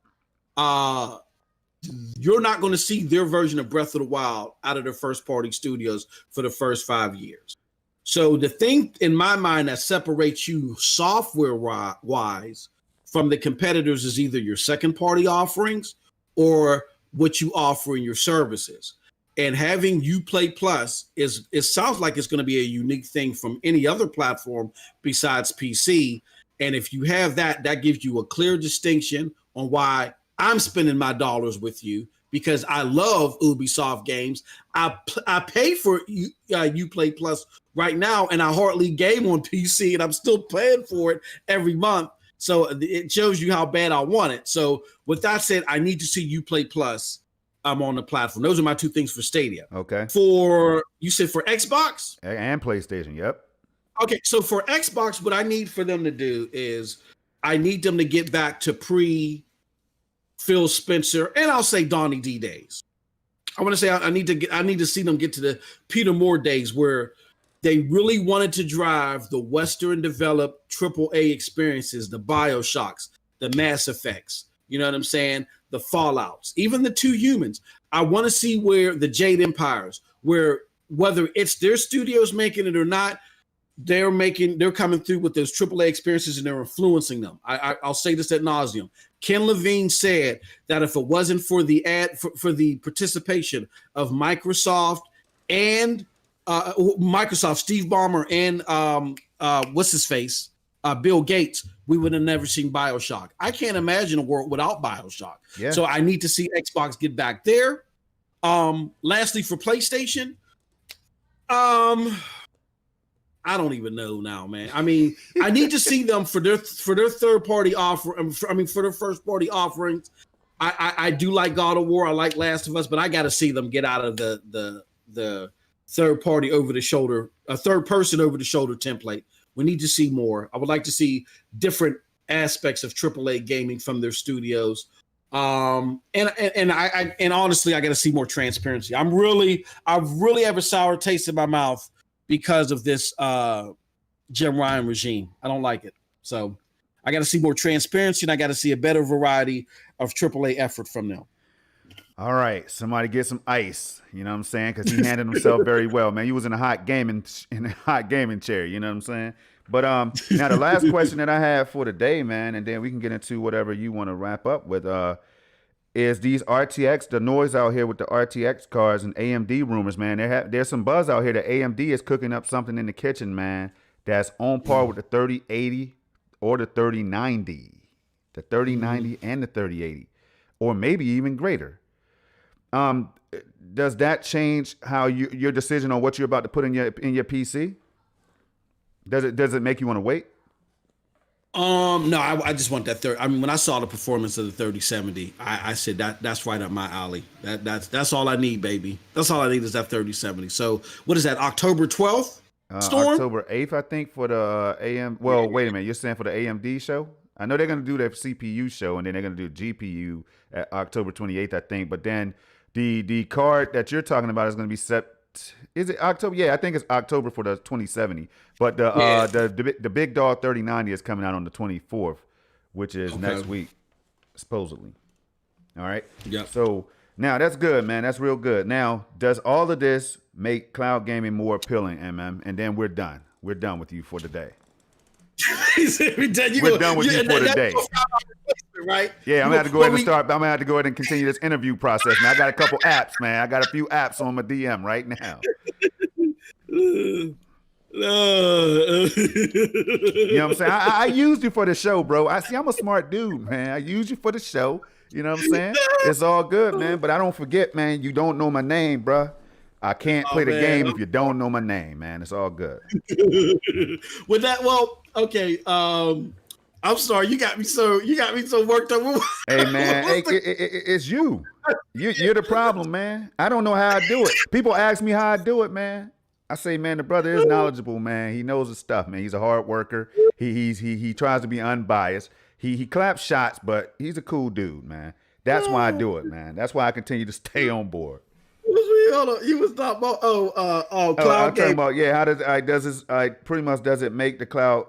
you're not going to see their version of Breath of the Wild out of their first-party studios for the first 5 years. So the thing in my mind that separates you software-wise from the competitors is either your second-party offerings or what you offer in your services. And having Uplay Plus it sounds like it's going to be a unique thing from any other platform besides PC. And if you have that gives you a clear distinction on why I'm spending my dollars with you, because I love Ubisoft games. I pay for Uplay Plus right now, and I hardly game on PC, and I'm still paying for it every month. So it shows you how bad I want it. So with that said, I need to see Uplay Plus on the platform. Those are my two things for Stadia. Okay. You said for Xbox? And PlayStation, yep. Okay, so for Xbox, what I need for them to do is I need them to get back to pre-Phil Spencer, and I'll say Donnie D days. I want to say I need to see them get to the Peter Moore days where they really wanted to drive the Western developed AAA experiences, the BioShocks, the Mass Effects, you know what I'm saying? The Fallouts, even the Two Humans. I want to see where the Jade Empires, where whether it's their studios making it or not, they're coming through with those AAA experiences and they're influencing them. I'll say this ad nauseum. Ken Levine said that if it wasn't for the for the participation of Microsoft and Steve Ballmer and what's his face, Bill Gates, we would have never seen BioShock. I can't imagine a world without BioShock. Yeah. So I need to see Xbox get back there. Lastly, for PlayStation, I don't even know now, man. I mean, I need to see them for their third party offer. For their first party offerings. I do like God of War. I like Last of Us, but I got to see them get out of the third party over the shoulder, a third person over the shoulder template We need to see more. I would like to see different aspects of AAA gaming from their studios. And honestly, I got to see more transparency. I've really have a sour taste in my mouth because of this Jim Ryan regime. I don't like it. So I got to see more transparency, and I got to see a better variety of AAA effort from them. All right, somebody get some ice. You know what I'm saying? Because he handled himself very well, man. He was in a hot gaming chair. You know what I'm saying? But now the last question that I have for today, man, and then we can get into whatever you want to wrap up with, is these RTX, the noise out here with the RTX cards and AMD rumors, man. There's some buzz out here that AMD is cooking up something in the kitchen, man, that's on par with the 3080 or the 3090, the 3090 and the 3080, or maybe even greater. Does that change how your decision on what you're about to put in your PC? Does it make you want to wait? No, I just want that third. I mean, when I saw the performance of the 3070, I said that's right up my alley. That's all I need, baby. That's all I need is that 3070. So what is that? October 12th? Storm? October 8th, I think, for the AM. Well, wait a minute. You're saying for the AMD show? I know they're going to do their CPU show, and then they're going to do GPU at October 28th, I think. But then the card that you're talking about is going to be set. Is it October? Yeah, I think it's October for the 2070. But the big dog 3090 is coming out on the 24th, which is next week, supposedly. All right. Yeah. So now that's good, man. That's real good. Now, does all of this make cloud gaming more appealing, MM? And then we're done. We're done with you for today. We're done with you for today. Right? Yeah, I'm gonna have to go ahead and start. I'm gonna have to go ahead and continue this interview process. Now I got a couple apps, man. I got a few apps on my DM right now. You know what I'm saying? I used you for the show, bro. I'm a smart dude, man. I used you for the show. You know what I'm saying? It's all good, man. But I don't forget, man. You don't know my name, bro. I can't play the game if you don't know my name, man. It's all good. With that, well, okay. I'm sorry. You got me so worked up. Hey, man, it's you. You're the problem, man. I don't know how I do it. People ask me how I do it, man. I say, man, the brother is knowledgeable, man. He knows his stuff, man. He's a hard worker. He tries to be unbiased. He claps shots, but he's a cool dude, man. That's why I do it, man. That's why I continue to stay on board. Hold on. You was talking about cloud game. About, yeah, how does it make the cloud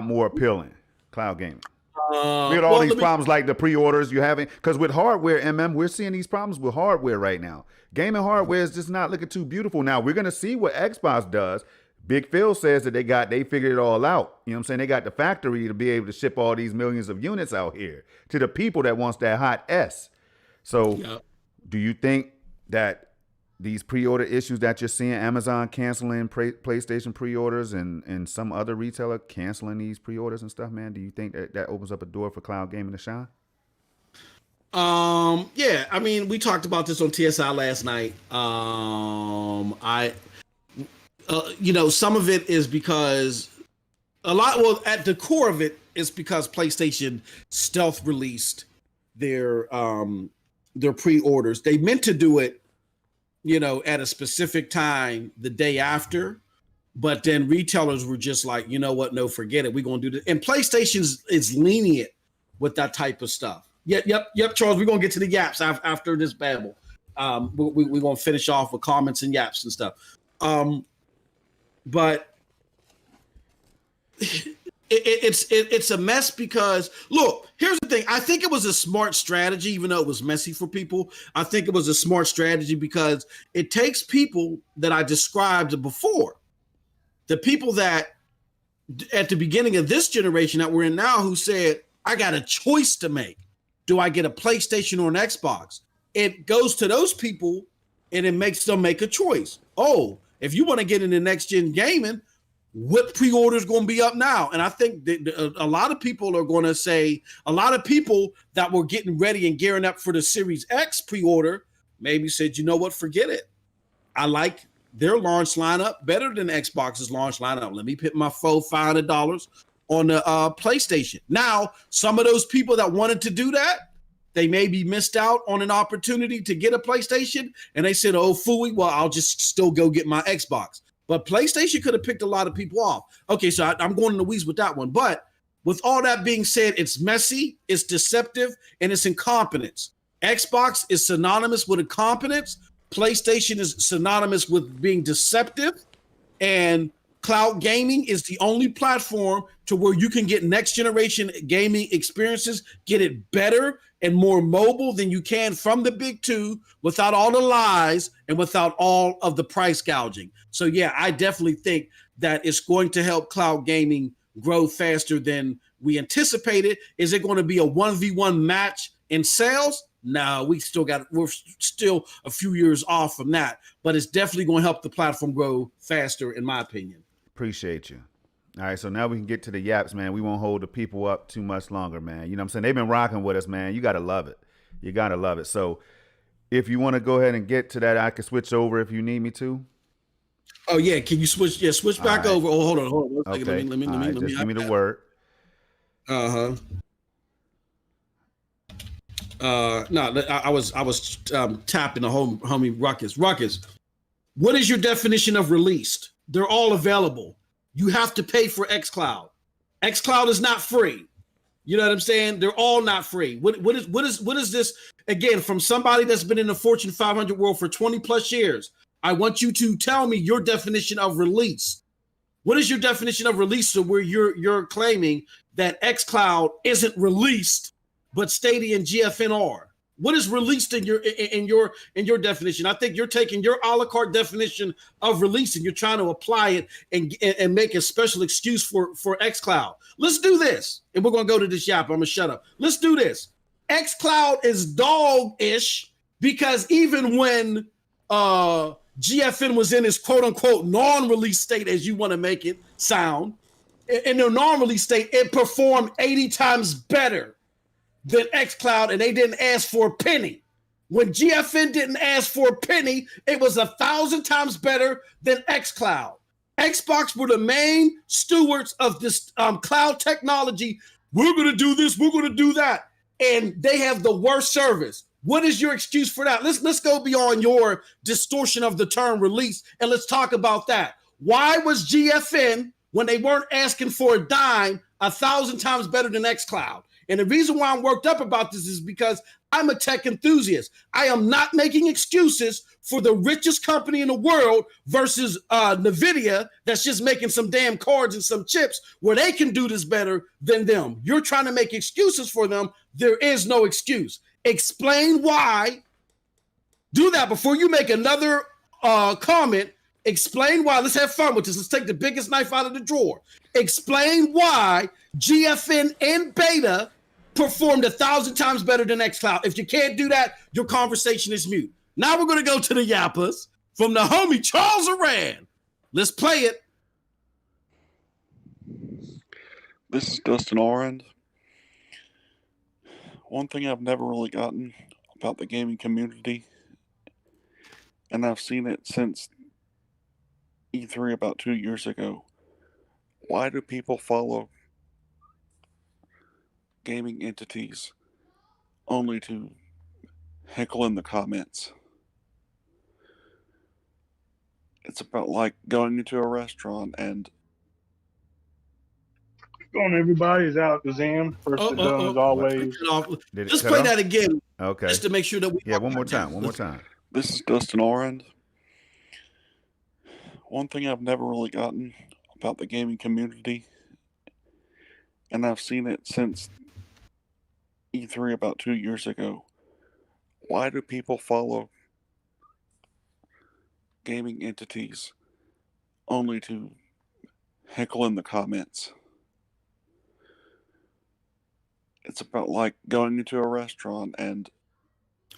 more appealing? Cloud gaming. We got all these problems like the pre-orders you having, because with hardware, we're seeing these problems with hardware right now. Gaming hardware is just not looking too beautiful. Now we're gonna see what Xbox does. Big Phil says that they figured it all out. You know what I'm saying? They got the factory to be able to ship all these millions of units out here to the people that wants that hot S. So do you think that these pre-order issues that you're seeing, Amazon canceling PlayStation pre-orders and some other retailer canceling these pre-orders and stuff, man, do you think that opens up a door for cloud gaming to shine? Yeah, I mean, we talked about this on TSI last night. Some of it is because at the core of it is because PlayStation stealth released their pre-orders. They meant to do it, at a specific time the day after, but then retailers were just like, you know what? No, forget it. We're going to do this. And PlayStation is lenient with that type of stuff. Yep, Charles, we're going to get to the yaps after this babble. We're going to finish off with comments and yaps and stuff. But it's a mess because, look, here's the thing. I think it was a smart strategy, even though it was messy for people. I think it was a smart strategy because it takes people that I described before, the people that at the beginning of this generation that we're in now who said, I got a choice to make. Do I get a PlayStation or an Xbox? It goes to those people and it makes them make a choice. Oh, if you want to get into next gen gaming, what pre-order is going to be up now? And I think that a lot of people are going to say, a lot of people that were getting ready and gearing up for the Series X pre-order maybe said, you know what, forget it. I like their launch lineup better than Xbox's launch lineup. Let me put my $500 on the PlayStation. Now, some of those people that wanted to do that, they maybe missed out on an opportunity to get a PlayStation, and they said, oh, phooey, well, I'll just still go get my Xbox. But PlayStation could have picked a lot of people off. Okay, so I'm going in the weeds with that one. But with all that being said, it's messy, it's deceptive, and it's incompetence. Xbox is synonymous with incompetence. PlayStation is synonymous with being deceptive. And cloud gaming is the only platform to where you can get next generation gaming experiences, get it better and more mobile than you can from the big two without all the lies and without all of the price gouging. So yeah, I definitely think that it's going to help cloud gaming grow faster than we anticipated. Is it going to be a 1v1 match in sales? No, we're still a few years off from that, but it's definitely going to help the platform grow faster, in my opinion. Appreciate you. All right, so now we can get to the yaps, man. We won't hold the people up too much longer, man. You know what I'm saying? They've been rocking with us, man. You got to love it. You got to love it. So if you want to go ahead and get to that, I can switch over if you need me to. Oh, yeah. Can you switch? Yeah, switch back over. Oh, hold on. Okay. Let me just give me the word. No, I was tapping the homie Ruckus. Ruckus, what is your definition of released? They're all available. You have to pay for Xcloud. Xcloud is not free. You know what I'm saying? They're all not free. What is this? Again, from somebody that's been in the Fortune 500 world for 20 plus years, I want you to tell me your definition of release. What is your definition of release? So where you're claiming that Xcloud isn't released, but Stadia and GFN are. What is released in your definition? I think you're taking your a la carte definition of release and you're trying to apply it and make a special excuse for Xcloud. Let's do this, and we're gonna go to this yap. I'm gonna shut up. Let's do this. Xcloud is dog-ish because even when GFN was in his quote unquote non-release state, as you want to make it sound, in their non-release state, it performed 80 times better than Xcloud, and they didn't ask for a penny. When GFN didn't ask for a penny, it was 1,000 times better than Xcloud. Xbox were the main stewards of this cloud technology. We're going to do this, we're going to do that, and they have the worst service. What is your excuse for that? Let's go beyond your distortion of the term release, and let's talk about that. Why was GFN, when they weren't asking for a dime, 1,000 times better than Xcloud? And the reason why I'm worked up about this is because I'm a tech enthusiast. I am not making excuses for the richest company in the world versus Nvidia that's just making some damn cards and some chips where they can do this better than them. You're trying to make excuses for them. There is no excuse. Explain why. Do that before you make another comment. Explain why. Let's have fun with this. Let's take the biggest knife out of the drawer. Explain why GFN and Beta performed 1,000 times better than Xcloud. If you can't do that, your conversation is mute. Now we're going to go to the yappers from the homie Charles Aran. Let's play it. This is Dustin Orand. One thing I've never really gotten about the gaming community, and I've seen it since E3 about 2 years ago. Why do people follow gaming entities only to heckle in the comments? It's about like going into a restaurant and on everybody is out Kazam. First and done as always. Just play that again. Okay. Just to make sure that we. Yeah, one more time. This is Dustin Orand. One thing I've never really gotten about the gaming community, and I've seen it since E3 about 2 years ago. Why do people follow gaming entities only to heckle in the comments? It's about like going into a restaurant and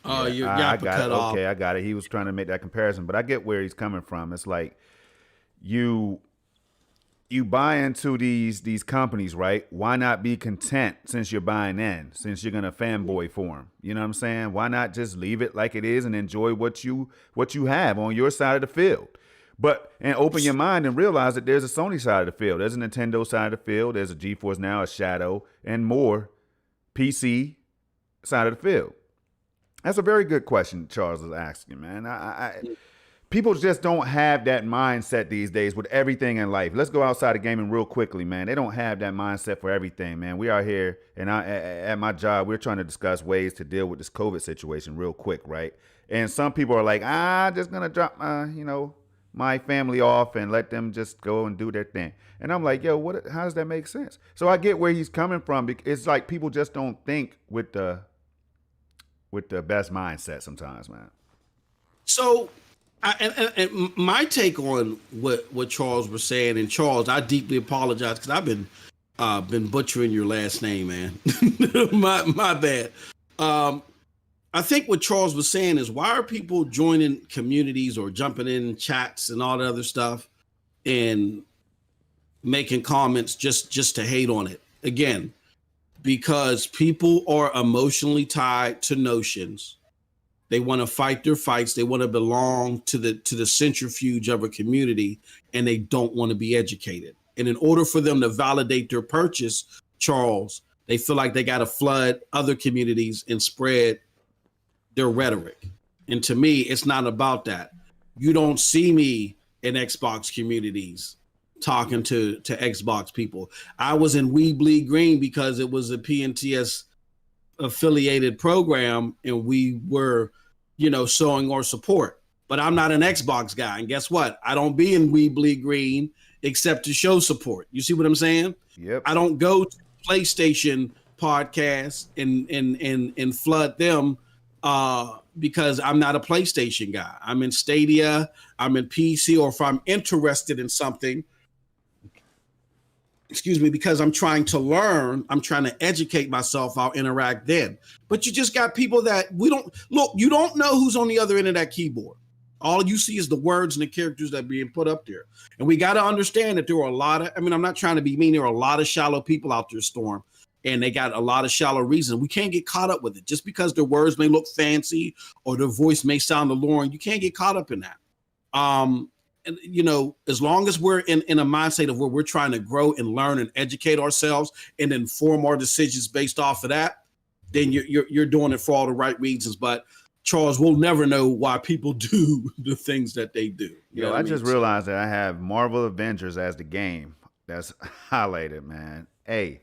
Oh, yeah, you I got got cut it. off. Okay, I got it. He was trying to make that comparison, but I get where he's coming from. It's like you buy into these companies, right? Why not be content since you're buying in, since you're gonna fanboy for them? You know what I'm saying? Why not just leave it like it is and enjoy what you have on your side of the field? And open your mind and realize that there's a Sony side of the field, there's a Nintendo side of the field, there's a GeForce Now, a Shadow, and more PC side of the field. That's a very good question Charles is asking, man. people just don't have that mindset these days with everything in life. Let's go outside of gaming real quickly, man. They don't have that mindset for everything, man. We are here, and at my job, we're trying to discuss ways to deal with this COVID situation real quick, right? And some people are like, just gonna drop my family off and let them just go and do their thing. And I'm like, yo, how does that make sense? So I get where he's coming from. It's like people just don't think with the best mindset sometimes, man. So, and my take on what Charles was saying, and Charles, I deeply apologize because I've been butchering your last name, man. my bad. I think what Charles was saying is, why are people joining communities or jumping in chats and all that other stuff and making comments just to hate on it? Again, because people are emotionally tied to notions. They want to fight their fights. They want to belong to the centrifuge of a community, and they don't want to be educated. And in order for them to validate their purchase, Charles, they feel like they got to flood other communities and spread their rhetoric. And to me, it's not about that. You don't see me in Xbox communities talking to Xbox people. I was in We Bleed Green because it was a PNTS affiliated program, and we were, showing our support. But I'm not an Xbox guy. And guess what? I don't be in We Bleed Green except to show support. You see what I'm saying? Yep. I don't go to PlayStation podcasts and flood them because I'm not a PlayStation guy. I'm in Stadia, I'm in PC, or if I'm interested in something, because I'm trying to learn, I'm trying to educate myself, I'll interact then. But you just got people that you don't know who's on the other end of that keyboard. All you see is the words and the characters that are being put up there. And we got to understand that there are a lot of, I'm not trying to be mean, there are a lot of shallow people out there, Storm, and they got a lot of shallow reasons. We can't get caught up with it. Just because their words may look fancy or their voice may sound alluring, you can't get caught up in that. And, as long as we're in a mindset of where we're trying to grow and learn and educate ourselves and inform our decisions based off of that, then you're doing it for all the right reasons. But Charles, we'll never know why people do the things that they do. I just realized that I have Marvel Avengers as the game that's highlighted, man. Hey,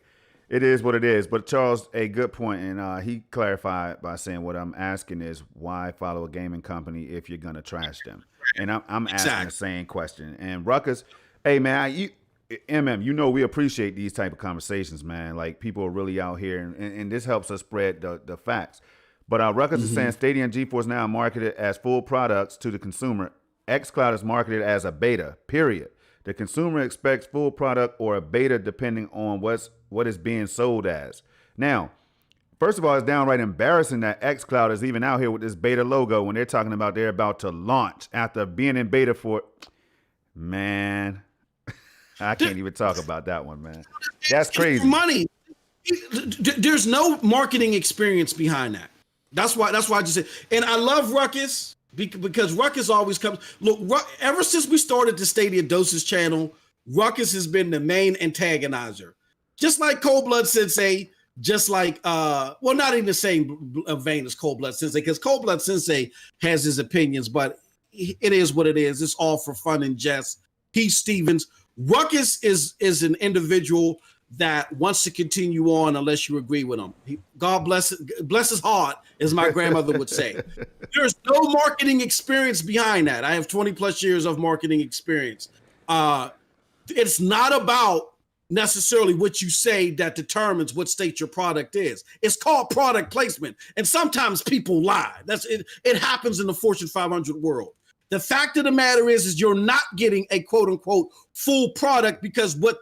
it is what it is. But Charles, a good point, and he clarified by saying what I'm asking is why follow a gaming company if you're gonna trash them. And I'm asking the same question. And Ruckus, hey man, we appreciate these type of conversations, man. Like people are really out here, and this helps us spread the facts. But Ruckus is saying Stadia and GeForce Now are marketed as full products to the consumer. Xcloud is marketed as a beta, period. The consumer expects full product or a beta depending on what is being sold as. Now, first of all, it's downright embarrassing that Xcloud is even out here with this beta logo when they're talking about they're about to launch after being in beta for, man, I can't even talk about that one, man. That's crazy. Money. There's no marketing experience behind that. That's why I just said, and I love Ruckus because Ruckus always comes. Look, ever since we started the Stadia Dosage channel, Ruckus has been the main antagonizer. Just like Cold Blood Sensei, just like, not in the same vein as Cold Blood Sensei, because Cold Blood Sensei has his opinions, but it is what it is. It's all for fun and jest. Heath Stevens. Ruckus is an individual that wants to continue on unless you agree with him. God bless his heart, as my grandmother would say. There's no marketing experience behind that. I have 20 plus years of marketing experience. It's not about necessarily what you say that determines what state your product is. It's called product placement. And sometimes people lie. That's it. It happens in the Fortune 500 world. The fact of the matter is you're not getting a quote unquote full product because what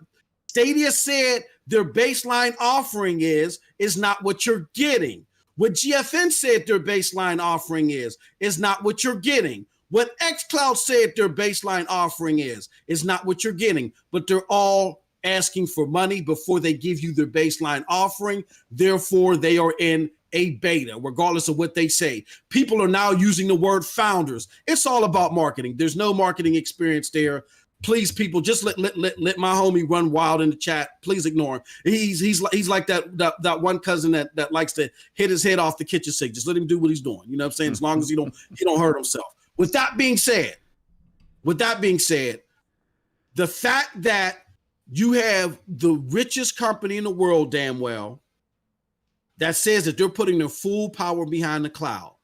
Stadia said their baseline offering is not what you're getting. What GFN said their baseline offering is not what you're getting. What Xcloud said their baseline offering is not what you're getting. But they're all asking for money before they give you their baseline offering. Therefore, they are in a beta, regardless of what they say. People are now using the word founders. It's all about marketing. There's no marketing experience there. Please, people, just let my homie run wild in the chat. Please ignore him. He's like that one cousin that likes to hit his head off the kitchen sink. Just let him do what he's doing. You know what I'm saying? As long as he don't hurt himself. With that being said, With that being said, the fact that you have the richest company in the world, damn well, that says that they're putting their full power behind the cloud,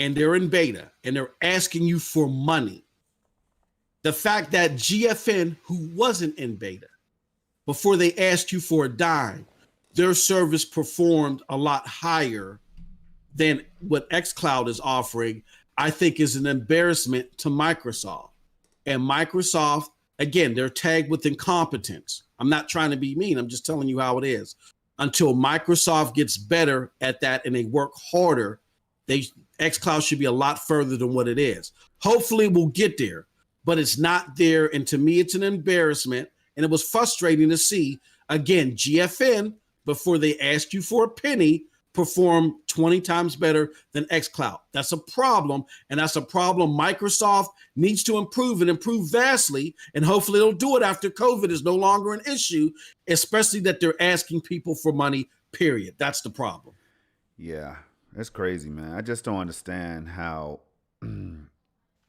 and they're in beta, and they're asking you for money. The fact that GFN, who wasn't in beta, before they asked you for a dime, their service performed a lot higher than what Xcloud is offering, I think is an embarrassment to Microsoft. And Microsoft, again, they're tagged with incompetence. I'm not trying to be mean. I'm just telling you how it is. Until Microsoft gets better at that and they work harder, Xcloud should be a lot further than what it is. Hopefully we'll get there, but it's not there. And to me, it's an embarrassment. And it was frustrating to see, again, GFN, before they asked you for a penny, perform 20 times better than Xcloud. That's a problem. And that's a problem Microsoft needs to improve and improve vastly. And hopefully they'll do it after COVID is no longer an issue, especially that they're asking people for money, period. That's the problem. Yeah, that's crazy, man. I just don't understand how...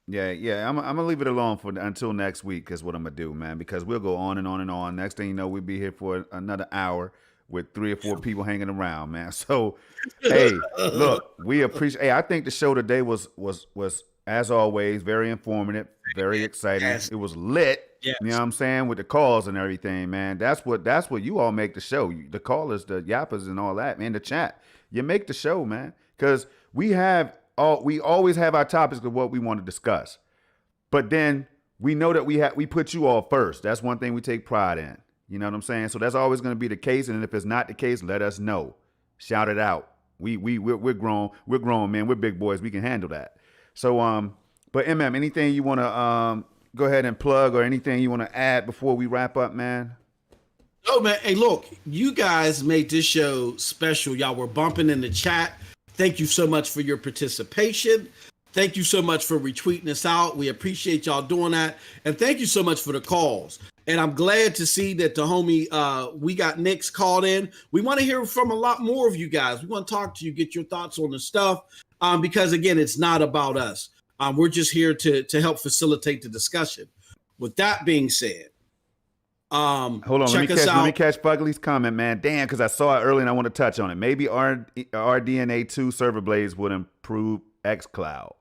Yeah. I'm gonna leave it alone until next week is what I'm gonna do, man, because we'll go on and on and on. Next thing you know, we'll be here for another hour with 3 or 4 people hanging around, man. So, hey, look, we appreciate. Hey, I think the show today was as always very informative, very exciting. Yes. It was lit. Yes. You know what I'm saying, with the calls and everything, man. That's what you all make the show. The callers, the yappers, and all that, man. The chat, you make the show, man, because we always have our topics of what we want to discuss, but then we know that we put you all first. That's one thing we take pride in. You know what I'm saying? So that's always going to be the case. And if it's not the case, let us know. Shout it out. We're grown. We're grown, man. We're big boys. We can handle that. So, but MM, anything you want to go ahead and plug or anything you want to add before we wrap up, man? Oh, man. Hey, look, you guys made this show special. Y'all were bumping in the chat. Thank you so much for your participation. Thank you so much for retweeting us out. We appreciate y'all doing that. And thank you so much for the calls. And I'm glad to see that the homie, we got Nick's called in. We want to hear from a lot more of you guys. We want to talk to you, get your thoughts on the stuff. Because again, it's not about us. We're just here to help facilitate the discussion. With that being said, hold on, let me catch Fugly's comment, man. Damn, because I saw it early and I want to touch on it. Maybe RDNA 2 server blades would improve Xcloud.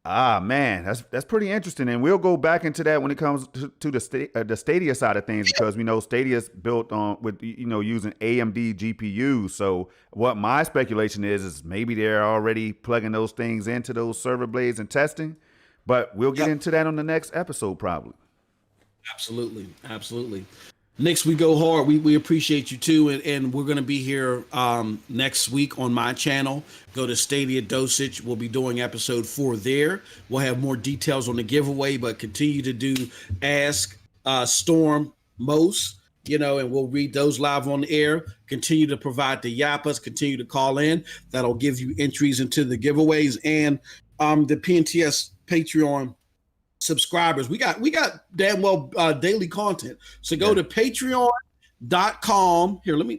Ah, man, that's pretty interesting, and we'll go back into that when it comes to the Stadia side of things, because we know Stadia's built on with using AMD GPUs. So what my speculation is maybe they're already plugging those things into those server blades and testing, but we'll get into that on the next episode probably. Absolutely. Next, we go hard. We appreciate you too, and we're going to be here next week on my channel. Go to Stadia Dosage. We'll be doing episode 4 there. We'll have more details on the giveaway, but continue to do Ask Storm Most, and we'll read those live on the air. Continue to provide the yappas. Continue to call in. That'll give you entries into the giveaways and the PNTS Patreon subscribers. We got damn well daily content. So go to patreon.com. Here, let me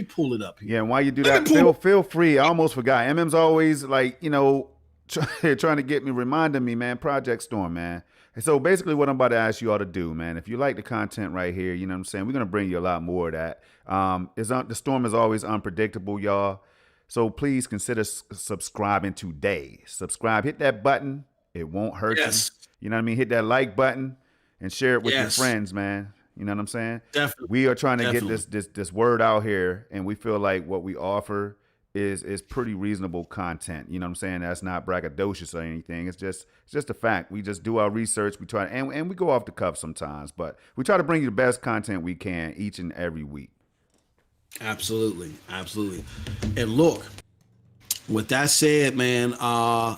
pull it up here. Yeah, and while you do that, feel free. I almost forgot. MM's always like, trying to get me, reminding me, man, Project Storm, man. And so basically what I'm about to ask you all to do, man, if you like the content right here, you know what I'm saying? We're going to bring you a lot more of that. The storm is always unpredictable, y'all. So please consider subscribing today. Subscribe, hit that button. It won't hurt you. You know what I mean? Hit that like button and share it with your friends, man. You know what I'm saying? Definitely. We are trying to get this word out here, and we feel like what we offer is pretty reasonable content. You know what I'm saying? That's not braggadocious or anything. It's just a fact. We just do our research. We try and we go off the cuff sometimes, but we try to bring you the best content we can each and every week. Absolutely. And look, with that said, man,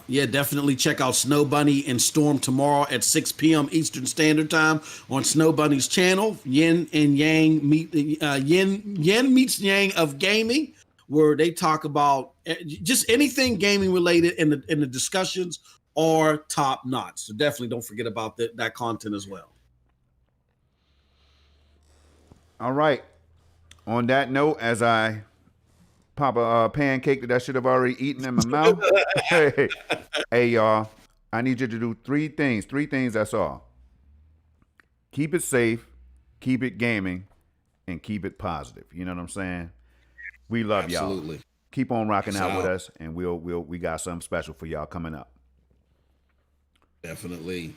definitely check out Snow Bunny and Storm tomorrow at 6 p.m. Eastern Standard Time on Snow Bunny's channel. Yin meets Yang of gaming, where they talk about just anything gaming related, and the discussions are top notch. So definitely don't forget about that content as well. All right. On that note, as I pop a pancake that I should have already eaten in my mouth. Hey, y'all. I need you to do three things. Three things, that's all. Keep it safe, keep it gaming, and keep it positive. You know what I'm saying? We love Absolutely. y'all. Keep on rocking out with Shout. us, and we got something special for y'all coming up. Definitely.